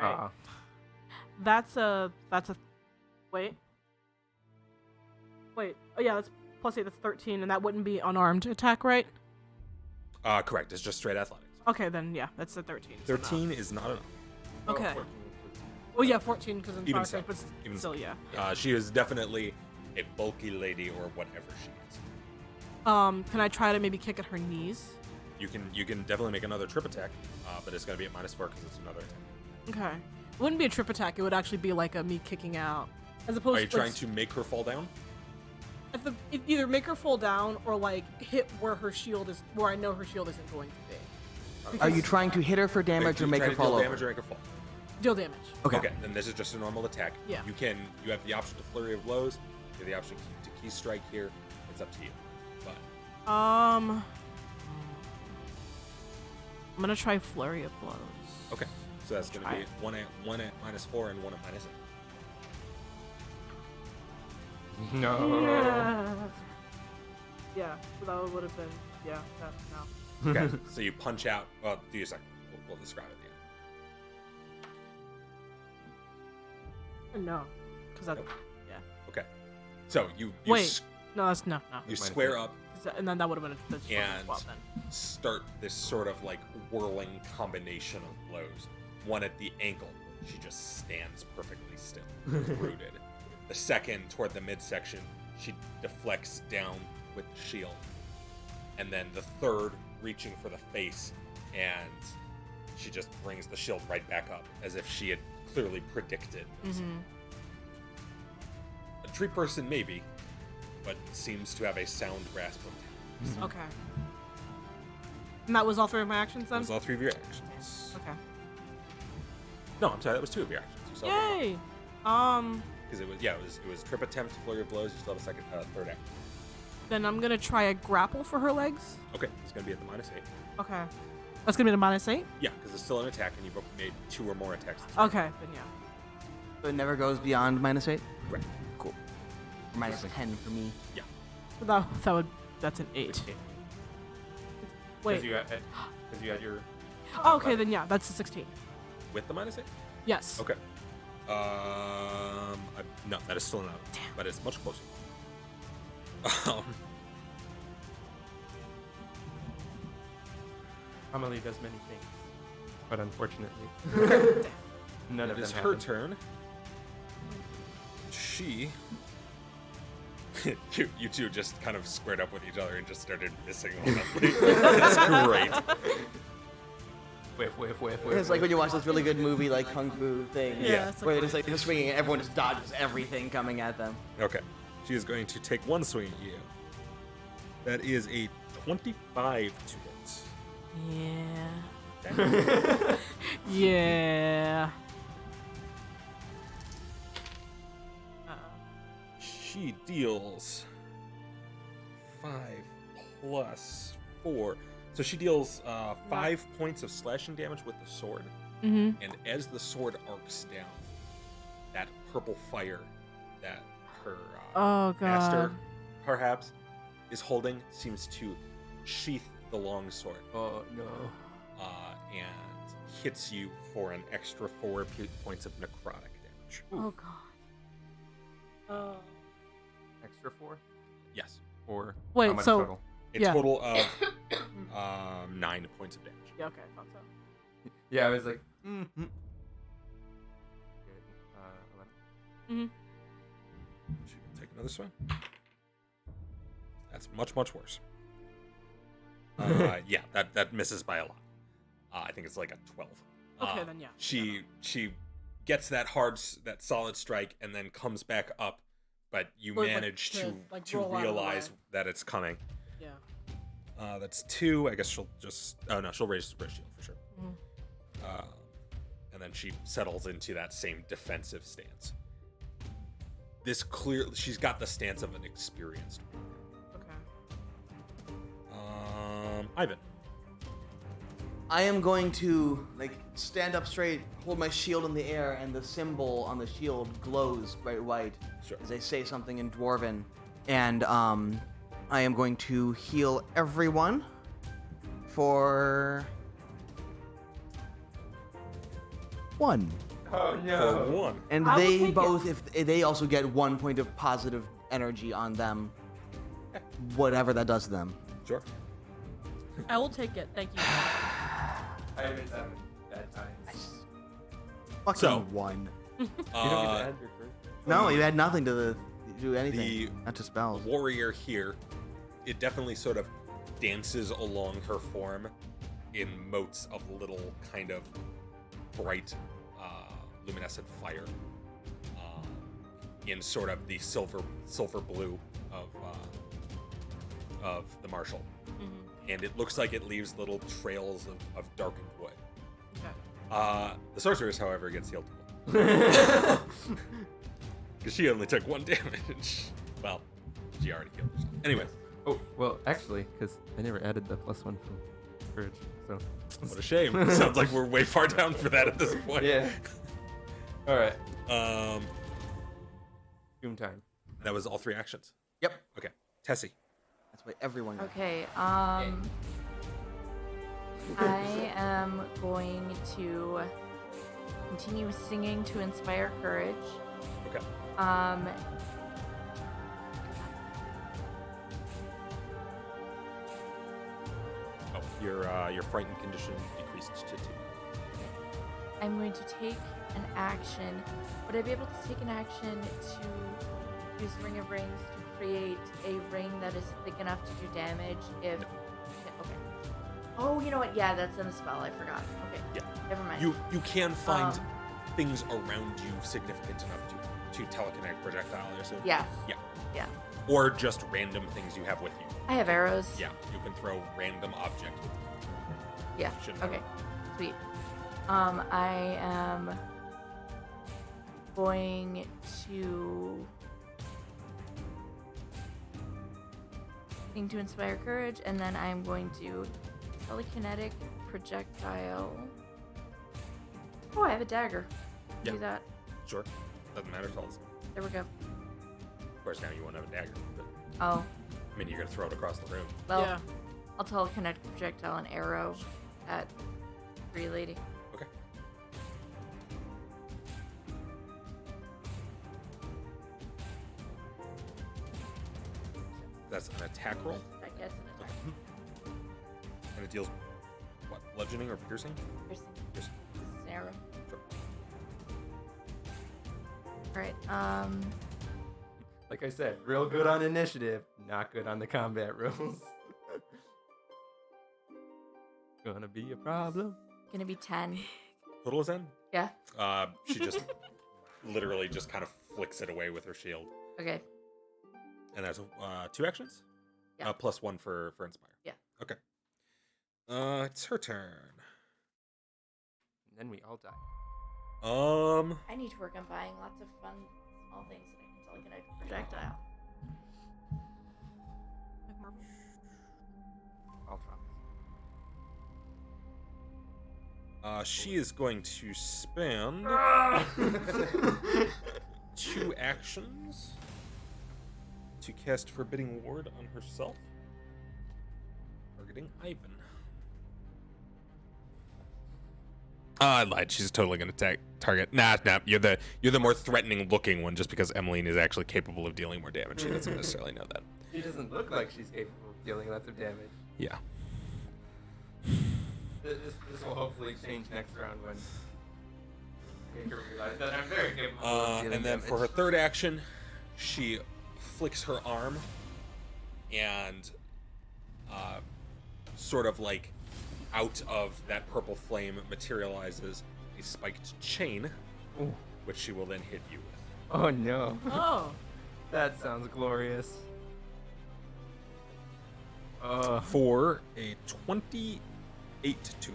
All right. That's a wait. Oh yeah, that's plus 8. That's 13, and that wouldn't be unarmed attack, right? Correct. It's just straight athletics. Okay, then yeah, that's the 13. so no. 13 is not enough. Okay. Well, yeah, 14 because in Even fire so. type, but Even still, yeah. She is definitely a bulky lady or whatever she is. Can I try to maybe kick at her knees? You can definitely make another trip attack, but it's going to be at -4 because it's another attack. Okay. It wouldn't be a trip attack. It would actually be like a me kicking out, as opposed. Are you to trying to make her fall down? if either make her fall down or like hit where her shield is, where I know her shield isn't going to be. Are you trying to hit her for damage or make her fall over? Damage or make her fall? Deal damage. Okay. Then this is just a normal attack. Yeah. You have the option to flurry of blows. You have the option to key strike here. It's up to you. But I'm gonna try flurry of blows. okay, so that's going to Try be it. one at -4 and one at -8. No. Yeah. So that would have been that no. Okay, so you punch out. Well, do you a second. We'll describe it. No, because that. Nope. Yeah. Okay, so you Wait. No, that's no. you square up And then that would have been a and swap then. start this sort of like whirling combination of blows. One at the ankle, she just stands perfectly still, rooted. The second toward the midsection, she deflects down with the shield. And then the third, reaching for the face, and she just brings the shield right back up, as if she had clearly predicted this. A tree person, maybe, but seems to have a sound grasp of talent. Okay. And that was all three of my actions then? Those are all 3 of your actions. Okay. No, I'm sorry, that was 2 of your actions. You saw Yay! Because it was trip attempt, flurry of blows. You still have a second, third action. Then I'm gonna try a grapple for her legs. Okay, it's gonna be at the -8. Okay. That's gonna be the -8? Yeah, because it's still an attack, and you've made 2 or more attacks. Okay, then yeah. So it never goes beyond -8? Right. Cool. Or -10 for me. Yeah. So that's an 8. Wait. Because you had your. Oh, okay, then yeah, that's a 16. With the -8. Yes. Okay. No, that is still not. But it's much closer. Amelie does many things, but unfortunately, none of It them is her happen. turn. She. you two just kind of squared up with each other and just started missing one another. That's great. Whiff. It's like when you watch this really good movie like Kung Fu thing. Yeah. it's Where they're just like they're swinging and everyone just dodges everything coming at them. Okay. She is going to take one swing at you. That is a 25 to hit. Yeah. Okay. Yeah. She deals 5 plus 4. So she deals 5 points of slashing damage with the sword. Mm-hmm. And as the sword arcs down, that purple fire that her Oh god. master, perhaps, is holding seems to sheath the long sword Oh no. and hits you for an extra 4 points of necrotic damage. Oh god. Oh. Extra 4? Yes. Or Wait, how much so- total? A Yeah. total of 9 points of damage. Yeah, okay, I thought so. Yeah, I was like, mm-hmm. 11. She will take another swing. That's much, much worse. Yeah, that misses by a lot. I think it's like a 12. Okay, then yeah. She gets that solid strike and then comes back up, but you Or, like, manage to, to like, roll out of the realize way. that it's coming. Yeah. That's 2. I guess she'll just. Oh no, she'll raise shield for sure. Mhm. And then she settles into that same defensive stance. She's got the stance of an experienced warrior. Okay. Ivan. I am going to stand up straight, hold my shield in the air, and the symbol on the shield glows bright white Sure. as I say something in Dwarven. And I am going to heal everyone for 1. Oh For 1. And I will they take both, if they also get 1 point of positive energy on them, whatever that does to them. Sure. I will take it. Thank you. I haven't done bad times. Fucking So- one. You don't get to add your first. No, you had nothing to do anything. The Not to spells. warrior here, it definitely sort of dances along her form in motes of little kind of bright luminescent fire in sort of the silver blue of the marshal. And it looks like it leaves little trails of darkened wood. Okay. The sorceress, however, gets healed. Because she only took 1 damage. Well, she already healed herself. Anyways, Oh, well, actually, because I never added the +1 from courage, so. what a shame. Sounds like we're way far down for that at this point. Yeah. All right. Doom time. That was all 3 actions. Yep. Okay. Tessie. That's what everyone got. Okay, I am going to continue singing to inspire courage. Okay. Oh, your frightened condition decreased to 2. I'm going to take an action. Would I be able to take an action to use Ring of Rings to create a ring that is thick enough to do damage if... No. Okay. Oh, you know what? Yeah, that's in the spell. I forgot. Okay. Yeah. Never mind. You can find Um, things around you significant enough to telekinetic projectile or so. Yes. Yeah. Yeah. Or just random things you have with you. I have arrows. Yeah, you can throw random objects with you. Yeah. Shouldn't Okay. matter. Sweet. I am going to sing to inspire courage, and then I'm going to telekinetic projectile. Oh, I have a dagger. Yeah. Do that. Sure. Doesn't matter. Tell us. There we go. Of course, now you won't have a dagger. But, Oh, I mean, you're going to throw it across the room. well, Yeah. I'll telekinetic projectile an arrow at 3 lady. Okay. That's an attack roll, I guess an attack. and it deals, what, bludgeoning or piercing? Piercing. Piercing. This is an arrow. Sure. Alright, Like I said, real good on initiative, not good on the combat rules. Gonna be a problem. gonna be 10. Total is in? Yeah? She just literally just kind of flicks it away with her shield. Okay. And that's 2 actions? Yeah. +1 for Inspire. Yeah. Okay. It's her turn. And then we all die. I need to work on buying lots of fun small things that I can telekinetic projectile. Like more- I'll drop. She is going to spend 2 actions to cast Forbidding Ward on herself, targeting Ivan. I lied. She's totally going to target. Nah. You're the more threatening looking one, just because Emmeline is actually capable of dealing more damage. She doesn't necessarily know that. She doesn't look like she's capable of dealing lots of damage. Yeah. This will hopefully change next round when Baker realizes that I'm very capable of dealing And then damage. for her third action, she flicks her arm and sort of like out of that purple flame materializes a spiked chain, Ooh. which she will then hit you with. Oh no, Oh. that sounds glorious. For a 28 to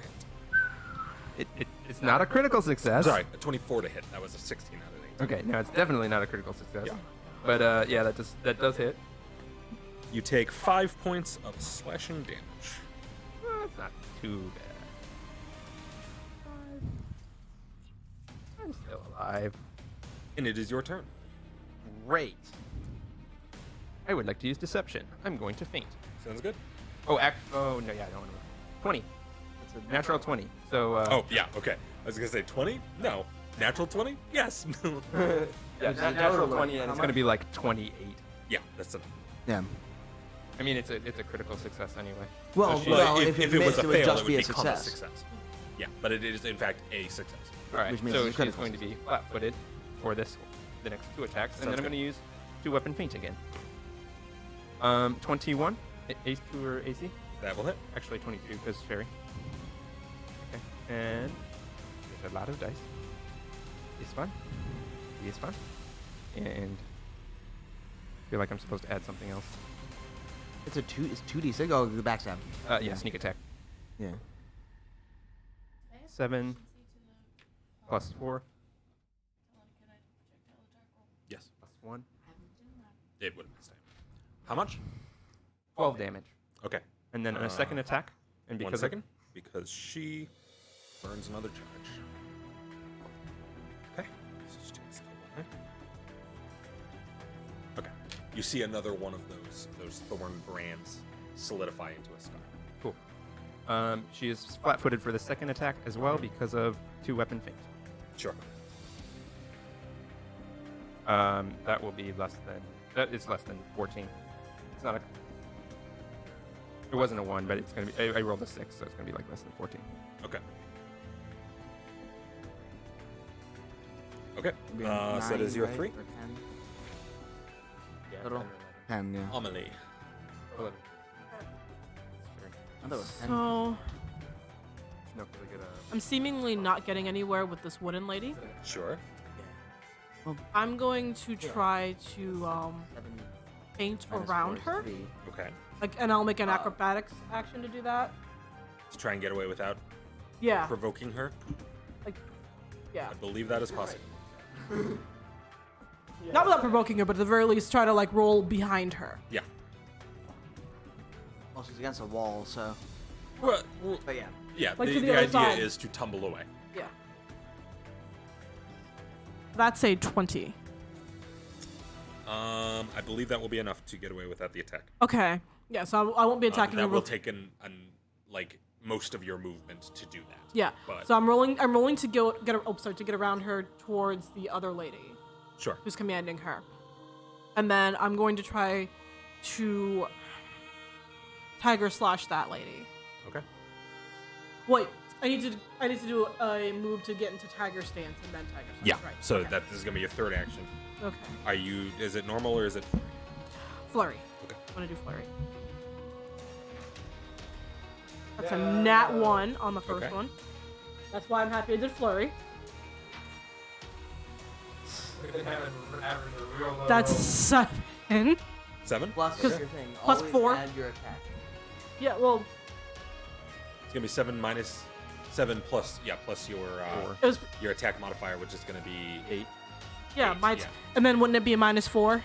hit. It's not a critical success. Sorry, a 24 to hit. That was a 16 out of 8. Okay, no, it's definitely not a critical success. Yeah. But yeah, that does hit. You take 5 points of slashing damage. That's not too bad. I'm still alive. And it is your turn. Great. I would like to use deception. I'm going to faint. Sounds good. Oh, oh no, yeah, I don't want to. 20. It's a natural 20. So. Oh, yeah, okay. I was going to say 20? No. Natural 20? Yes. Yeah, natural 20, and it's going to be like 28. Yeah, that's enough. Yeah. I mean, it's a critical success anyway. Well, So she- well, if it it was missed, a it would fail, just it be would a become a success. success. Yeah, but it is in fact a success. All right, which means so it's she's critical going to be flat-footed for the next 2 attacks, and Sounds then I'm good. going to use 2 weapon feint again. 21, A2 or AC? That will hit. Actually 22 because fairy. Okay, and there's a lot of dice. It's fun. It's fun. And I feel like I'm supposed to add something else. It's 2d6. Oh, the backstab. Yeah, sneak attack. Yeah. 7 plus 4 Yes, plus 1. it would have missed. How much? 12 damage. Okay. And then a second attack. And One because second, because she burns another charge. Okay. So she takes the one. Okay. You see another one of those thorn brands solidify into a star. Cool. She is flat-footed for the second attack as well because of 2 weapon feint. Sure. That will be less than. That is less than 14. It's not a. It wasn't a 1, but it's gonna be. I rolled a 6, so it's gonna be like less than 14. Okay. Okay. It'd be So that is your 9, 3. right? Or 10. Yeah. Total? 10, yeah. Amelie. 11. I thought it was 10. So No, because I get a. I'm seemingly not getting anywhere with this wooden lady. Sure. I'm going to try to 7 paint minus around 4 her, is 3. Okay. like, and I'll make an acrobatics action to do that. To try and get away without Yeah, provoking her. like, yeah. I believe that is possible. Not without provoking her, but at the very least, try to like roll behind her. Yeah. Well, she's against a wall, so. Well, But yeah. yeah. Like the to the the other idea side. is to tumble away. Yeah. That's a 20. I believe that will be enough to get away without the attack. Okay. Yeah, so I won't be attacking that her. will with- take like most of your movement to do that. Yeah. But So I'm rolling to get around her towards the other lady sure. who's commanding her, and then I'm going to try to tiger slash that lady. Okay. Wait, I need to do a move to get into tiger stance and then tiger slash. Yeah. Right. So okay. this is gonna be your third action. Okay. Is it normal or is it? Flurry. Okay. I'm gonna do flurry. That's a nat 1 on the first Okay. one. That's why I'm happy I did flurry. That's 7. 7? Plus Okay. your thing. Plus Always 4. add your attack. Yeah, well, It's gonna be 7 minus 7 plus plus your 4. it was your attack modifier, which is gonna be 8. yeah, 8, mine's yeah. and then wouldn't it be a -4?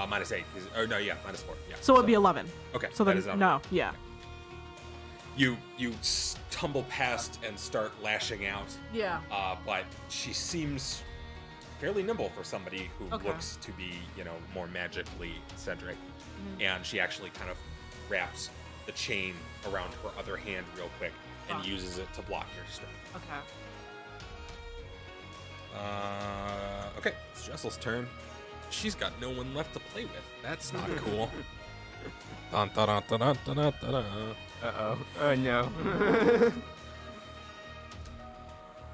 minus 8. Or no, yeah, minus 4. Yeah. So it'd be 11. Okay. So that then is not- no, yeah. You tumble past and start lashing out, Yeah. but she seems fairly nimble for somebody who Okay. looks to be, more magically eccentric. Mm-hmm. And she actually kind of wraps the chain around her other hand real quick and Ah. uses it to block your strike. Okay. Okay, it's Jessel's turn. She's got no one left to play with. That's not cool. Dun, dun, dun, dun, dun, dun, dun, dun. Uh-oh. Oh, no.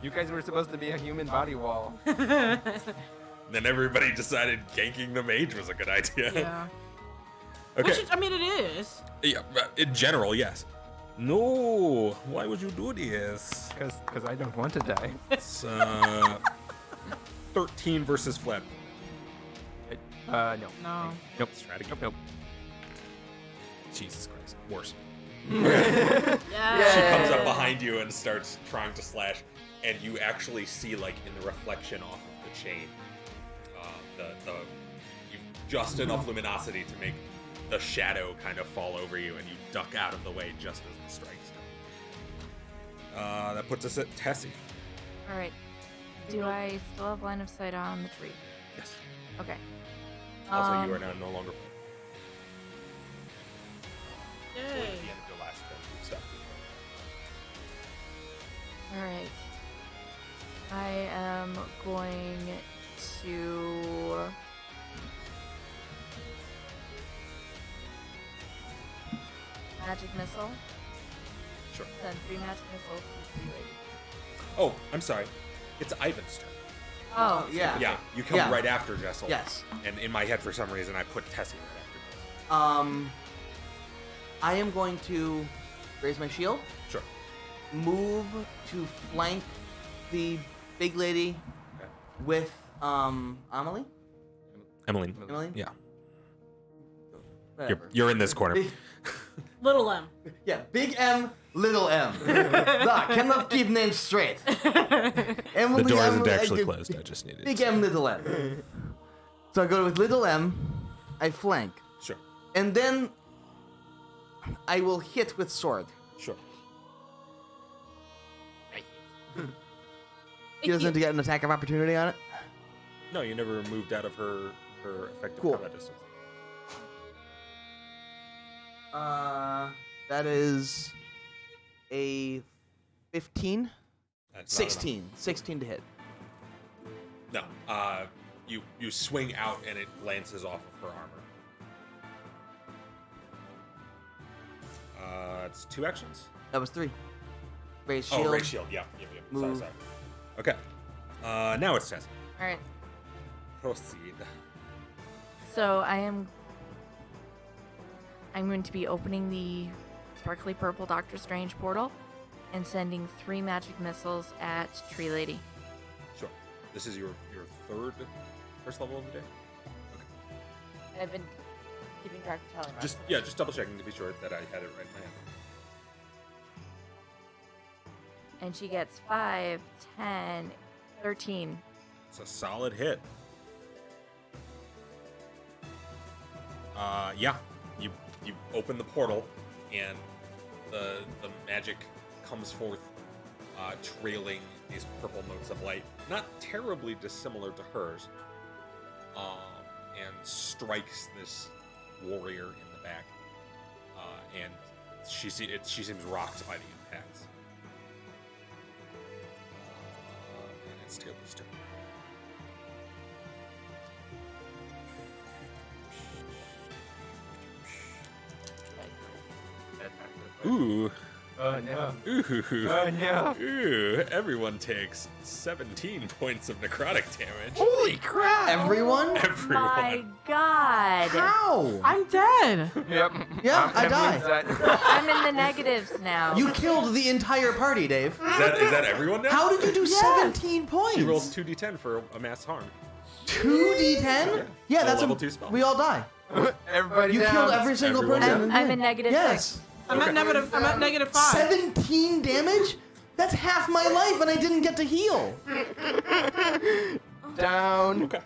You guys were supposed to be a human body wall. Then everybody decided ganking the mage was a good idea. Yeah. Okay. Which I mean it is. Yeah, in general, yes. No, why would you do this? Because I don't want to die. It's 13 versus flat. No. No. Nope. Strategy. Nope. Jesus Christ, worse. Yeah. She comes up behind you and starts trying to slash, and you actually see, like, in the reflection off of the chain, just enough luminosity to make the shadow kind of fall over you, and you duck out of the way just as the strikes come. That puts us at Tessie. All right. Do I still have line of sight on the tree? Yes. Okay. Also, you are now no longer. Yay. At the end of your last turn, you stopped. All right. I am going to magic missile. Sure. Send 3 magic missiles to 3 ladies. Oh, I'm sorry. It's Ivan's turn. Oh, Yeah. Yeah, you come Yeah. right after Jessel. Yes. And in my head, for some reason, I put Tessie right after Jessel. I am going to raise my shield, Sure. move to flank the big lady Okay. with Amelie. Emmeline. Emily. Yeah. Whatever. You're in this corner. Big- Little M. Yeah, Big M, Little M. I cannot keep names straight. Emily, The door isn't Emily, actually closed. I just needed Big to. M, Little M. So I go with Little M, I flank, Sure. and then I will hit with sword. Sure. He doesn't get an attack of opportunity on it. No, you never moved out of her effective Cool. combat distance. That is a 15? That's not enough. 16. 16 to hit. No. You swing out and it glances off of her armor. It's 2 actions. That was 3. Raise shield. Oh, raise shield. Yeah. Move. Sorry. Okay. Now it's Tessie. All right. Proceed. So I'm going to be opening the sparkly purple Doctor Strange portal and sending 3 magic missiles at Tree Lady. Sure. This is your first level of the day. I've been keeping track of telling Just double checking to be sure that I had it right in my hand. And she gets 5, 10, 13. It's a solid hit. Yeah. You open the portal, and the magic comes forth, trailing these purple motes of light, not terribly dissimilar to hers, and strikes this warrior in the back, and she seems rocked by the impacts. And it's Taylor's turn. Ooh. Oh no. Ooh. Oh no. Ooh. Everyone takes 17 points of necrotic damage. Holy crap! Everyone? Everyone. My God. How? I'm dead. Yep. Yeah, I Emily's die. dead. I'm in the negatives now. You killed the entire party, Dave. Is that everyone now? How did you do 17 points? She rolls 2d10 for a mass harm. 2d10? Yeah, It's a that's level 2 spell. We all die. Everybody You down. killed every single Everyone person. I'm in negative Yes. 6. I'm at negative 5. 17 damage? That's half my life, and I didn't get to heal. Down. Okay.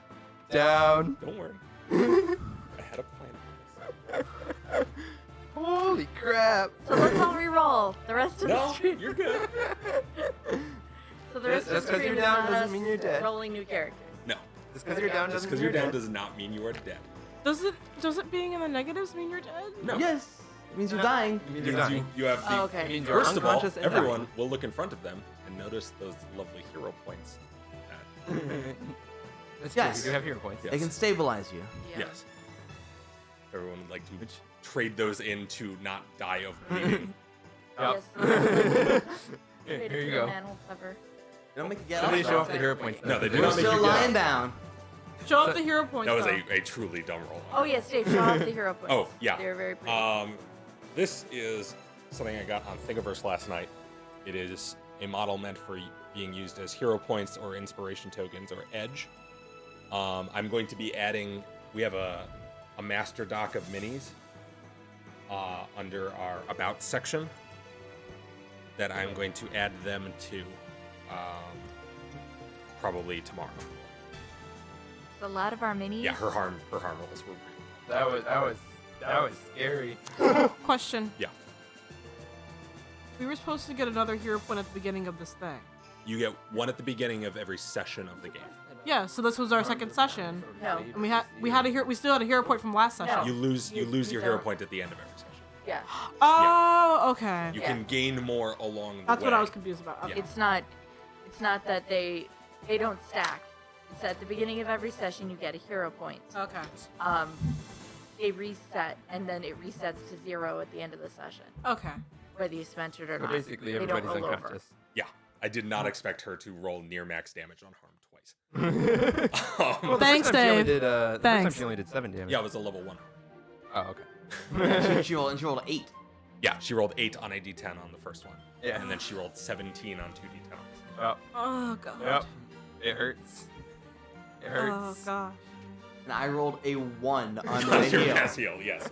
Down. Don't worry. I had a plan for this. Holy crap. So let's all re-roll the rest of the No, stream. you're good. So the rest Just of the 'cause stream you're is down not doesn't us mean you're dead. rolling new characters. No. Just because you're down Just doesn't because mean you're you're down dead. does not mean you are dead. Does it being in the negatives mean you're dead? No. Yes. It means you're dying. It means Because you're dying. you have the. Oh, okay. It means you're First of all, unconscious and everyone dying. will look in front of them and notice those lovely hero points. That's Yes. true. You do have hero points. Yes. They can stabilize you. Yeah. Yes. Everyone would like to trade those in to not die of bleeding. Yep. Yes. Here you go. Man will cover. They don't make you get Somebody up. show off the hero points. No, they do We're not make you still get lying up. down. Show up the hero points. That was though. a truly dumb roll. Oh yes, Dave, show off the hero points. Oh, yeah. They're very pretty. This is something I got on Thingiverse last night. It is a model meant for being used as hero points or inspiration tokens or edge. I'm going to be adding. We have a master doc of minis under our about section that I'm going to add them to probably tomorrow. It's a lot of our minis. Yeah, her harm rolls were real. That was scary. Question. Yeah. We were supposed to get another hero point at the beginning of this thing. You get one at the beginning of every session of the game. Yeah, so this was our second session, No. and we still had a hero point from last session. No. You lose You your hero don't. point at the end of every session. Yeah. Oh, okay. You Yeah. can gain more along the That's way. what I was confused about. Okay. Yeah. It's not that they don't stack. It's at the beginning of every session you get a hero point. Okay. they reset, and then it resets to 0 at the end of the session, Okay. whether you spent it or So not. basically, They don't everybody's roll over. unconscious. Yeah, I did not expect her to roll near max damage on harm twice. Well, the Thanks, first time she only Dave. did, the first time Thanks. she only did 7 damage. Yeah, it was a level 1. Oh, okay. she rolled 8. Yeah, she rolled 8 on a d10 on the first one. Yeah. And then she rolled 17 on 2 d10s. Oh, Oh god. yep. It hurts. It hurts. Oh gosh. And I rolled a 1 on On my your heal. mass heal, yes.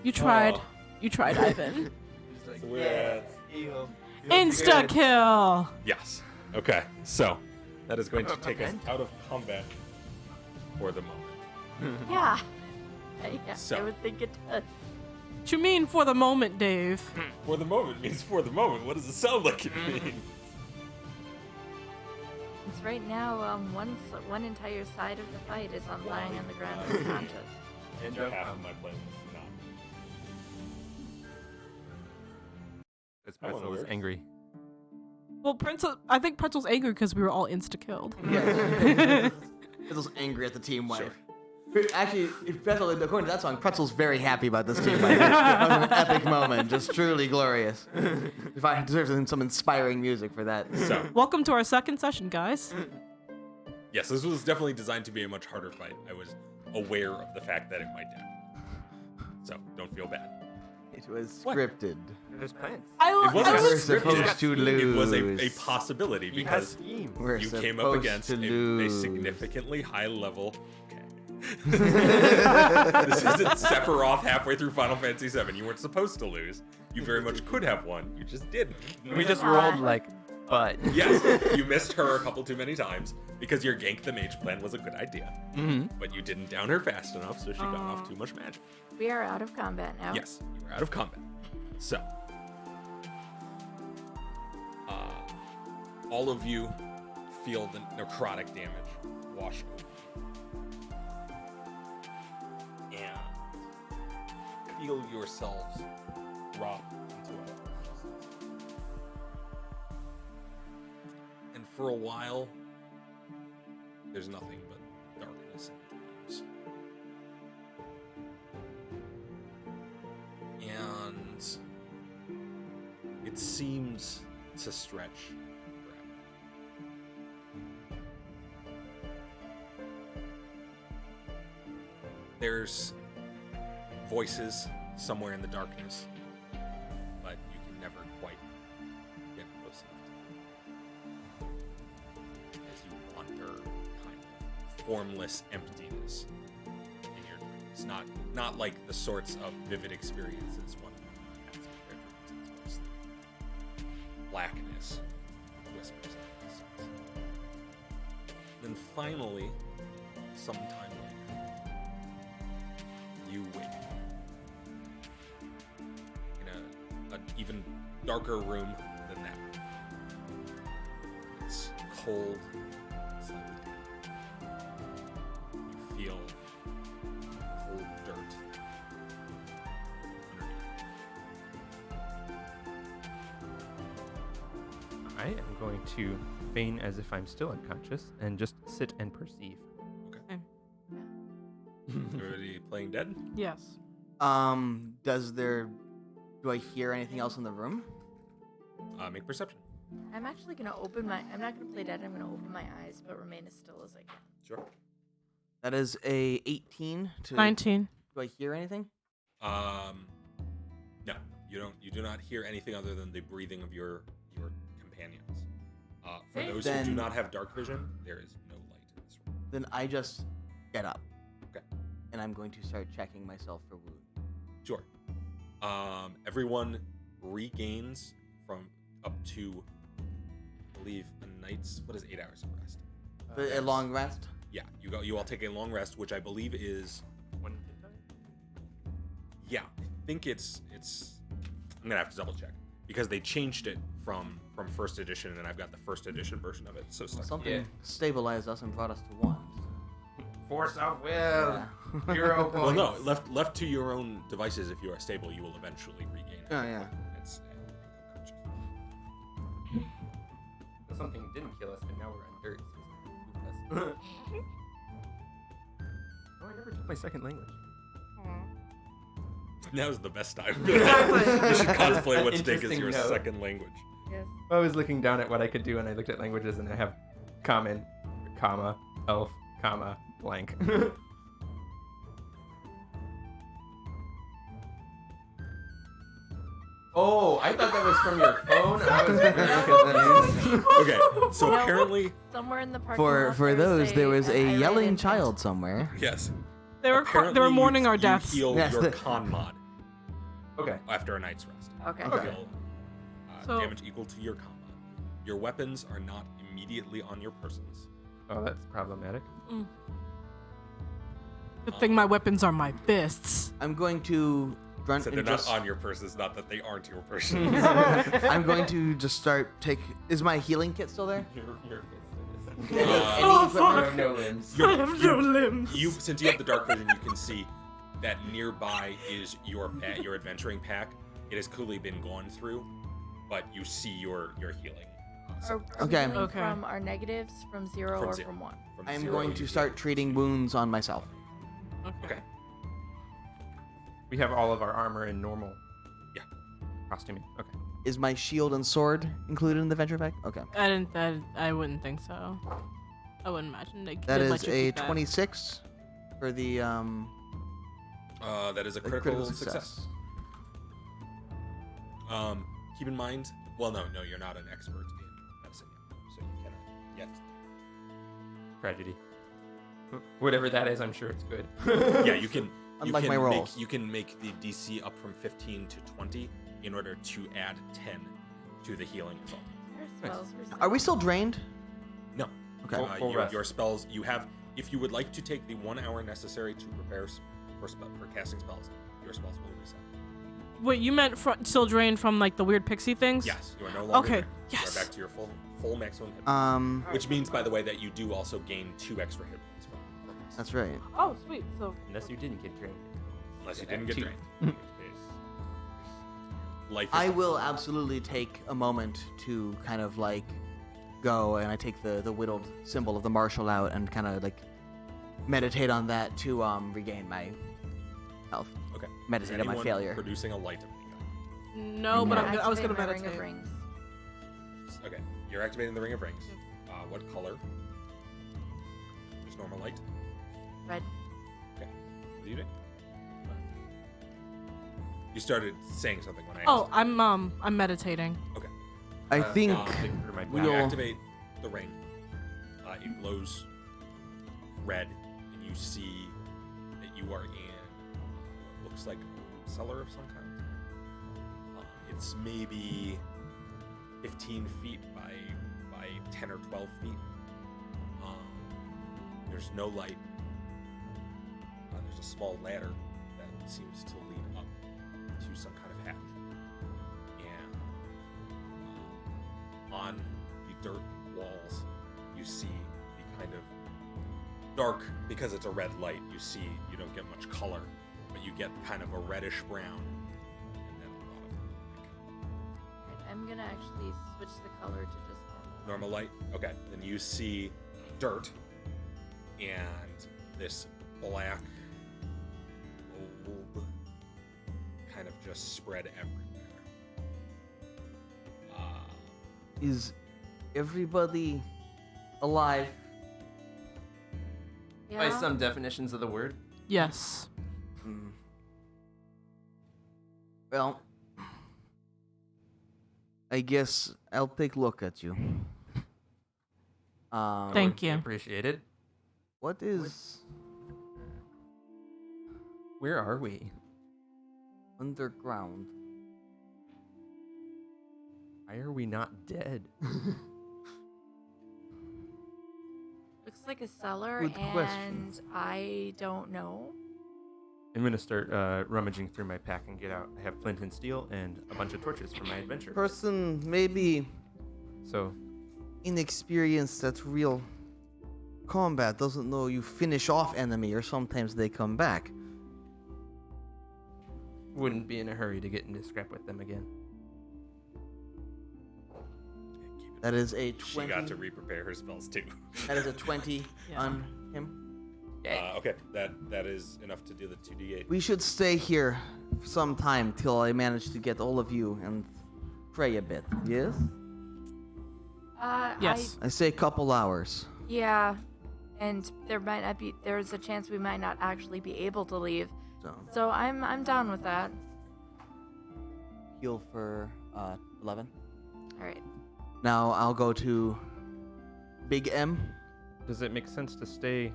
You tried. Oh. You tried, Ivan. Just like, So we're at- heal. Insta kill. Yes. Okay, so that is going to Oh, take us event. out of combat for the moment. Yeah. Yeah, So. I would think it does. What you mean for the moment, Dave? For the moment means for the moment. What does it sound like it means? It's right now, one entire side of the fight is on lying on the ground unconscious. And Half of my playlist is not. This That one Pretzel was works. angry. Well, I think Pretzel's angry because we were all insta killed. Yeah. Pretzel's angry at the team wipe. Sure. Actually, Pretzel, according to that song, Pretzel's very happy about this team wipe. That was an epic moment, just truly glorious. If I deserve some inspiring music for that. So, Welcome to our second session, guys. yes, this was definitely designed to be a much harder fight. I was aware of the fact that it might die. So, don't feel bad. It was What? scripted. There's plants. It We're wasn't scripted. supposed to It was lose. a possibility He has because schemes. We're you came up supposed against to a lose. significantly high level. Okay. This isn't Sephiroth halfway through Final Fantasy VII. You weren't supposed to lose. You very much could have won. You just didn't. We just rolled like butt. Yes, you missed her a couple too many times because your gank the mage plan was a good idea. Mm-hmm. But you didn't down her fast enough, so she got off too much magic. We are out of combat now. Yes, you were out of combat. So, all of you feel the necrotic damage wash over you. And feel yourselves drop into unconsciousness. And for a while, there's nothing but darkness and dreams. And it seems to stretch forever. There's voices somewhere in the darkness, but you can never quite get close enough to them. As you wander kind of formless emptiness in your dreams. Not like the sorts of vivid experiences one has in their dreams. It's mostly blackness, whispers and whistles. Then finally, sometime later, you wake in an even darker room than that. It's cold, slightly damp. You feel cold dirt underneath. I am going to feign as if I'm still unconscious and just sit and perceive. Everybody playing dead? Yes. Do I hear anything else in the room? Make perception. I'm actually gonna I'm not gonna play dead. I'm gonna open my eyes, but remain as still as I can. Sure. That is a 18 to 19. Do I hear anything? No, you don't. You do not hear anything other than the breathing of your companions. For Okay. those who do Then- not have dark vision, there is no light in this room. Then I just get up. Okay. And I'm going to start checking myself for wounds. Sure. Everyone regains from up to, I believe, a night's 8 hours of rest. A long rest? Yeah, you all take a long rest, which I believe is. One Yeah, I think it's. I'm gonna have to double check because they changed it from first edition, and I've got the first edition version of it. So stuck. Something Yeah. stabilized us and brought us to one. Force of will. Yeah. 0 Well, points. no, left to your own devices. If you are stable, you will eventually regain it. Oh, yeah. It's unconscious. Something didn't kill us, but now we're on dirt. So it's gonna move us. Oh, I never took my second language. Now's the best time. Exactly. You should contemplate what to An take as interesting your note. second language. Yes. I was looking down at what I could do, and I looked at languages, and I have common, comma, elf, comma, blank. Oh, I thought that was from your phone. I was very confused. Okay, so No. apparently, Somewhere in the parking For lot, for those, there was an a irate yelling infant. child somewhere. yes. They were Apparently mourning our you deaths. heal Yes, your the- con mod Okay. after a night's rest. Okay. You heal, So- damage equal to your con mod. Your weapons are not immediately on your persons. Oh, that's problematic. Good thing my weapons are my fists. I'm going to grunt So they're and not just. on your persons, not that they aren't your persons. I'm going to just start take. Is my healing kit still there? Your Oh, fuck. no limbs. I have no limbs. Since you have the dark vision, you can see that nearby is your adventuring pack. It has clearly been gone through, but you see your healing. Are Okay. we healing Okay. from our negatives, from 0 From or zero. from 1? From I'm 0, going you to heal. start treating wounds on myself. Okay. We have all of our armor in normal. Yeah. Costuming. Okay. Is my shield and sword included in the venture pack? Okay. I wouldn't think so. I wouldn't imagine they That they'd is let you a keep that. 26 for the That is a the critical success. Keep in mind. Well, no, you're not an expert in medicine yet, so you cannot yet. Tragedy. Whatever that is, I'm sure it's good. Yeah, you can. Unlike my rolls. You can make the DC up from 15 to 20 in order to add 10 to the healing result. Our spells were Are we still drained? No. Okay. Full rest. Your spells. You have. If you would like to take the 1 hour necessary to prepare for casting spells, your spells will reset. Wait, you meant still drained from like the weird pixie things? Yes, you are no longer. Okay, there. yes. You are back to your full maximum hit points. Um, Which means, by the way, that you do also gain 2 extra hit points from this. that's right. Oh, sweet. So Unless you didn't get trained. Unless you didn't get 2. drained. Life is I will absolutely take a moment to kind of like go and I take the whittled symbol of the marshal out and kind of like meditate on that to regain my health. Okay. Meditate Is on my anyone failure. Producing a light of any kind. no, but gonna I was gonna activate my Ring of meditate. Rings. Okay, you're activating the Ring of Rings. What color? Just normal light. Red. Okay. What are you doing? You started saying something when I asked. Oh, I'm meditating. Okay. I think My When you We'll- activate the ring, it glows red, and you see that you are in what looks like a cellar of some kind. It's maybe 15 feet by 10 or 12 feet. There's no light. There's a small ladder that seems to lead up to some kind of hatch. And on the dirt walls, you see the kind of dark, because it's a red light, you don't get much color, but you get kind of a reddish brown. And then a lot of And I'm gonna actually switch the color to just normal normal. light. Okay, then you see dirt and this black bulb kind of just spread everywhere. is everybody alive? By Yeah. some definitions of the word. Yes. Well, I guess I'll take a look at you. Thank you. Appreciate it. What is Where are we? underground? Why are we not dead? Looks like a cellar, Good and question. I don't know. I'm gonna start rummaging through my pack and get out. I have flint and steel and a bunch of torches for my adventure. Person maybe So inexperienced at real combat doesn't know you finish off enemy or sometimes they come back. wouldn't be in a hurry to get into scrap with them again. Keep it. That is a She 20. got to re-prepare her spells too. That is a 20 Yeah. on him. Okay, that is enough to do the 2d8. We should stay here some time till I manage to get all of you and pray a bit. Yes? Yes. I say a couple hours. Yeah, and there's a chance we might not actually be able to leave. So I'm down with that. Heal for 11. All right. Now I'll go to Big M. Does it make sense to stay?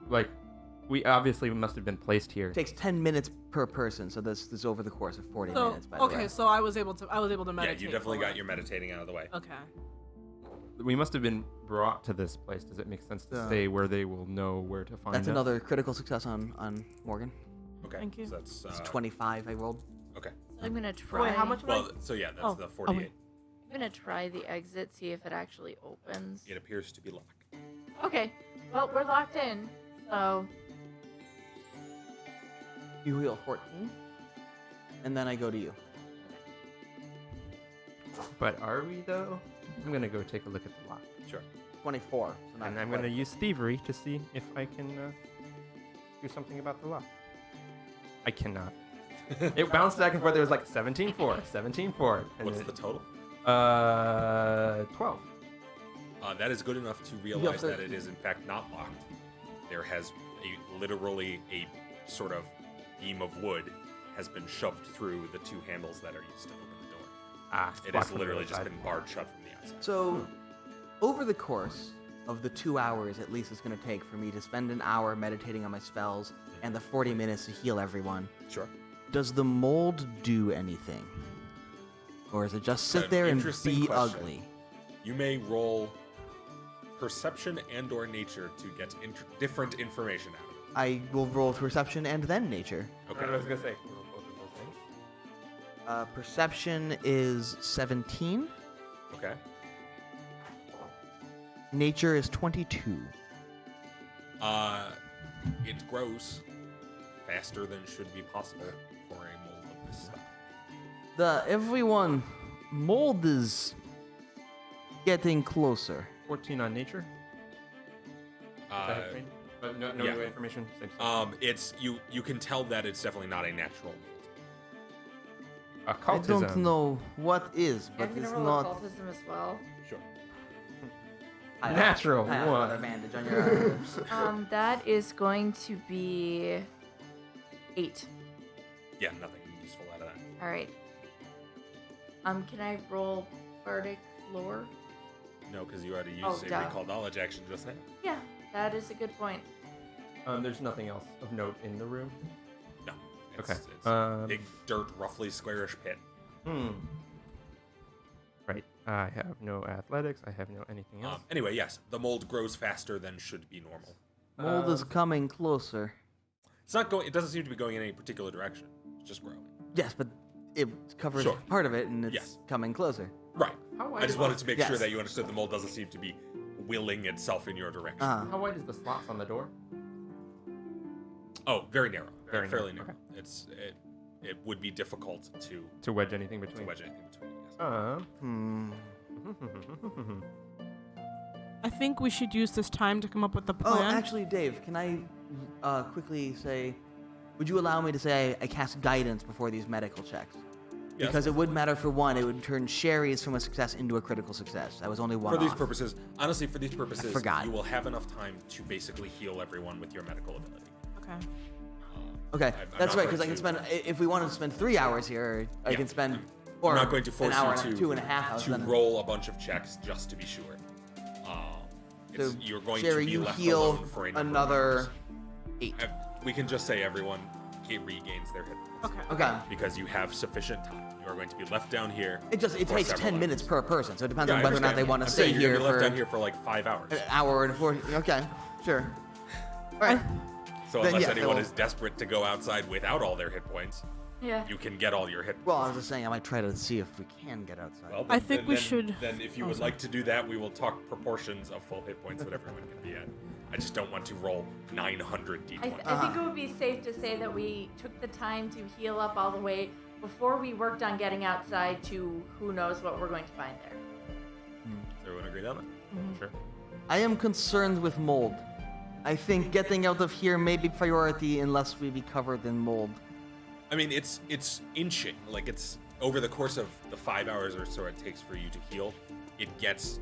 Like, we obviously must have been placed here. It takes 10 minutes per person, so this is over the course of 40 So minutes. By the way. okay, so I was able to Yeah, meditate. you definitely for got it. your meditating out of the way. Okay. We must have been brought to this place. Does it make sense to stay where they will know where to find That's us? another critical success on Morgan. Okay. Thank you. So that's It's 25 I rolled. okay. So I'm gonna try. Wait, how much? Well, so yeah, that's the 48. I'm gonna try the exit, see if it actually opens. It appears to be locked. Okay. Well, we're locked in. So You heal 14, and then I go to you. But are we though? I'm gonna go take a look at the lock, Sure. 24. So not and I'm gonna quite. use thievery to see if I can do something about the lock. I cannot. It bounced back and forth. There was like 17-4, 17-4. and What's it- the total? 12. That is good enough to realize that it is in fact not locked. There has literally a sort of beam of wood has been shoved through the two handles that are used to open the door. It has literally just been barred shut from the outside. So, over the course of the 2 hours at least it's going to take for me to spend an hour meditating on my spells and the 40 minutes to heal everyone, Sure. does the mold do anything? Or is it just sit there and Interesting be question. ugly? You may roll perception and/or nature to get different information out of it. I will roll perception and then nature. Okay. I was gonna say. We'll roll both of those things. Perception is 17. Okay. Nature is 22. It grows faster than should be possible for a mold of this stuff. Everyone, mold is getting closer. 14 on nature. But no yeah. new information. Same stuff. It's you can tell that it's definitely not a natural mold. I Occultism. don't know what is, yeah, but I'm gonna it's roll not. occultism as well. Sure. Natural I have one. another bandage on your arm. That is going to be 8. Yeah, nothing useful out of that. All right. Can I roll bardic lore? No, because you already used Oh, a duh. recall knowledge action just now. Yeah, that is a good point. There's nothing else of note in the room. No. It's, Okay. It's a big dirt, roughly squarish pit. Right. I have no athletics. I have no anything else. Anyway, yes, the mold grows faster than should be normal. Mold is coming closer. It's not going. It doesn't seem to be going in any particular direction. It's just growing. Yes, but it covers Sure. part of it, and it's Yes. coming closer. Right. How wide I just is wanted to make sure Yes. that you understood the mold doesn't seem to be willing itself in your direction. How wide is the slots on the door? Oh, very narrow. Very fairly narrow, narrow. It would be difficult to To wedge anything between. wedge anything between. Yes. I think we should use this time to come up with the Oh, plan. actually, Dave, can I quickly say, would you allow me to say I cast guidance before these medical checks? Yes. Because it would matter for one, it would turn Sherry's from a success into a critical success. That was only one For these off. purposes, honestly, for these purposes, forgot. you will have enough time to basically heal everyone with your medical ability. Okay. Okay, I'm that's not right, going because I can to- spend, if we wanted to spend 3 hours here, I Yeah, can spend, I'm or not going to force an hour you and to 2.5 hours. to then- roll a bunch of checks just to be sure. So, You're going Sherry, to be you left heal alone for a number of another hours. 8. We can just say everyone regains their hit points Okay. Okay. because you have sufficient time. You are going to be left down here. It for takes several 10 minutes hours. per person, so it depends Yeah, on I whether or not they understand. want to I'm stay saying you're here gonna be left for down here for like 5 hours. an hour and 40. Okay, sure. All right. So Then, unless yeah, anyone they'll- is desperate to go outside without all their hit points, Yeah. you can get all your hit points. Well, I was just saying I might try to see if we can get outside. Well, I think we should- Then, if you Oh, would sorry. like to do that, we will talk proportions of full hit points that everyone can be at. I just don't want to roll 900 d20. I think it would be safe to say that we took the time to heal up all the way before we worked on getting outside to who knows what we're going to find there. Does everyone agree on that? Sure. I am concerned with mold. I think getting out of here may be priority unless we be covered in mold. I mean, it's inching. Like, it's over the course of the 5 hours or so it takes for you to heal. It gets,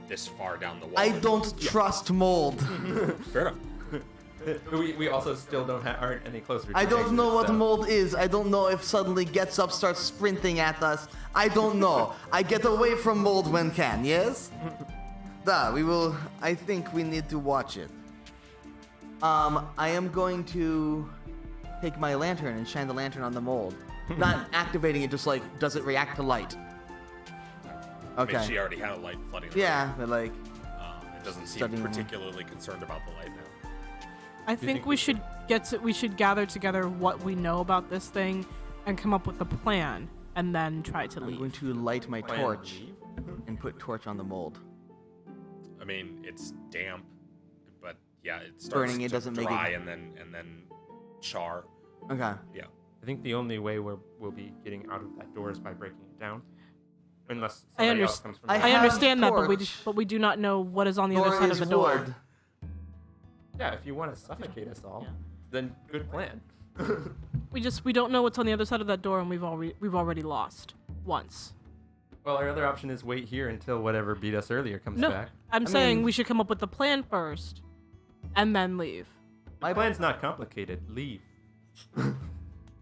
this far down the wall. I don't trust mold. Fair enough. We also still aren't any closer to I don't exit, know what so- mold is. I don't know if suddenly gets up, starts sprinting at us. I don't know. I get away from mold when can, yes? I think we need to watch it. I am going to take my lantern and shine the lantern on the mold. Not activating it, just like, does it react to light? I mean, Okay. she already had a light flooding the Yeah, but like, room. It doesn't seem Studying more. particularly concerned about the light now. I think we should gather together what we know about this thing and come up with a plan and then try to I'm leave. going to light my Plan torch leave? and put torch on the mold. I mean, it's damp, but yeah, it starts Burning it to doesn't make it- dry and then char. Okay. Yeah. I think the only way we'll be getting out of that door is by breaking it down. Unless I somebody else underst- comes from I the I have understand that, torch. but we do not know what is on the Door other side is of the door. wood. Yeah, if you want to suffocate us all, Yeah. then good plan. We don't know what's on the other side of that door, and we've already lost once. Well, our other option is wait here until whatever beat us earlier comes No, back. I'm I saying mean- we should come up with the plan first, and then leave. My plan's not complicated. Leave.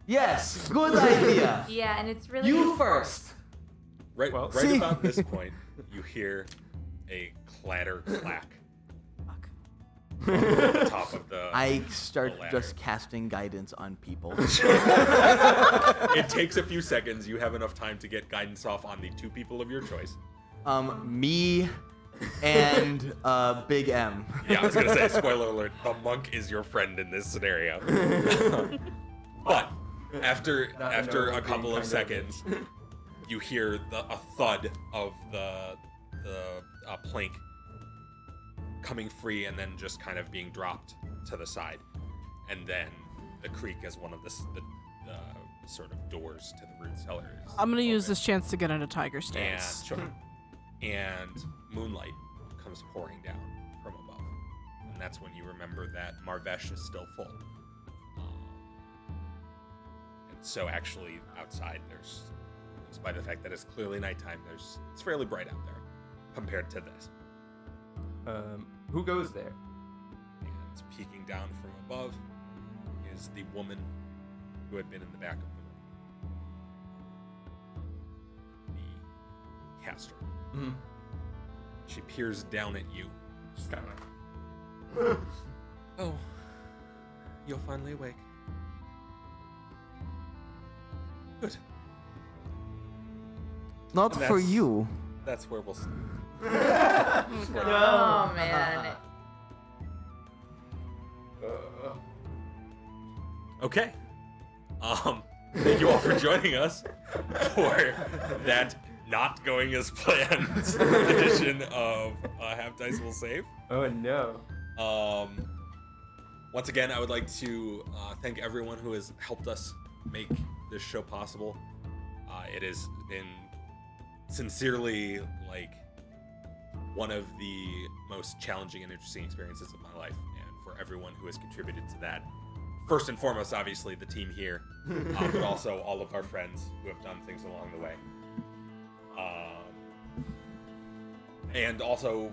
Yes, good idea. Yeah, and it's really You first. Right, Well- right See? about this point, you hear a clatter clack Fuck. from the top of the. I start The ladder. just casting guidance on people. It takes a few seconds. You have enough time to get guidance off on the 2 people of your choice. Me and Big M. Yeah, I was gonna say, spoiler alert: the monk is your friend in this scenario. But after knowing a couple being of kind of- seconds, you hear a thud of the plank coming free and then just kind of being dropped to the side, and then the creak as one of the sort of doors to the root cellar. is I'm gonna use open. this chance to get into tiger And stance. sure. And moonlight comes pouring down from above, and that's when you remember that Marvesh is still full. And so, actually, outside, despite the fact that it's clearly nighttime, it's fairly bright out there compared to this. Who goes there? And peeking down from above is the woman who had been in the back of the room, the caster. Mm-hmm. She peers down at you. Just kind of Oh, you're finally awake. Good. Not And for that's- you. That's where we'll. Oh man. Okay. Thank you all for joining us for that not going as planned edition of Half Dice Will Save. Oh no. Once again, I would like to thank everyone who has helped us make this show possible. It has been sincerely like one of the most challenging and interesting experiences of my life, and for everyone who has contributed to that. First and foremost, obviously, the team here, but also all of our friends who have done things along the way. And also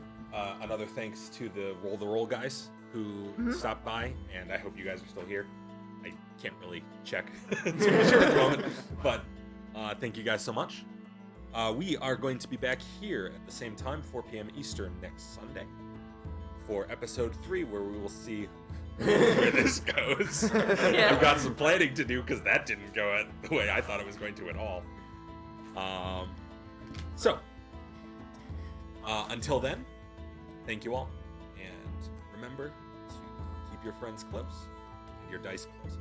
another thanks to the Roll guys who stopped by, and I hope you guys are still here. I can't really check to be sure at the moment, but thank you guys so much. We are going to be back here at the same time, 4 p.m. Eastern next Sunday, for episode 3, where we will see where this goes. Yeah. I've got some planning to do because that didn't go the way I thought it was going to at all. So, until then, thank you all, and remember to keep your friends close and your dice close.